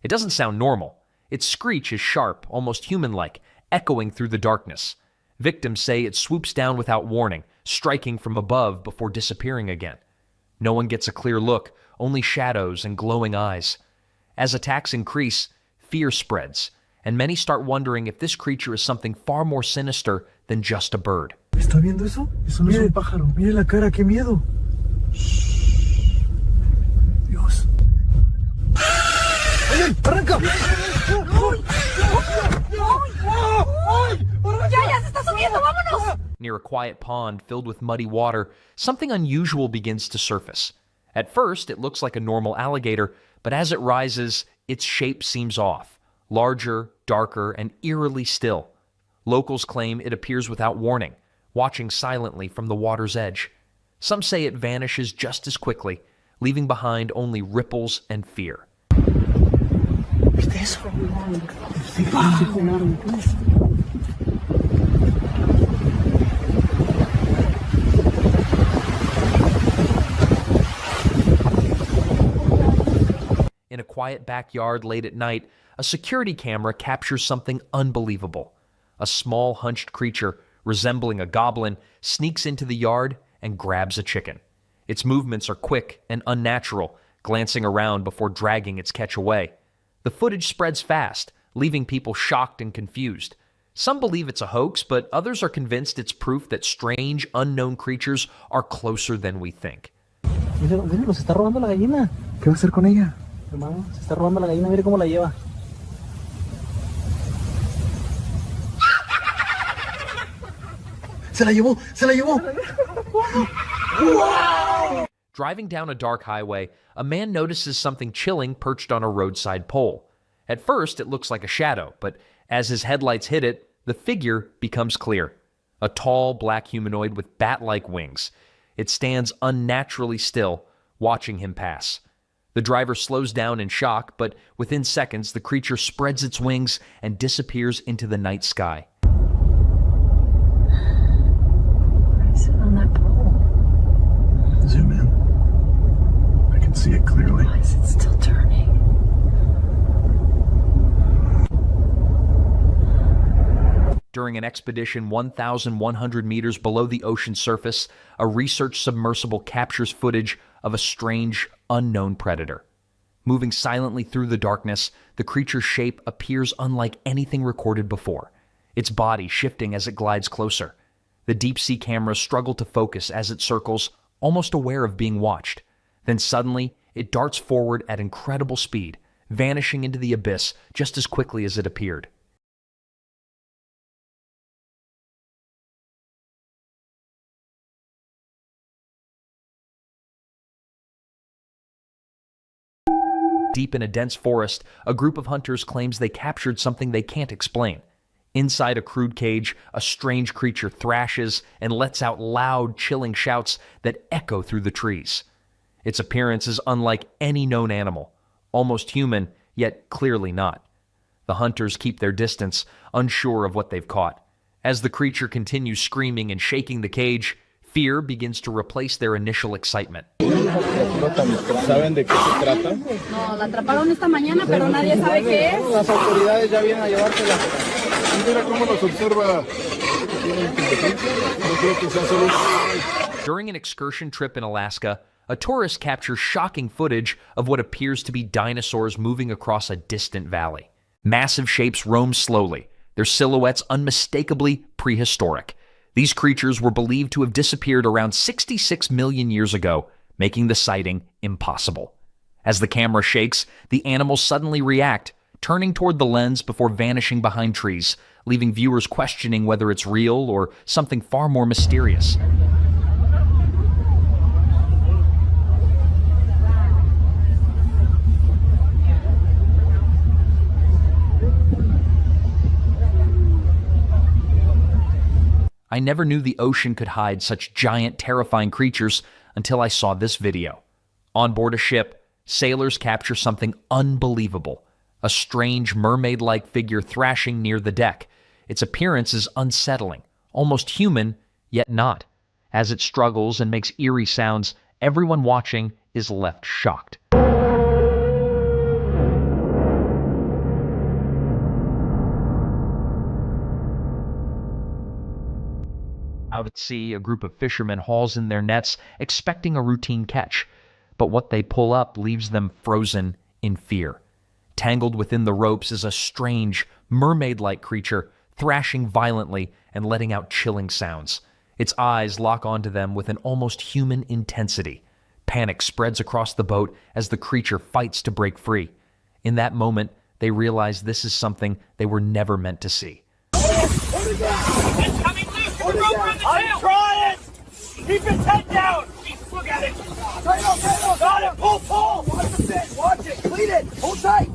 It doesn't sound normal. Its screech is sharp, almost human-like, echoing through the darkness. Victims say it swoops down without warning, striking from above before disappearing again. No one gets a clear look, only shadows and glowing eyes. As attacks increase, fear spreads, and many start wondering if this creature is something far more sinister than just a bird. ¿Está viendo eso? Eso no es un pájaro. Mire la cara, qué miedo. Shh. Dios. ¡Ay, arranca! ¡Ya se está subiendo! ¡Vámonos! Near a quiet pond filled with muddy water, something unusual begins to surface. At first, it looks like a normal alligator, but as it rises, its shape seems off. Larger, darker, and eerily still. Locals claim it appears without warning, watching silently from the water's edge. Some say it vanishes just as quickly, leaving behind only ripples and fear. ¿Viste eso? In a quiet backyard late at night, a security camera captures something unbelievable. A small, hunched creature, resembling a goblin, sneaks into the yard and grabs a chicken. Its movements are quick and unnatural, glancing around before dragging its catch away. The footage spreads fast, leaving people shocked and confused. Some believe it's a hoax, but others are convinced it's proof that strange, unknown creatures are closer than we think. Míralo, se está robando la gallina. ¿Qué va a hacer con ella? Hermano, se está robando la gallina, mire cómo la lleva. ¡Se la llevó! ¡Se la llevó! Wow! Driving down a dark highway, a man notices something chilling perched on a roadside pole. At first, it looks like a shadow, but as his headlights hit it, the figure becomes clear. A tall, black humanoid with bat-like wings. It stands unnaturally still, watching him pass. The driver slows down in shock, but within seconds, the creature spreads its wings and disappears into the night sky. On that pole. Zoom in. I can see it clearly. Why is it still turning? During an expedition 1,100 meters below the ocean surface, a research submersible captures footage of a strange, unknown predator. Moving silently through the darkness, the creature's shape appears unlike anything recorded before, its body shifting as it glides closer. The deep-sea cameras struggle to focus as it circles, almost aware of being watched. Then suddenly, it darts forward at incredible speed, vanishing into the abyss just as quickly as it appeared. Deep in a dense forest, a group of hunters claims they captured something they can't explain. Inside a crude cage, a strange creature thrashes and lets out loud, chilling shouts that echo through the trees. Its appearance is unlike any known animal, almost human, yet clearly not. The hunters keep their distance, unsure of what they've caught. As the creature continues screaming and shaking the cage, fear begins to replace their initial excitement. ¿Saben de qué se trata? No, la atraparon esta mañana, pero nadie sabe qué es. Las autoridades ya vienen a llevársela. Mira cómo nos observa. Tiene inteligencia. No creo que sea solo. During an excursion trip in Alaska, a tourist captures shocking footage of what appears to be dinosaurs moving across a distant valley. Massive shapes roam slowly, their silhouettes unmistakably prehistoric. These creatures were believed to have disappeared around 66 million years ago, making the sighting impossible. As the camera shakes, the animals suddenly react, turning toward the lens before vanishing behind trees, leaving viewers questioning whether it's real or something far more mysterious. I never knew the ocean could hide such giant, terrifying creatures until I saw this video. On board a ship, sailors capture something unbelievable. A strange, mermaid-like figure thrashing near the deck. Its appearance is unsettling, almost human, yet not. As it struggles and makes eerie sounds, everyone watching is left shocked. Out at sea, a group of fishermen hauls in their nets, expecting a routine catch. But what they pull up leaves them frozen in fear. Tangled within the ropes is a strange, mermaid-like creature, thrashing violently and letting out chilling sounds. Its eyes lock onto them with an almost human intensity. Panic spreads across the boat as the creature fights to break free. In that moment, they realize this is something they were never meant to see. I'm trying! Keep his head down! Look at it! Got him! Pull! Watch the fish! Watch it! Clean it! Hold tight!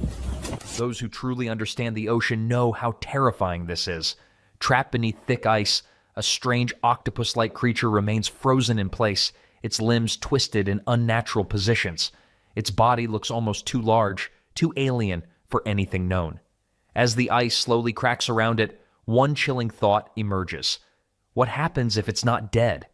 Those who truly understand the ocean know how terrifying this is. Trapped beneath thick ice, a strange octopus-like creature remains frozen in place, its limbs twisted in unnatural positions. Its body looks almost too large, too alien for anything known. As the ice slowly cracks around it, one chilling thought emerges. What happens if it's not dead?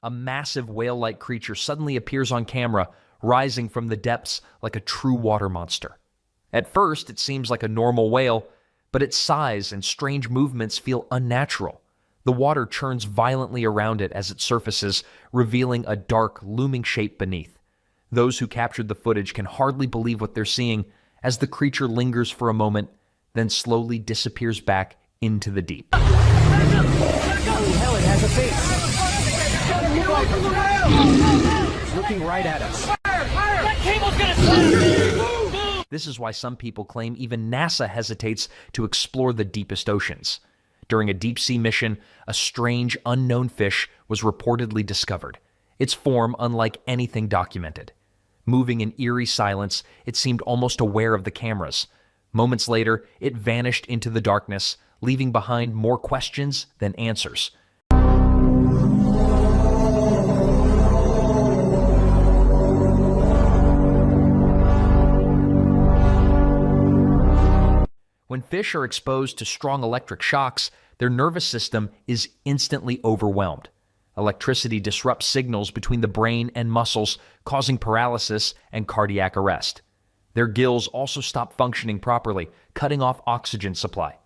A massive whale-like creature suddenly appears on camera, rising from the depths like a true water monster. At first, it seems like a normal whale, but its size and strange movements feel unnatural. The water churns violently around it as it surfaces, revealing a dark, looming shape beneath. Those who captured the footage can hardly believe what they're seeing as the creature lingers for a moment, then slowly disappears back into the deep. Hell, it has a face. It's looking right at us. That cable's gonna snap! This is why some people claim even NASA hesitates to explore the deepest oceans. During a deep-sea mission, a strange, unknown fish was reportedly discovered, its form unlike anything documented. Moving in eerie silence, it seemed almost aware of the cameras. Moments later, it vanished into the darkness, leaving behind more questions than answers. When fish are exposed to strong electric shocks, their nervous system is instantly overwhelmed. Electricity disrupts signals between the brain and muscles, causing paralysis and cardiac arrest. Their gills also stop functioning properly, cutting off oxygen supply.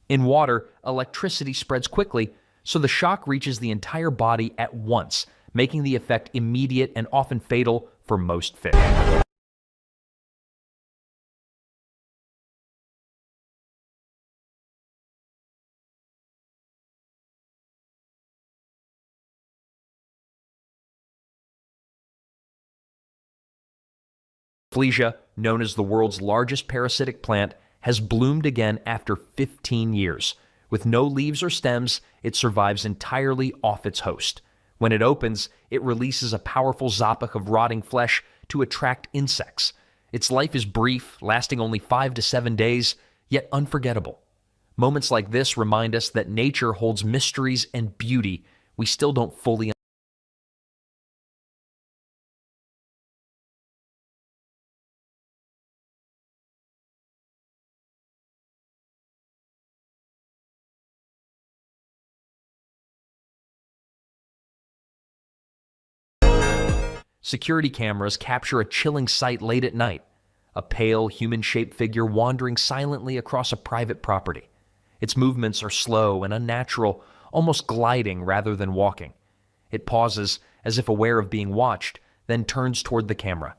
In water, electricity spreads quickly, so the shock reaches the entire body at once, making the effect immediate and often fatal for most fish. Rafflesia, known as the world's largest parasitic plant, has bloomed again after 15 years. With no leaves or stems, it survives entirely off its host. When it opens, it releases a powerful zapach of rotting flesh to attract insects. Its life is brief, lasting only 5 to 7 days, yet unforgettable. Moments like this remind us that nature holds mysteries and beauty we still don't fully understand. Security cameras capture a chilling sight late at night. A pale, human-shaped figure wandering silently across a private property. Its movements are slow and unnatural, almost gliding rather than walking. It pauses, as if aware of being watched, then turns toward the camera.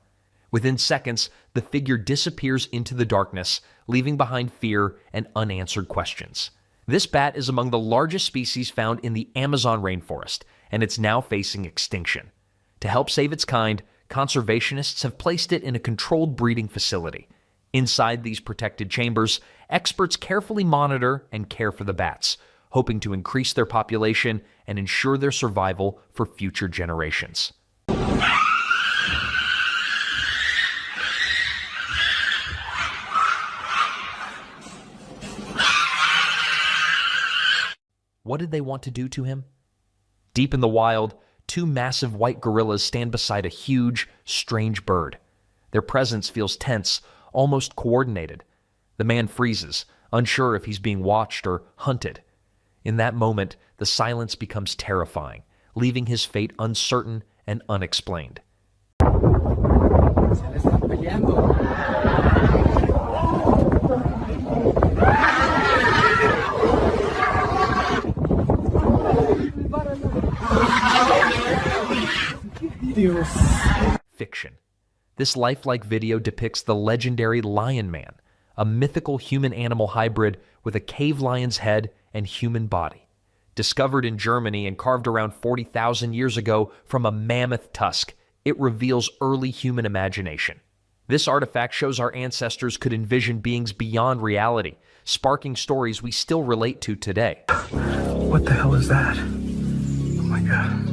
Within seconds, the figure disappears into the darkness, leaving behind fear and unanswered questions. This bat is among the largest species found in the Amazon rainforest, and it's now facing extinction. To help save its kind, conservationists have placed it in a controlled breeding facility. Inside these protected chambers, experts carefully monitor and care for the bats, hoping to increase their population and ensure their survival for future generations. What did they want to do to him? Deep in the wild, 2 massive white gorillas stand beside a huge, strange bird. Their presence feels tense, almost coordinated. The man freezes, unsure if he's being watched or hunted. In that moment, the silence becomes terrifying, leaving his fate uncertain and unexplained. Fiction. This lifelike video depicts the legendary Lion Man, a mythical human-animal hybrid with a cave lion's head and human body. Discovered in Germany and carved around 40,000 years ago from a mammoth tusk, it reveals early human imagination. This artifact shows our ancestors could envision beings beyond reality, sparking stories we still relate to today. What the hell is that? Oh my god.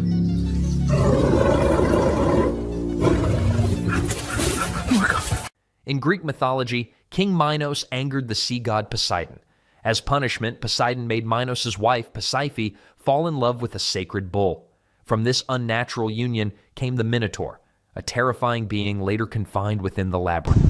In Greek mythology, King Minos angered the sea god Poseidon. As punishment, Poseidon made Minos' wife, Pasiphae, fall in love with a sacred bull. From this unnatural union came the Minotaur, a terrifying being later confined within the labyrinth.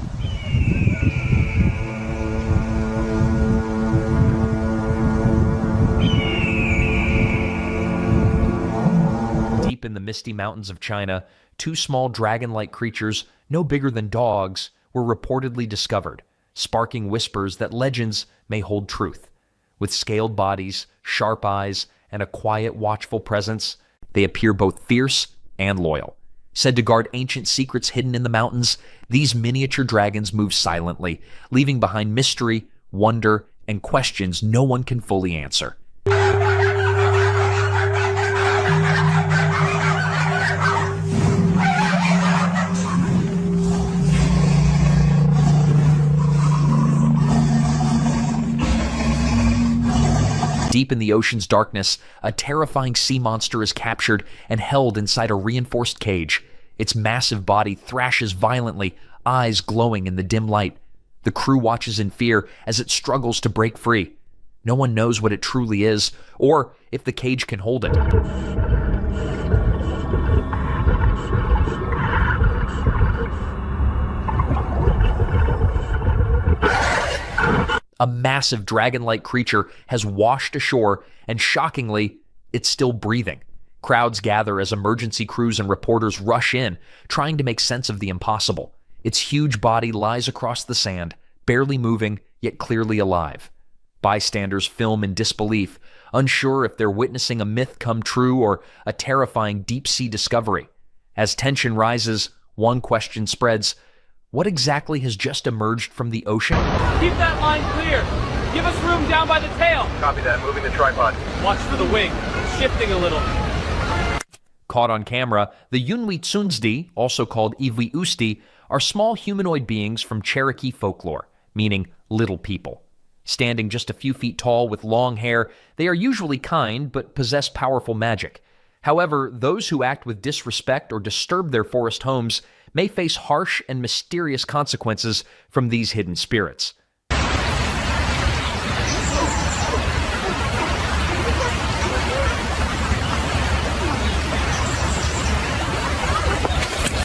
Deep in the misty mountains of China, 2 small dragon-like creatures, no bigger than dogs, were reportedly discovered, sparking whispers that legends may hold truth. With scaled bodies, sharp eyes, and a quiet, watchful presence, they appear both fierce and loyal. Said to guard ancient secrets hidden in the mountains, these miniature dragons move silently, leaving behind mystery, wonder, and questions no one can fully answer. Deep in the ocean's darkness, a terrifying sea monster is captured and held inside a reinforced cage. Its massive body thrashes violently, eyes glowing in the dim light. The crew watches in fear as it struggles to break free. No one knows what it truly is, or if the cage can hold it. A massive dragon-like creature has washed ashore, and shockingly, it's still breathing. Crowds gather as emergency crews and reporters rush in, trying to make sense of the impossible. Its huge body lies across the sand, barely moving, yet clearly alive. Bystanders film in disbelief, unsure if they're witnessing a myth come true or a terrifying deep-sea discovery. As tension rises, one question spreads: what exactly has just emerged from the ocean? Keep that line clear. Give us room down by the tail. Copy that. Moving the tripod. Watch for the wing. Shifting a little. Caught on camera, the Yunwi-tsunsdi, also called Iwi-usti, are small humanoid beings from Cherokee folklore, meaning little people. Standing just a few feet tall with long hair, they are usually kind but possess powerful magic. However, those who act with disrespect or disturb their forest homes may face harsh and mysterious consequences from these hidden spirits.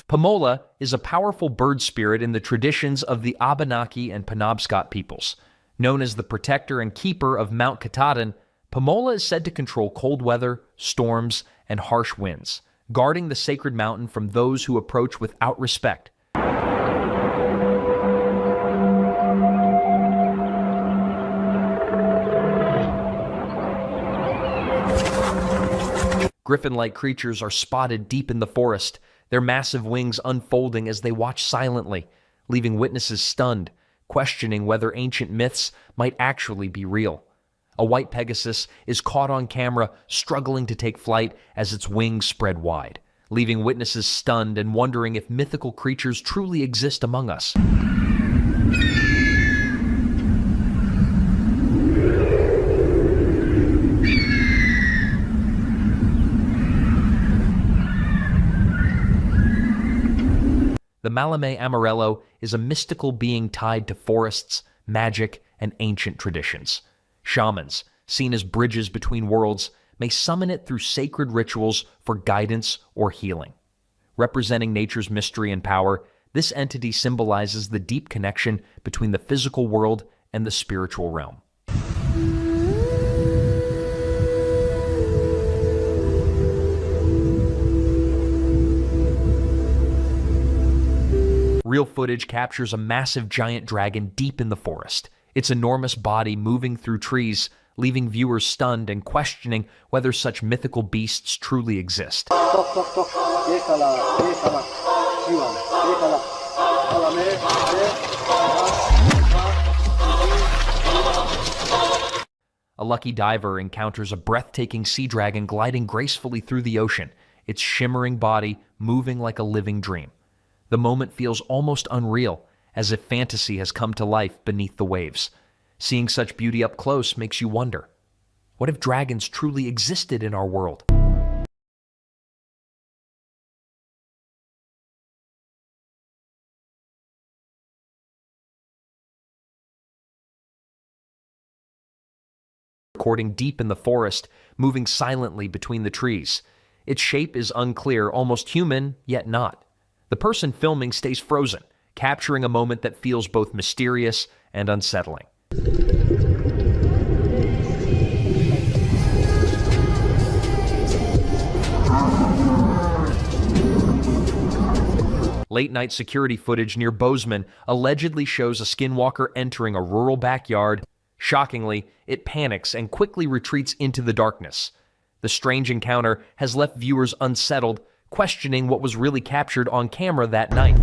Pamola is a powerful bird spirit in the traditions of the Abenaki and Penobscot peoples. Known as the protector and keeper of Mount Katahdin, Pamola is said to control cold weather, storms, and harsh winds, guarding the sacred mountain from those who approach without respect. Griffin-like creatures are spotted deep in the forest, their massive wings unfolding as they watch silently, leaving witnesses stunned, questioning whether ancient myths might actually be real. A white Pegasus is caught on camera struggling to take flight as its wings spread wide, leaving witnesses stunned and wondering if mythical creatures truly exist among us. The Malame Amarello is a mystical being tied to forests, magic, and ancient traditions. Shamans, seen as bridges between worlds, may summon it through sacred rituals for guidance or healing. Representing nature's mystery and power, this entity symbolizes the deep connection between the physical world and the spiritual realm. Real footage captures a massive giant dragon deep in the forest, its enormous body moving through trees, leaving viewers stunned and questioning whether such mythical beasts truly exist. A lucky diver encounters a breathtaking sea dragon gliding gracefully through the ocean, its shimmering body moving like a living dream. The moment feels almost unreal, as if fantasy has come to life beneath the waves. Seeing such beauty up close makes you wonder, what if dragons truly existed in our world? Recording deep in the forest, moving silently between the trees. Its shape is unclear, almost human, yet not. The person filming stays frozen, capturing a moment that feels both mysterious and unsettling. Late-night security footage near Bozeman allegedly shows a skinwalker entering a rural backyard. Shockingly, it panics and quickly retreats into the darkness. The strange encounter has left viewers unsettled, questioning what was really captured on camera that night.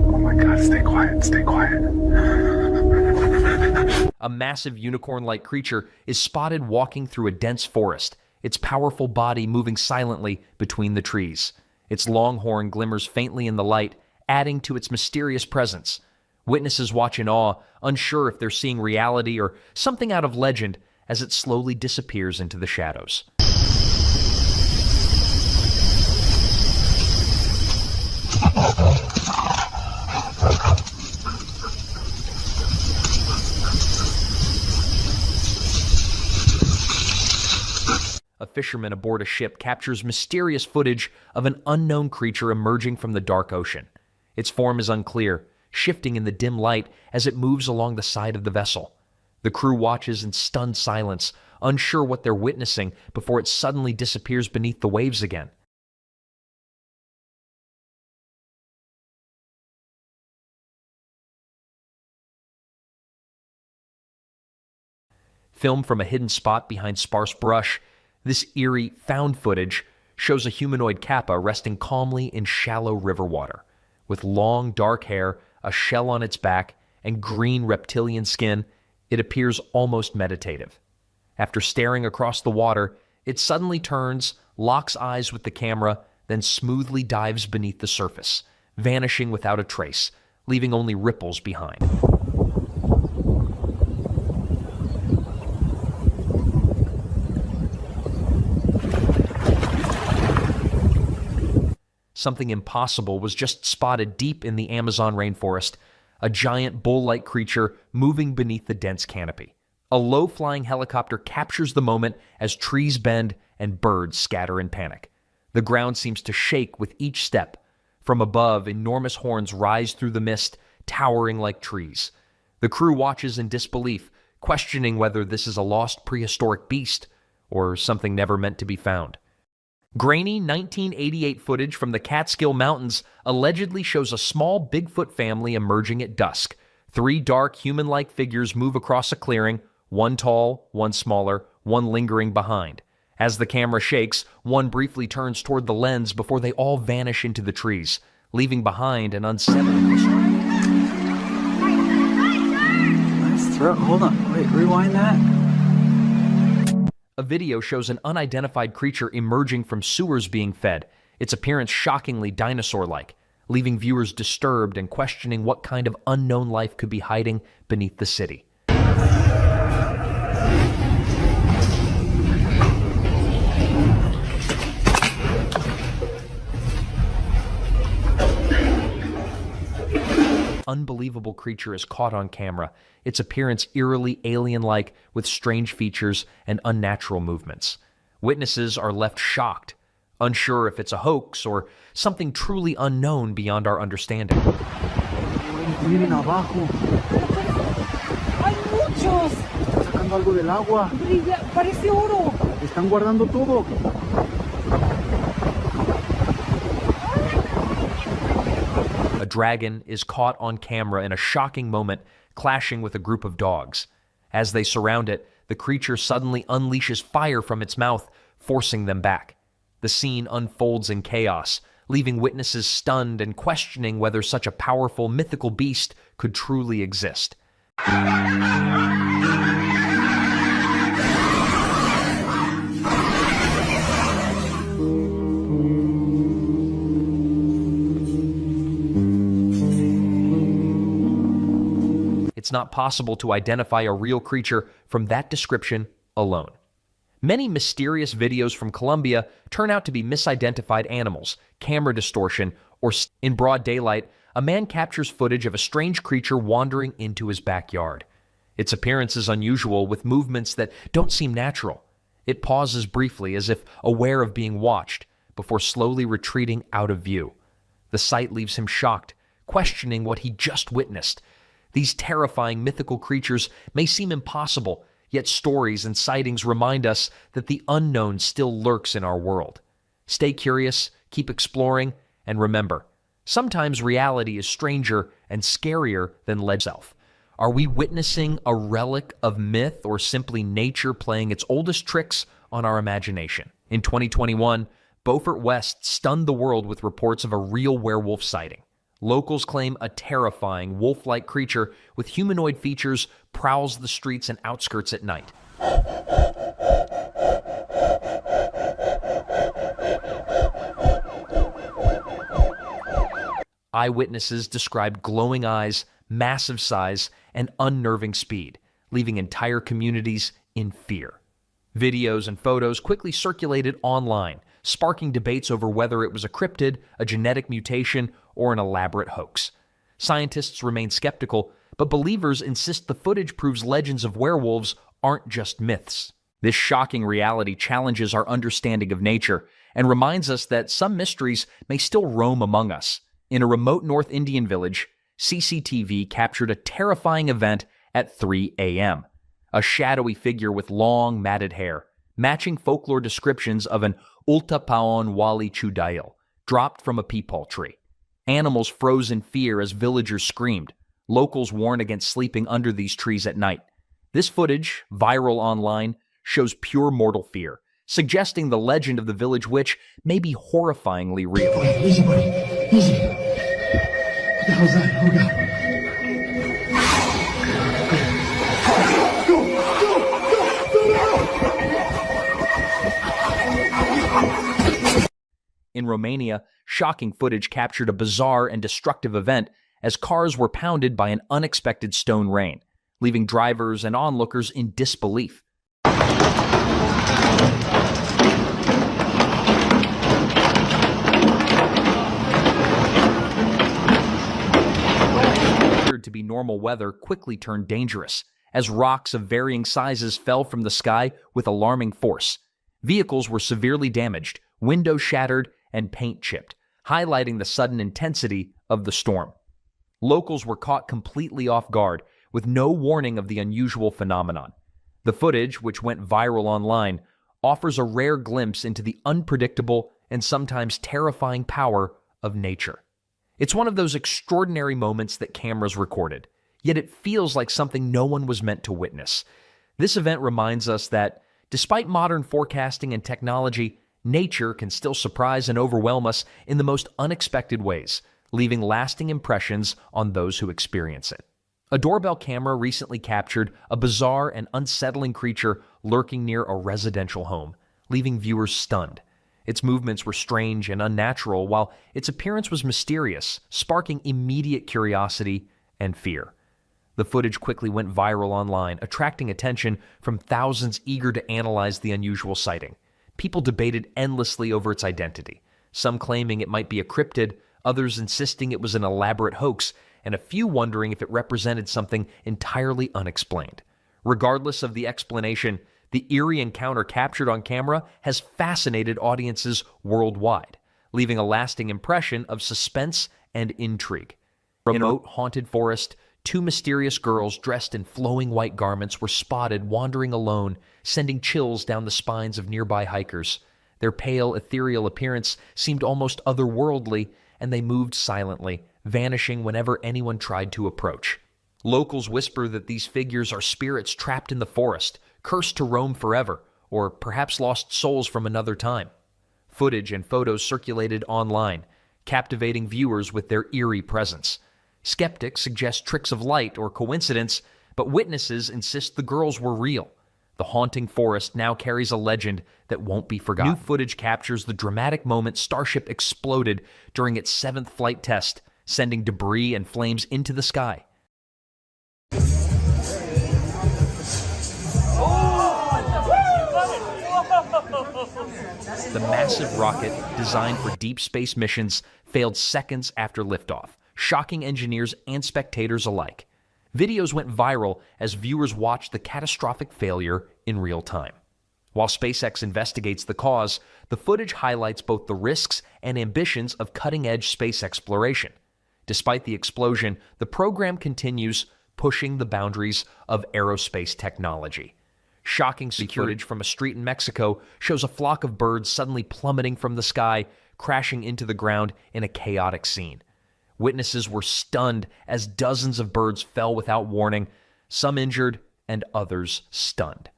Oh my God, stay quiet, stay quiet. A massive unicorn-like creature is spotted walking through a dense forest, its powerful body moving silently between the trees. Its long horn glimmers faintly in the light, adding to its mysterious presence. Witnesses watch in awe, unsure if they're seeing reality or something out of legend, as it slowly disappears into the shadows. A fisherman aboard a ship captures mysterious footage of an unknown creature emerging from the dark ocean. Its form is unclear, shifting in the dim light as it moves along the side of the vessel. The crew watches in stunned silence, unsure what they're witnessing before it suddenly disappears beneath the waves again. Filmed from a hidden spot behind sparse brush, this eerie found footage shows a humanoid kappa resting calmly in shallow river water. With long, dark hair, a shell on its back, and green reptilian skin, it appears almost meditative. After staring across the water, it suddenly turns, locks eyes with the camera, then smoothly dives beneath the surface, vanishing without a trace, leaving only ripples behind. Something impossible was just spotted deep in the Amazon rainforest, a giant bull-like creature moving beneath the dense canopy. A low-flying helicopter captures the moment as trees bend and birds scatter in panic. The ground seems to shake with each step. From above, enormous horns rise through the mist, towering like trees. The crew watches in disbelief, questioning whether this is a lost prehistoric beast or something never meant to be found. Grainy 1988 footage from the Catskill Mountains allegedly shows a small Bigfoot family emerging at dusk. 3 dark, human-like figures move across a clearing, one tall, one smaller, one lingering behind. As the camera shakes, one briefly turns toward the lens before they all vanish into the trees, leaving behind an unsettling mystery. Hold on, wait, rewind that. A video shows an unidentified creature emerging from sewers being fed, its appearance shockingly dinosaur-like, leaving viewers disturbed and questioning what kind of unknown life could be hiding beneath the city. Unbelievable creature is caught on camera, its appearance eerily alien-like with strange features and unnatural movements. Witnesses are left shocked, unsure if it's a hoax or something truly unknown beyond our understanding. Miren abajo. ¡Hay muchos! Están sacando algo del agua. Brilla, parece oro. Están guardando todo. A dragon is caught on camera in a shocking moment, clashing with a group of dogs. As they surround it, the creature suddenly unleashes fire from its mouth, forcing them back. The scene unfolds in chaos, leaving witnesses stunned and questioning whether such a powerful mythical beast could truly exist. It's not possible to identify a real creature from that description alone. Many mysterious videos from Colombia turn out to be misidentified animals, camera distortion, or in broad daylight, a man captures footage of a strange creature wandering into his backyard. Its appearance is unusual, with movements that don't seem natural. It pauses briefly as if aware of being watched, before slowly retreating out of view. The sight leaves him shocked, questioning what he just witnessed. These terrifying mythical creatures may seem impossible, yet stories and sightings remind us that the unknown still lurks in our world. Stay curious, keep exploring, and remember, sometimes reality is stranger and scarier than legend itself. Are we witnessing a relic of myth or simply nature playing its oldest tricks on our imagination? In 2021, Beaufort West stunned the world with reports of a real werewolf sighting. Locals claim a terrifying wolf-like creature with humanoid features prowls the streets and outskirts at night. Eyewitnesses described glowing eyes, massive size, and unnerving speed, leaving entire communities in fear. Videos and photos quickly circulated online, sparking debates over whether it was a cryptid, a genetic mutation, or an elaborate hoax. Scientists remain skeptical, but believers insist the footage proves legends of werewolves aren't just myths. This shocking reality challenges our understanding of nature and reminds us that some mysteries may still roam among us. In a remote North Indian village, CCTV captured a terrifying event at 3 a.m. A shadowy figure with long, matted hair, matching folklore descriptions of an Ulta Paon Wali Chudail, dropped from a peepal tree. Animals froze in fear as villagers screamed. Locals warn against sleeping under these trees at night. This footage, viral online, shows pure mortal fear, suggesting the legend of the village witch may be horrifyingly real. Easy, buddy. Easy. What the hell's that? Oh, God. In Romania, shocking footage captured a bizarre and destructive event as cars were pounded by an unexpected stone rain, leaving drivers and onlookers in disbelief. What appeared to be normal weather quickly turned dangerous, as rocks of varying sizes fell from the sky with alarming force. Vehicles were severely damaged, windows shattered, and paint chipped, highlighting the sudden intensity of the storm. Locals were caught completely off guard, with no warning of the unusual phenomenon. The footage, which went viral online, offers a rare glimpse into the unpredictable and sometimes terrifying power of nature. It's one of those extraordinary moments that cameras recorded, yet it feels like something no one was meant to witness. This event reminds us that, despite modern forecasting and technology, nature can still surprise and overwhelm us in the most unexpected ways, leaving lasting impressions on those who experience it. A doorbell camera recently captured a bizarre and unsettling creature lurking near a residential home, leaving viewers stunned. Its movements were strange and unnatural, while its appearance was mysterious, sparking immediate curiosity and fear. The footage quickly went viral online, attracting attention from thousands eager to analyze the unusual sighting. People debated endlessly over its identity, some claiming it might be a cryptid, others insisting it was an elaborate hoax, and a few wondering if it represented something entirely unexplained. Regardless of the explanation, the eerie encounter captured on camera has fascinated audiences worldwide, leaving a lasting impression of suspense and intrigue. In a remote, haunted forest, two mysterious girls dressed in flowing white garments were spotted wandering alone, sending chills down the spines of nearby hikers. Their pale, ethereal appearance seemed almost otherworldly, and they moved silently, vanishing whenever anyone tried to approach. Locals whisper that these figures are spirits trapped in the forest, cursed to roam forever, or perhaps lost souls from another time. Footage and photos circulated online, captivating viewers with their eerie presence. Skeptics suggest tricks of light or coincidence, but witnesses insist the girls were real. The haunting forest now carries a legend that won't be forgotten. New footage captures the dramatic moment Starship exploded during its 7th flight test, sending debris and flames into the sky. The massive rocket, designed for deep space missions, failed seconds after liftoff, shocking engineers and spectators alike. Videos went viral as viewers watched the catastrophic failure in real time. While SpaceX investigates the cause, the footage highlights both the risks and ambitions of cutting-edge space exploration. Despite the explosion, the program continues pushing the boundaries of aerospace technology. Shocking footage from a street in Mexico shows a flock of birds suddenly plummeting from the sky, crashing into the ground in a chaotic scene. Witnesses were stunned as dozens of birds fell without warning, some injured and others stunned.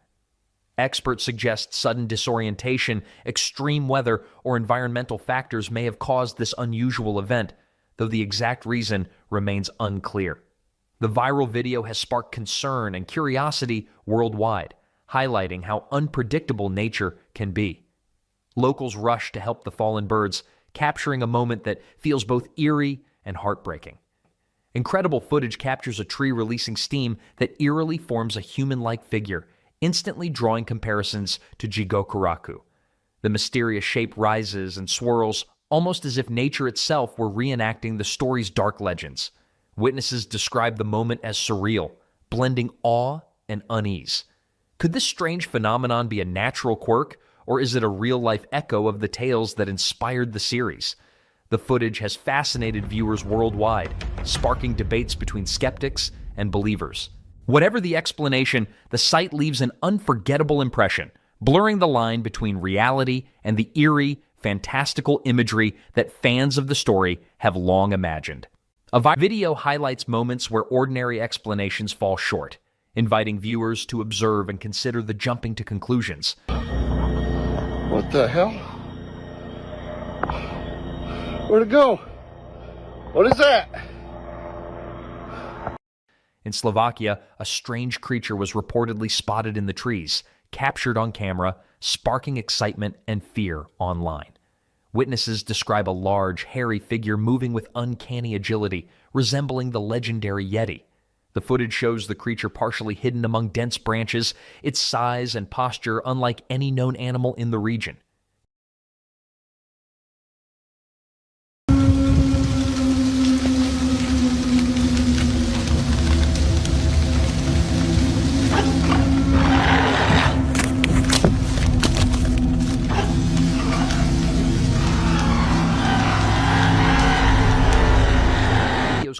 Experts suggest sudden disorientation, extreme weather, or environmental factors may have caused this unusual event, though the exact reason remains unclear. The viral video has sparked concern and curiosity worldwide, highlighting how unpredictable nature can be. Locals rush to help the fallen birds, capturing a moment that feels both eerie and heartbreaking. Incredible footage captures a tree releasing steam that eerily forms a human-like figure, instantly drawing comparisons to Jigokuraku. The mysterious shape rises and swirls, almost as if nature itself were reenacting the story's dark legends. Witnesses describe the moment as surreal, blending awe and unease. Could this strange phenomenon be a natural quirk, or is it a real-life echo of the tales that inspired the series? The footage has fascinated viewers worldwide, sparking debates between skeptics and believers. Whatever the explanation, the site leaves an unforgettable impression, blurring the line between reality and the eerie, fantastical imagery that fans of the story have long imagined. A video highlights moments where ordinary explanations fall short, inviting viewers to observe and consider the jumping to conclusions. What the hell? Where'd it go? What is that? In Slovakia, a strange creature was reportedly spotted in the trees, captured on camera, sparking excitement and fear online. Witnesses describe a large, hairy figure moving with uncanny agility, resembling the legendary Yeti. The footage shows the creature partially hidden among dense branches, its size and posture unlike any known animal in the region.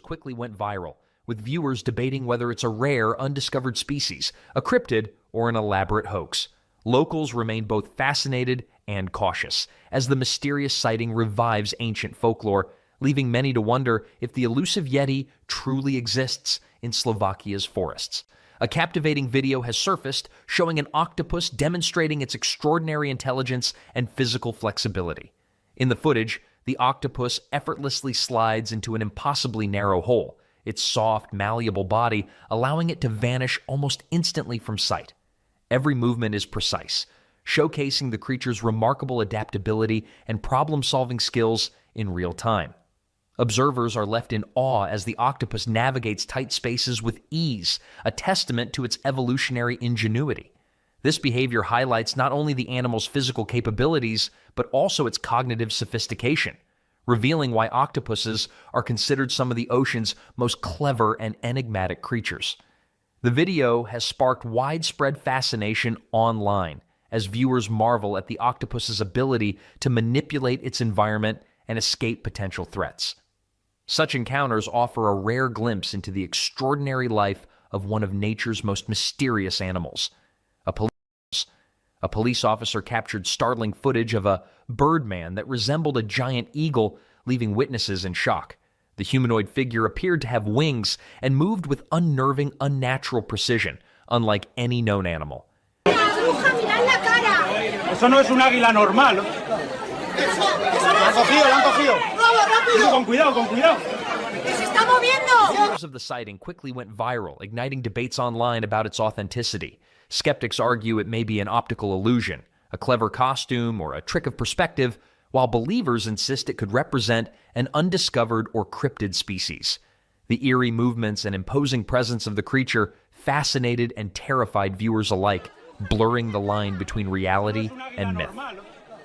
Quickly went viral, with viewers debating whether it's a rare, undiscovered species, a cryptid, or an elaborate hoax. Locals remain both fascinated and cautious, as the mysterious sighting revives ancient folklore, leaving many to wonder if the elusive Yeti truly exists in Slovakia's forests. A captivating video has surfaced showing an octopus demonstrating its extraordinary intelligence and physical flexibility. In the footage, the octopus effortlessly slides into an impossibly narrow hole, its soft, malleable body allowing it to vanish almost instantly from sight. Every movement is precise, showcasing the creature's remarkable adaptability and problem-solving skills in real time. Observers are left in awe as the octopus navigates tight spaces with ease, a testament to its evolutionary ingenuity. This behavior highlights not only the animal's physical capabilities, but also its cognitive sophistication, revealing why octopuses are considered some of the ocean's most clever and enigmatic creatures. The video has sparked widespread fascination online as viewers marvel at the octopus's ability to manipulate its environment and escape potential threats. Such encounters offer a rare glimpse into the extraordinary life of one of nature's most mysterious animals. A police officer captured startling footage of a birdman that resembled a giant eagle, leaving witnesses in shock. The humanoid figure appeared to have wings and moved with unnerving, unnatural precision, unlike any known animal. Eso no es un águila normal. Lo han cogido. Con cuidado, con cuidado. Se está moviendo! Photos of the sighting quickly went viral, igniting debates online about its authenticity. Skeptics argue it may be an optical illusion, a clever costume, or a trick of perspective, while believers insist it could represent an undiscovered or cryptid species. The eerie movements and imposing presence of the creature fascinated and terrified viewers alike, blurring the line between reality and myth.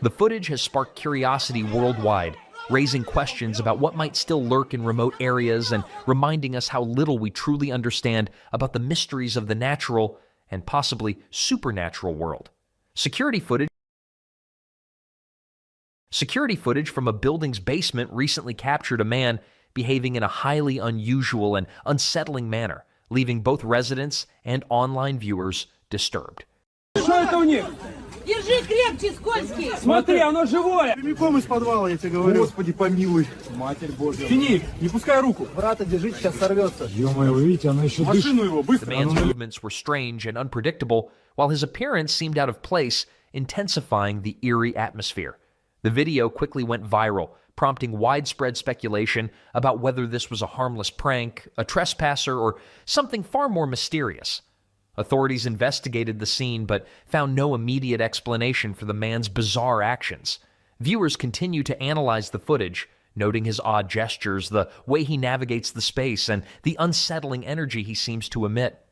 The footage has sparked curiosity worldwide, raising questions about what might still lurk in remote areas and reminding us how little we truly understand about the mysteries of the natural and possibly supernatural world. Security footage from a building's basement recently captured a man behaving in a highly unusual and unsettling manner, leaving both residents and online viewers disturbed. Что это у них? Держи крепче, скользкий! Смотри, оно живое! Прямиком из подвала, я тебе говорю. Господи, помилуй. Матерь Божья. Тяни, не пускай руку. Брата держите, сейчас сорвется. Ё-моё, вы видите, она еще дышит. Машину его, The быстро! man's movements were strange and unpredictable, while his appearance seemed out of place, intensifying the eerie atmosphere. The video quickly went viral, prompting widespread speculation about whether this was a harmless prank, a trespasser, or something far more mysterious. Authorities investigated the scene but found no immediate explanation for the man's bizarre actions. Viewers continue to analyze the footage, noting his odd gestures, the way he navigates the space, and the unsettling energy he seems to emit.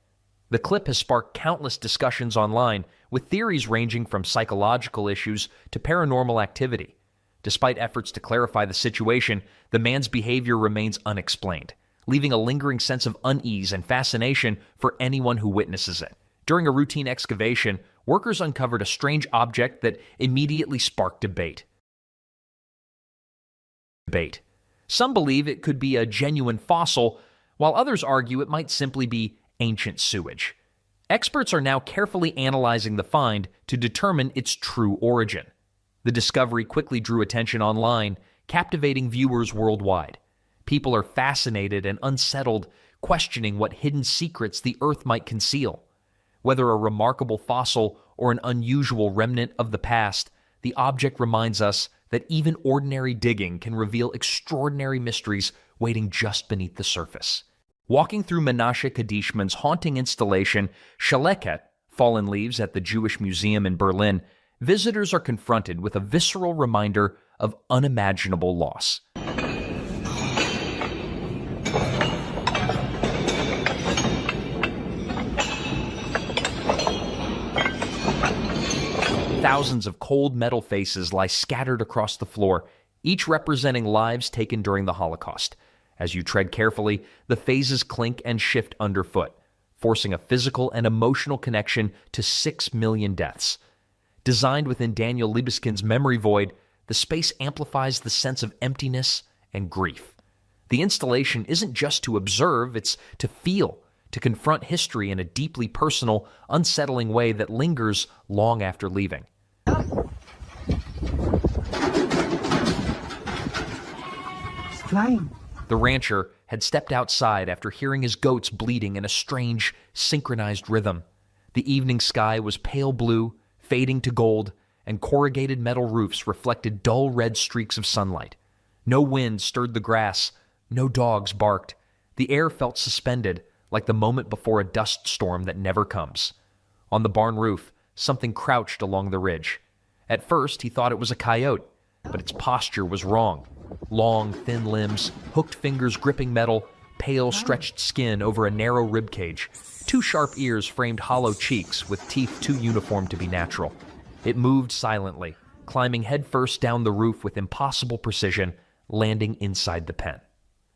The clip has sparked countless discussions online, with theories ranging from psychological issues to paranormal activity. Despite efforts to clarify the situation, the man's behavior remains unexplained, leaving a lingering sense of unease and fascination for anyone who witnesses it. During a routine excavation, workers uncovered a strange object that immediately sparked debate. Some believe it could be a genuine fossil, while others argue it might simply be ancient sewage. Experts are now carefully analyzing the find to determine its true origin. The discovery quickly drew attention online, captivating viewers worldwide. People are fascinated and unsettled, questioning what hidden secrets the Earth might conceal. Whether a remarkable fossil or an unusual remnant of the past, the object reminds us that even ordinary digging can reveal extraordinary mysteries waiting just beneath the surface. Walking through Menashe Kadishman's haunting installation, Shaleket, Fallen Leaves at the Jewish Museum in Berlin, visitors are confronted with a visceral reminder of unimaginable loss. Thousands of cold metal faces lie scattered across the floor, each representing lives taken during the Holocaust. As you tread carefully, the phases clink and shift underfoot, forcing a physical and emotional connection to 6 million deaths. Designed within Daniel Libeskind's memory void, the space amplifies the sense of emptiness and grief. The installation isn't just to observe, it's to feel, to confront history in a deeply personal, unsettling way that lingers long after leaving. It's flying. The rancher had stepped outside after hearing his goats bleating in a strange, synchronized rhythm. The evening sky was pale blue, fading to gold, and corrugated metal roofs reflected dull red streaks of sunlight. No wind stirred the grass, no dogs barked. The air felt suspended, like the moment before a dust storm that never comes. On the barn roof, something crouched along the ridge. At first, he thought it was a coyote, but its posture was wrong. Long, thin limbs, hooked fingers gripping metal, pale, stretched skin over a narrow rib cage. 2 sharp ears framed hollow cheeks with teeth too uniform to be natural. It moved silently, climbing headfirst down the roof with impossible precision, landing inside the pen.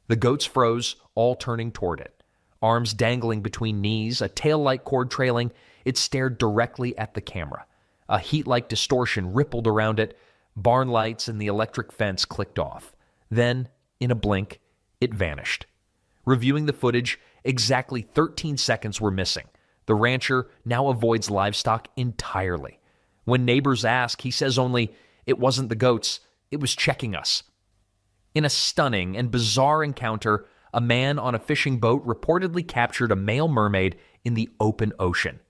The goats froze, all turning toward it. Arms dangling between knees, a tail-like cord trailing, it stared directly at the camera. A heat-like distortion rippled around it. Barn lights and the electric fence clicked off. Then, in a blink, it vanished. Reviewing the footage, exactly 13 seconds were missing. The rancher now avoids livestock entirely. When neighbors ask, he says only, "It wasn't the goats, it was checking us." In a stunning and bizarre encounter, a man on a fishing boat reportedly captured a male mermaid in the open ocean.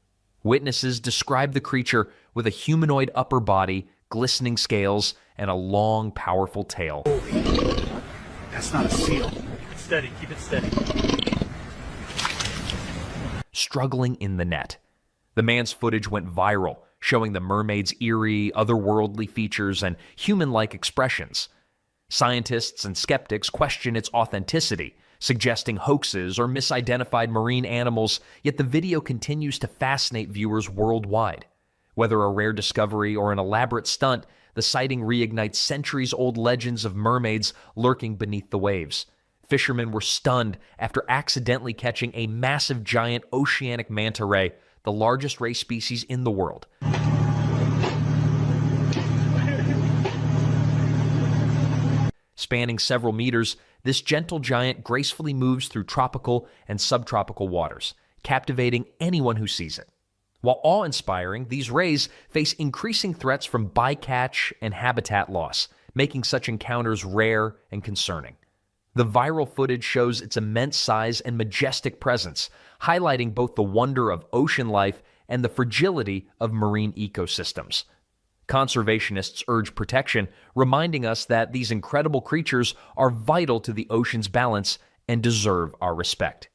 Witnesses describe the creature with a humanoid upper body, glistening scales, and a long, powerful tail. That's not a seal. Keep it steady, keep it steady. Struggling in the net. The man's footage went viral, showing the mermaid's eerie, otherworldly features and human-like expressions. Scientists and skeptics question its authenticity, suggesting hoaxes or misidentified marine animals, yet the video continues to fascinate viewers worldwide. Whether a rare discovery or an elaborate stunt, the sighting reignites centuries-old legends of mermaids lurking beneath the waves. Fishermen were stunned after accidentally catching a massive giant oceanic manta ray, the largest ray species in the world. Spanning several meters, this gentle giant gracefully moves through tropical and subtropical waters, captivating anyone who sees it. While awe-inspiring, these rays face increasing threats from bycatch and habitat loss, making such encounters rare and concerning. The viral footage shows its immense size and majestic presence, highlighting both the wonder of ocean life and the fragility of marine ecosystems. Conservationists urge protection, reminding us that these incredible creatures are vital to the ocean's balance and deserve our respect.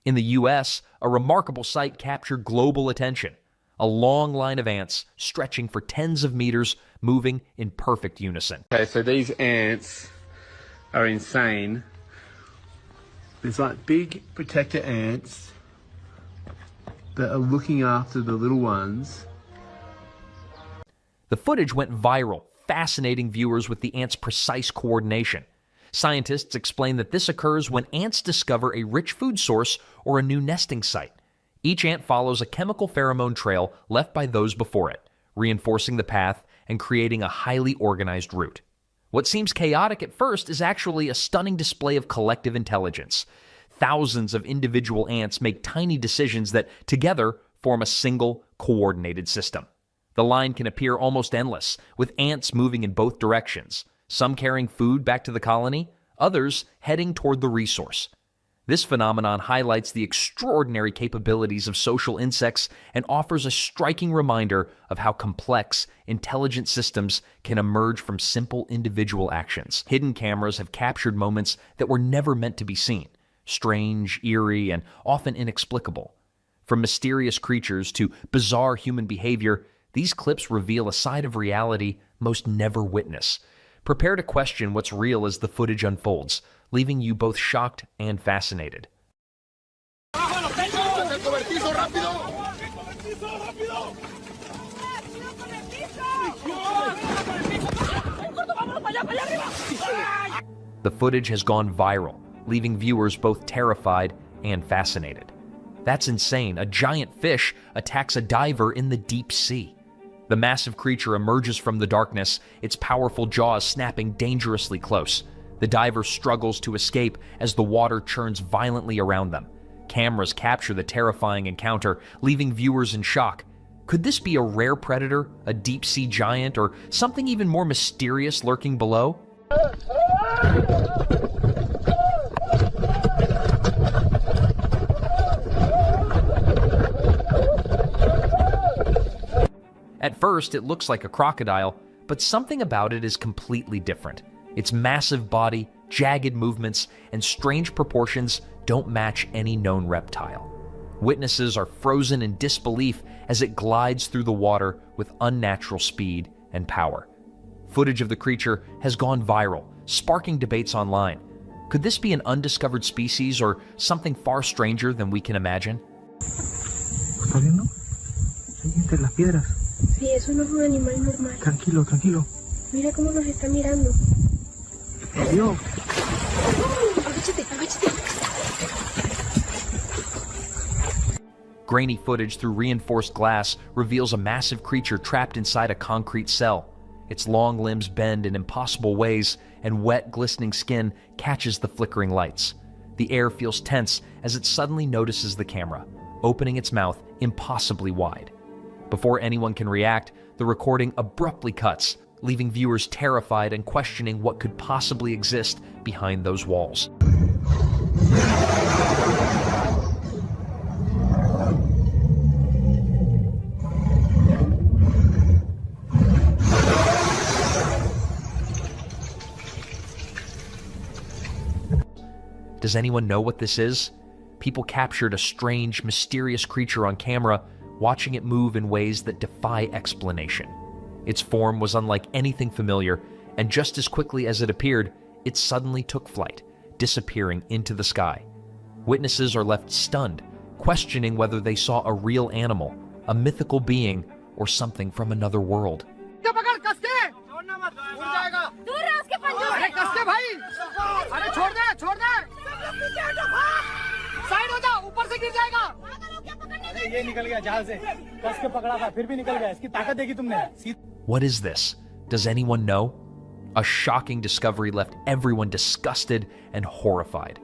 In the U.S., a remarkable sight captured global attention. A long line of ants stretching for tens of meters, moving in perfect unison. Okay, so these ants are insane. There's like big protector ants, that are looking after the little ones. The footage went viral, fascinating viewers with the ants' precise coordination. Scientists explain that this occurs when ants discover a rich food source or a new nesting site. Each ant follows a chemical pheromone trail left by those before it, reinforcing the path and creating a highly organized route. What seems chaotic at first is actually a stunning display of collective intelligence. Thousands of individual ants make tiny decisions that, together, form a single, coordinated system. The line can appear almost endless, with ants moving in both directions, some carrying food back to the colony, others heading toward the resource. This phenomenon highlights the extraordinary capabilities of social insects and offers a striking reminder of how complex, intelligent systems can emerge from simple individual actions. Hidden cameras have captured moments that were never meant to be seen, strange, eerie, and often inexplicable. From mysterious creatures to bizarre human behavior, these clips reveal a side of reality most never witness. Prepare to question what's real as the footage unfolds, leaving you both shocked and fascinated. The footage has gone viral, leaving viewers both terrified and fascinated. That's insane. A giant fish attacks a diver in the deep sea. The massive creature emerges from the darkness, its powerful jaws snapping dangerously close. The diver struggles to escape as the water churns violently around them. Cameras capture the terrifying encounter, leaving viewers in shock. Could this be a rare predator, a deep-sea giant, or something even more mysterious lurking below? At first, it looks like a crocodile, but something about it is completely different. Its massive body, jagged movements, and strange proportions don't match any known reptile. Witnesses are frozen in disbelief as it glides through the water with unnatural speed and power. Footage of the creature has gone viral, sparking debates online. Could this be an undiscovered species or something far stranger than we can imagine? ¿Está viendo? Ahí entre las piedras. Sí, eso no es un animal normal. Tranquilo, tranquilo. Mira cómo nos está mirando. Dios. Agáchate, agáchate. Grainy footage through reinforced glass reveals a massive creature trapped inside a concrete cell. Its long limbs bend in impossible ways, and wet, glistening skin catches the flickering lights. The air feels tense as it suddenly notices the camera, opening its mouth impossibly wide. Before anyone can react, the recording abruptly cuts, leaving viewers terrified and questioning what could possibly exist behind those walls. Does anyone know what this is? People captured a strange, mysterious creature on camera, watching it move in ways that defy explanation. Its form was unlike anything familiar, and just as quickly as it appeared, it suddenly took flight, disappearing into the sky. Witnesses are left stunned, questioning whether they saw a real animal, a mythical being, or something from another world. What is this? Does anyone know? A shocking discovery left everyone disgusted and horrified.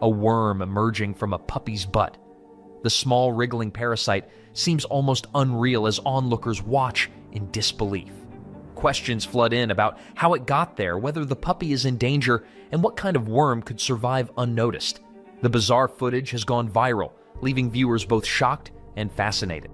A worm emerging from a puppy's butt. The small wriggling parasite seems almost unreal as onlookers watch in disbelief. Questions flood in about how it got there, whether the puppy is in danger, and what kind of worm could survive unnoticed. The bizarre footage has gone viral, leaving viewers both shocked and fascinated.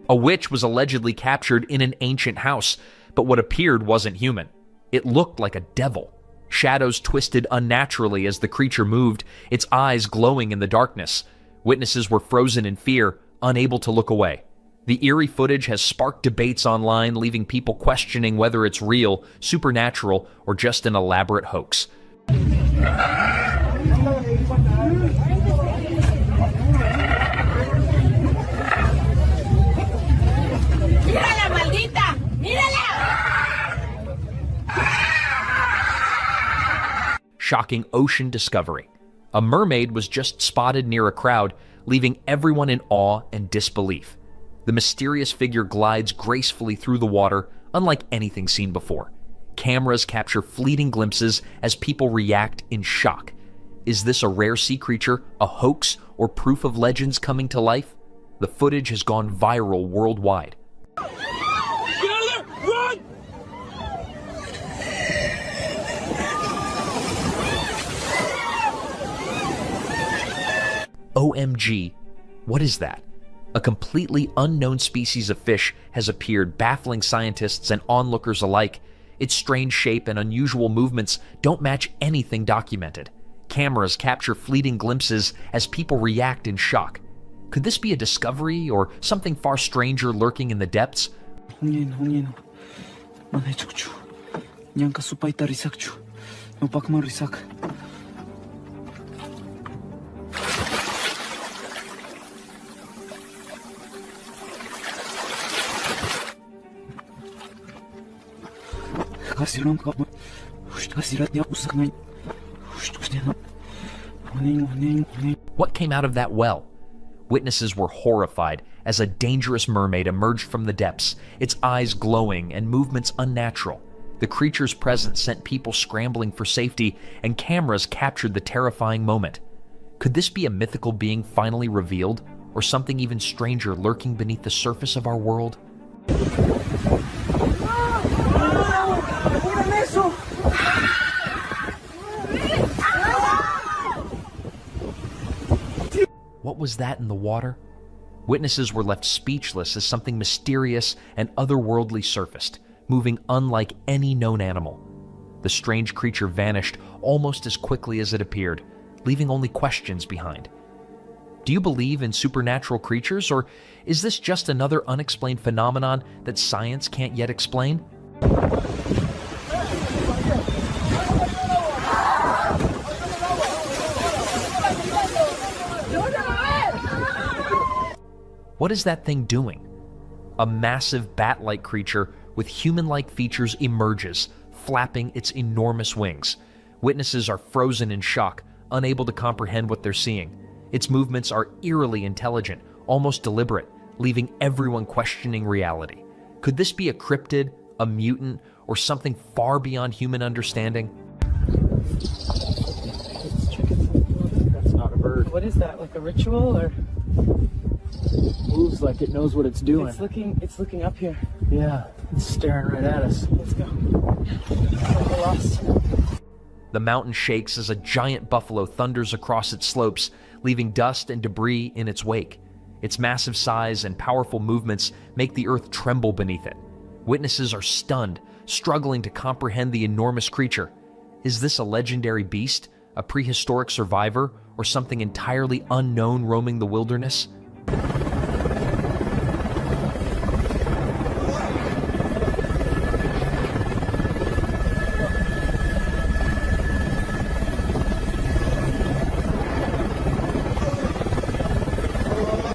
A A witch was allegedly captured in an ancient house, but what appeared wasn't human. It looked like a devil. Shadows twisted unnaturally as the creature moved, its eyes glowing in the darkness. Witnesses were frozen in fear, unable to look away. The eerie footage has sparked debates online, leaving people questioning whether it's real, supernatural, or just an elaborate hoax. ¡Mírala, maldita! ¡Mírala! Shocking ocean discovery. A mermaid was just spotted near a crowd, leaving everyone in awe and disbelief. The mysterious figure glides gracefully through the water, unlike anything seen before. Cameras capture fleeting glimpses as people react in shock. Is this a rare sea creature, a hoax, or proof of legends coming to life? The footage has gone viral worldwide. Get out of there! Run! OMG, what is that? A completely unknown species of fish has appeared, baffling scientists and onlookers alike. Its strange shape and unusual movements don't match anything documented. Cameras capture fleeting glimpses as people react in shock. Could this be a discovery or something far stranger lurking in the depths? What came out of that well? Witnesses were horrified as a dangerous mermaid emerged from the depths, its eyes glowing and movements unnatural. The creature's presence sent people scrambling for safety, and cameras captured the terrifying moment. Could this be a mythical being finally revealed, or something even stranger lurking beneath the surface of our world? What was that in the water? Witnesses were left speechless as something mysterious and otherworldly surfaced, moving unlike any known animal. The strange creature vanished almost as quickly as it appeared, leaving only questions behind. Do you believe in supernatural creatures, or is this just another unexplained phenomenon that science can't yet explain? What is that thing doing? A massive bat-like creature with human-like features emerges, flapping its enormous wings. Witnesses are frozen in shock, unable to comprehend what they're seeing. Its movements are eerily intelligent, almost deliberate, leaving everyone questioning reality. Could this be a cryptid, a mutant, or something far beyond human understanding? That's not a bird. What is that, like a ritual, or? Moves like it knows what it's doing. It's looking up here. Yeah, it's staring right at us. Let's go. We're lost. The mountain shakes as a giant buffalo thunders across its slopes, leaving dust and debris in its wake. Its massive size and powerful movements make the earth tremble beneath it. Witnesses are stunned, struggling to comprehend the enormous creature. Is this a legendary beast, a prehistoric survivor, or something entirely unknown roaming the wilderness?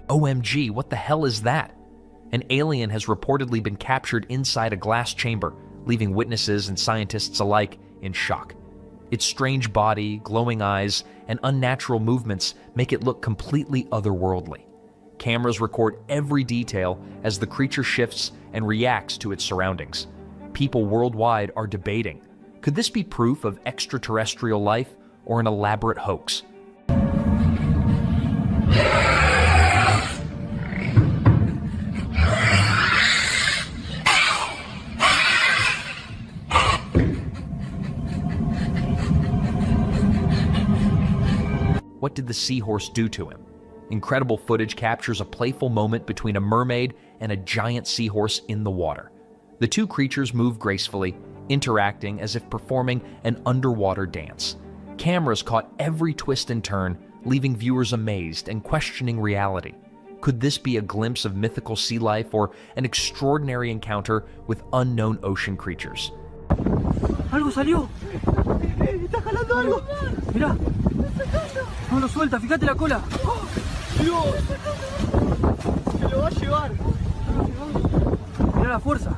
OMG, what the hell is that? An alien has reportedly been captured inside a glass chamber, leaving witnesses and scientists alike in shock. Its strange body, glowing eyes, and unnatural movements make it look completely otherworldly. Cameras record every detail as the creature shifts and reacts to its surroundings. People worldwide are debating, could this be proof of extraterrestrial life or an elaborate hoax? What did the seahorse do to him? Incredible footage captures a playful moment between a mermaid and a giant seahorse in the water. The two creatures move gracefully, interacting as if performing an underwater dance. Cameras caught every twist and turn, leaving viewers amazed and questioning reality. Could this be a glimpse of mythical sea life or an extraordinary encounter with unknown ocean creatures? ¡Algo salió! ¡Está jalando algo! ¡Mirá! ¡No lo suelta! ¡Fíjate la cola! ¡Dios! ¡Se lo va a llevar! ¡Mirá la fuerza!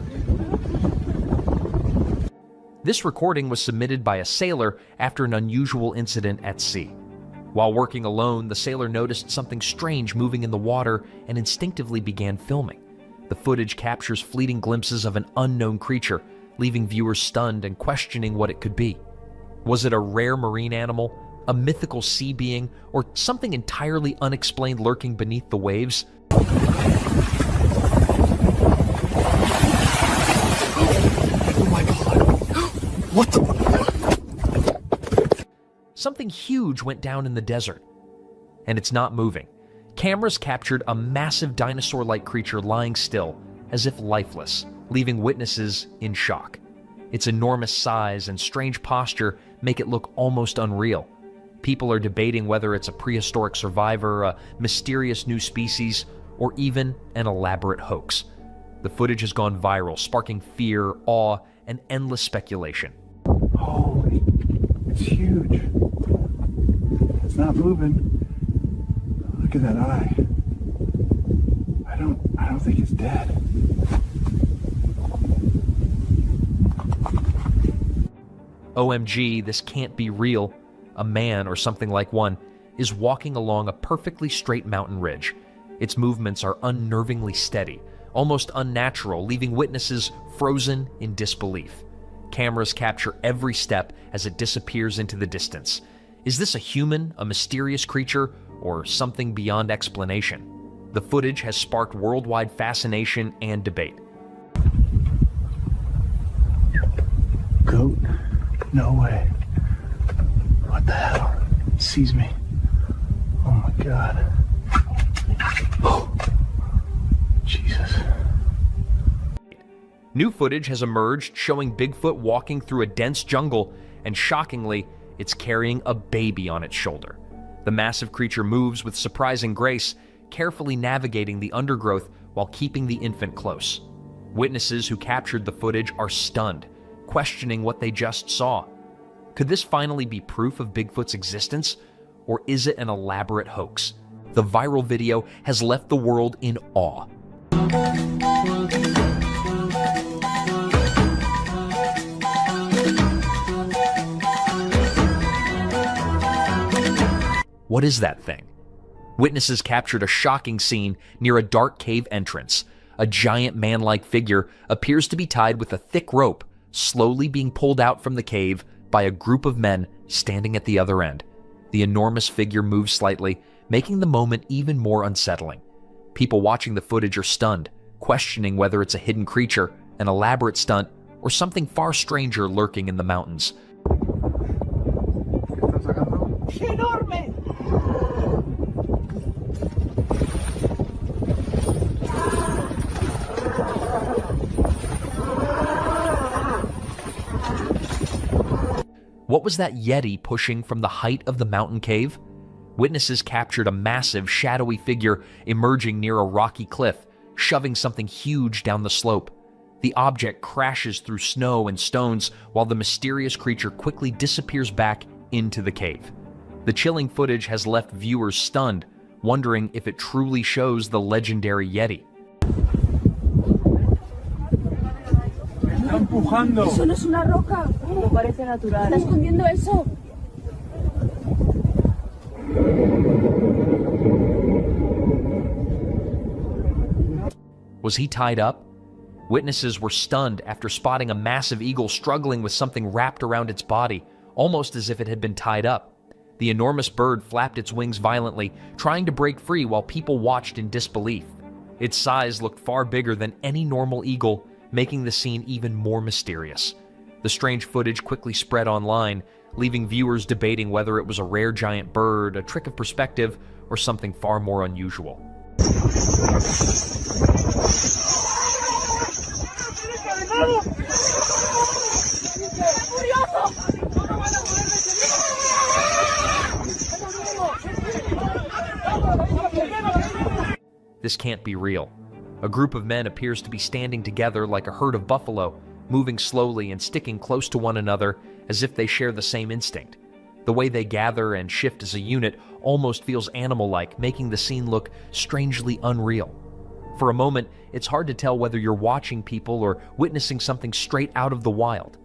This recording was submitted by a sailor after an unusual incident at sea. While working alone, the sailor noticed something strange moving in the water and instinctively began filming. The footage captures fleeting glimpses of an unknown creature, leaving viewers stunned and questioning what it could be. Was it a rare marine animal, a mythical sea being, or something entirely unexplained lurking beneath the waves? Oh my god! What the? Something huge went down in the desert, and it's not moving. Cameras captured a massive dinosaur-like creature lying still, as if lifeless, leaving witnesses in shock. Its enormous size and strange posture make it look almost unreal. People are debating whether it's a prehistoric survivor, a mysterious new species, or even an elaborate hoax. The footage has gone viral, sparking fear, awe, and endless speculation. Holy, it's huge. It's not moving. Look at that eye. I don't think it's dead. OMG, this can't be real. A man, or something like one, is walking along a perfectly straight mountain ridge. Its movements are unnervingly steady, almost unnatural, leaving witnesses frozen in disbelief. Cameras capture every step as it disappears into the distance. Is this a human, a mysterious creature, or something beyond explanation? The footage has sparked worldwide fascination and debate. Goat? No way. What the hell? It sees me. Oh my god. Oh. Jesus. New footage has emerged showing Bigfoot walking through a dense jungle, and shockingly, it's carrying a baby on its shoulder. The massive creature moves with surprising grace, carefully navigating the undergrowth while keeping the infant close. Witnesses who captured the footage are stunned, questioning what they just saw. Could this finally be proof of Bigfoot's existence, or is it an elaborate hoax? The viral video has left the world in awe. What is that thing? Witnesses captured a shocking scene near a dark cave entrance. A giant man-like figure appears to be tied with a thick rope, slowly being pulled out from the cave by a group of men standing at the other end. The enormous figure moves slightly, making the moment even more unsettling. People watching the footage are stunned, questioning whether it's a hidden creature, an elaborate stunt, or something far stranger lurking in the mountains. ¡Enorme! What was that Yeti pushing from the height of the mountain cave? Witnesses captured a massive, shadowy figure emerging near a rocky cliff, shoving something huge down the slope. The object crashes through snow and stones while the mysterious creature quickly disappears back into the cave. The chilling footage has left viewers stunned, wondering if it truly shows the legendary Yeti. Eso no es una roca. No parece natural. Está escondiendo eso. Was he tied up? Witnesses were stunned after spotting a massive eagle struggling with something wrapped around its body, almost as if it had been tied up. The enormous bird flapped its wings violently, trying to break free while people watched in disbelief. Its size looked far bigger than any normal eagle, making the scene even more mysterious. The strange footage quickly spread online, leaving viewers debating whether it was a rare giant bird, a trick of perspective, or something far more unusual. This can't be real. A group of men appears to be standing together like a herd of buffalo, moving slowly and sticking close to one another as if they share the same instinct. The way they gather and shift as a unit almost feels animal-like, making the scene look strangely unreal. For a moment, it's hard to tell whether you're watching people or witnessing something straight out of the wild.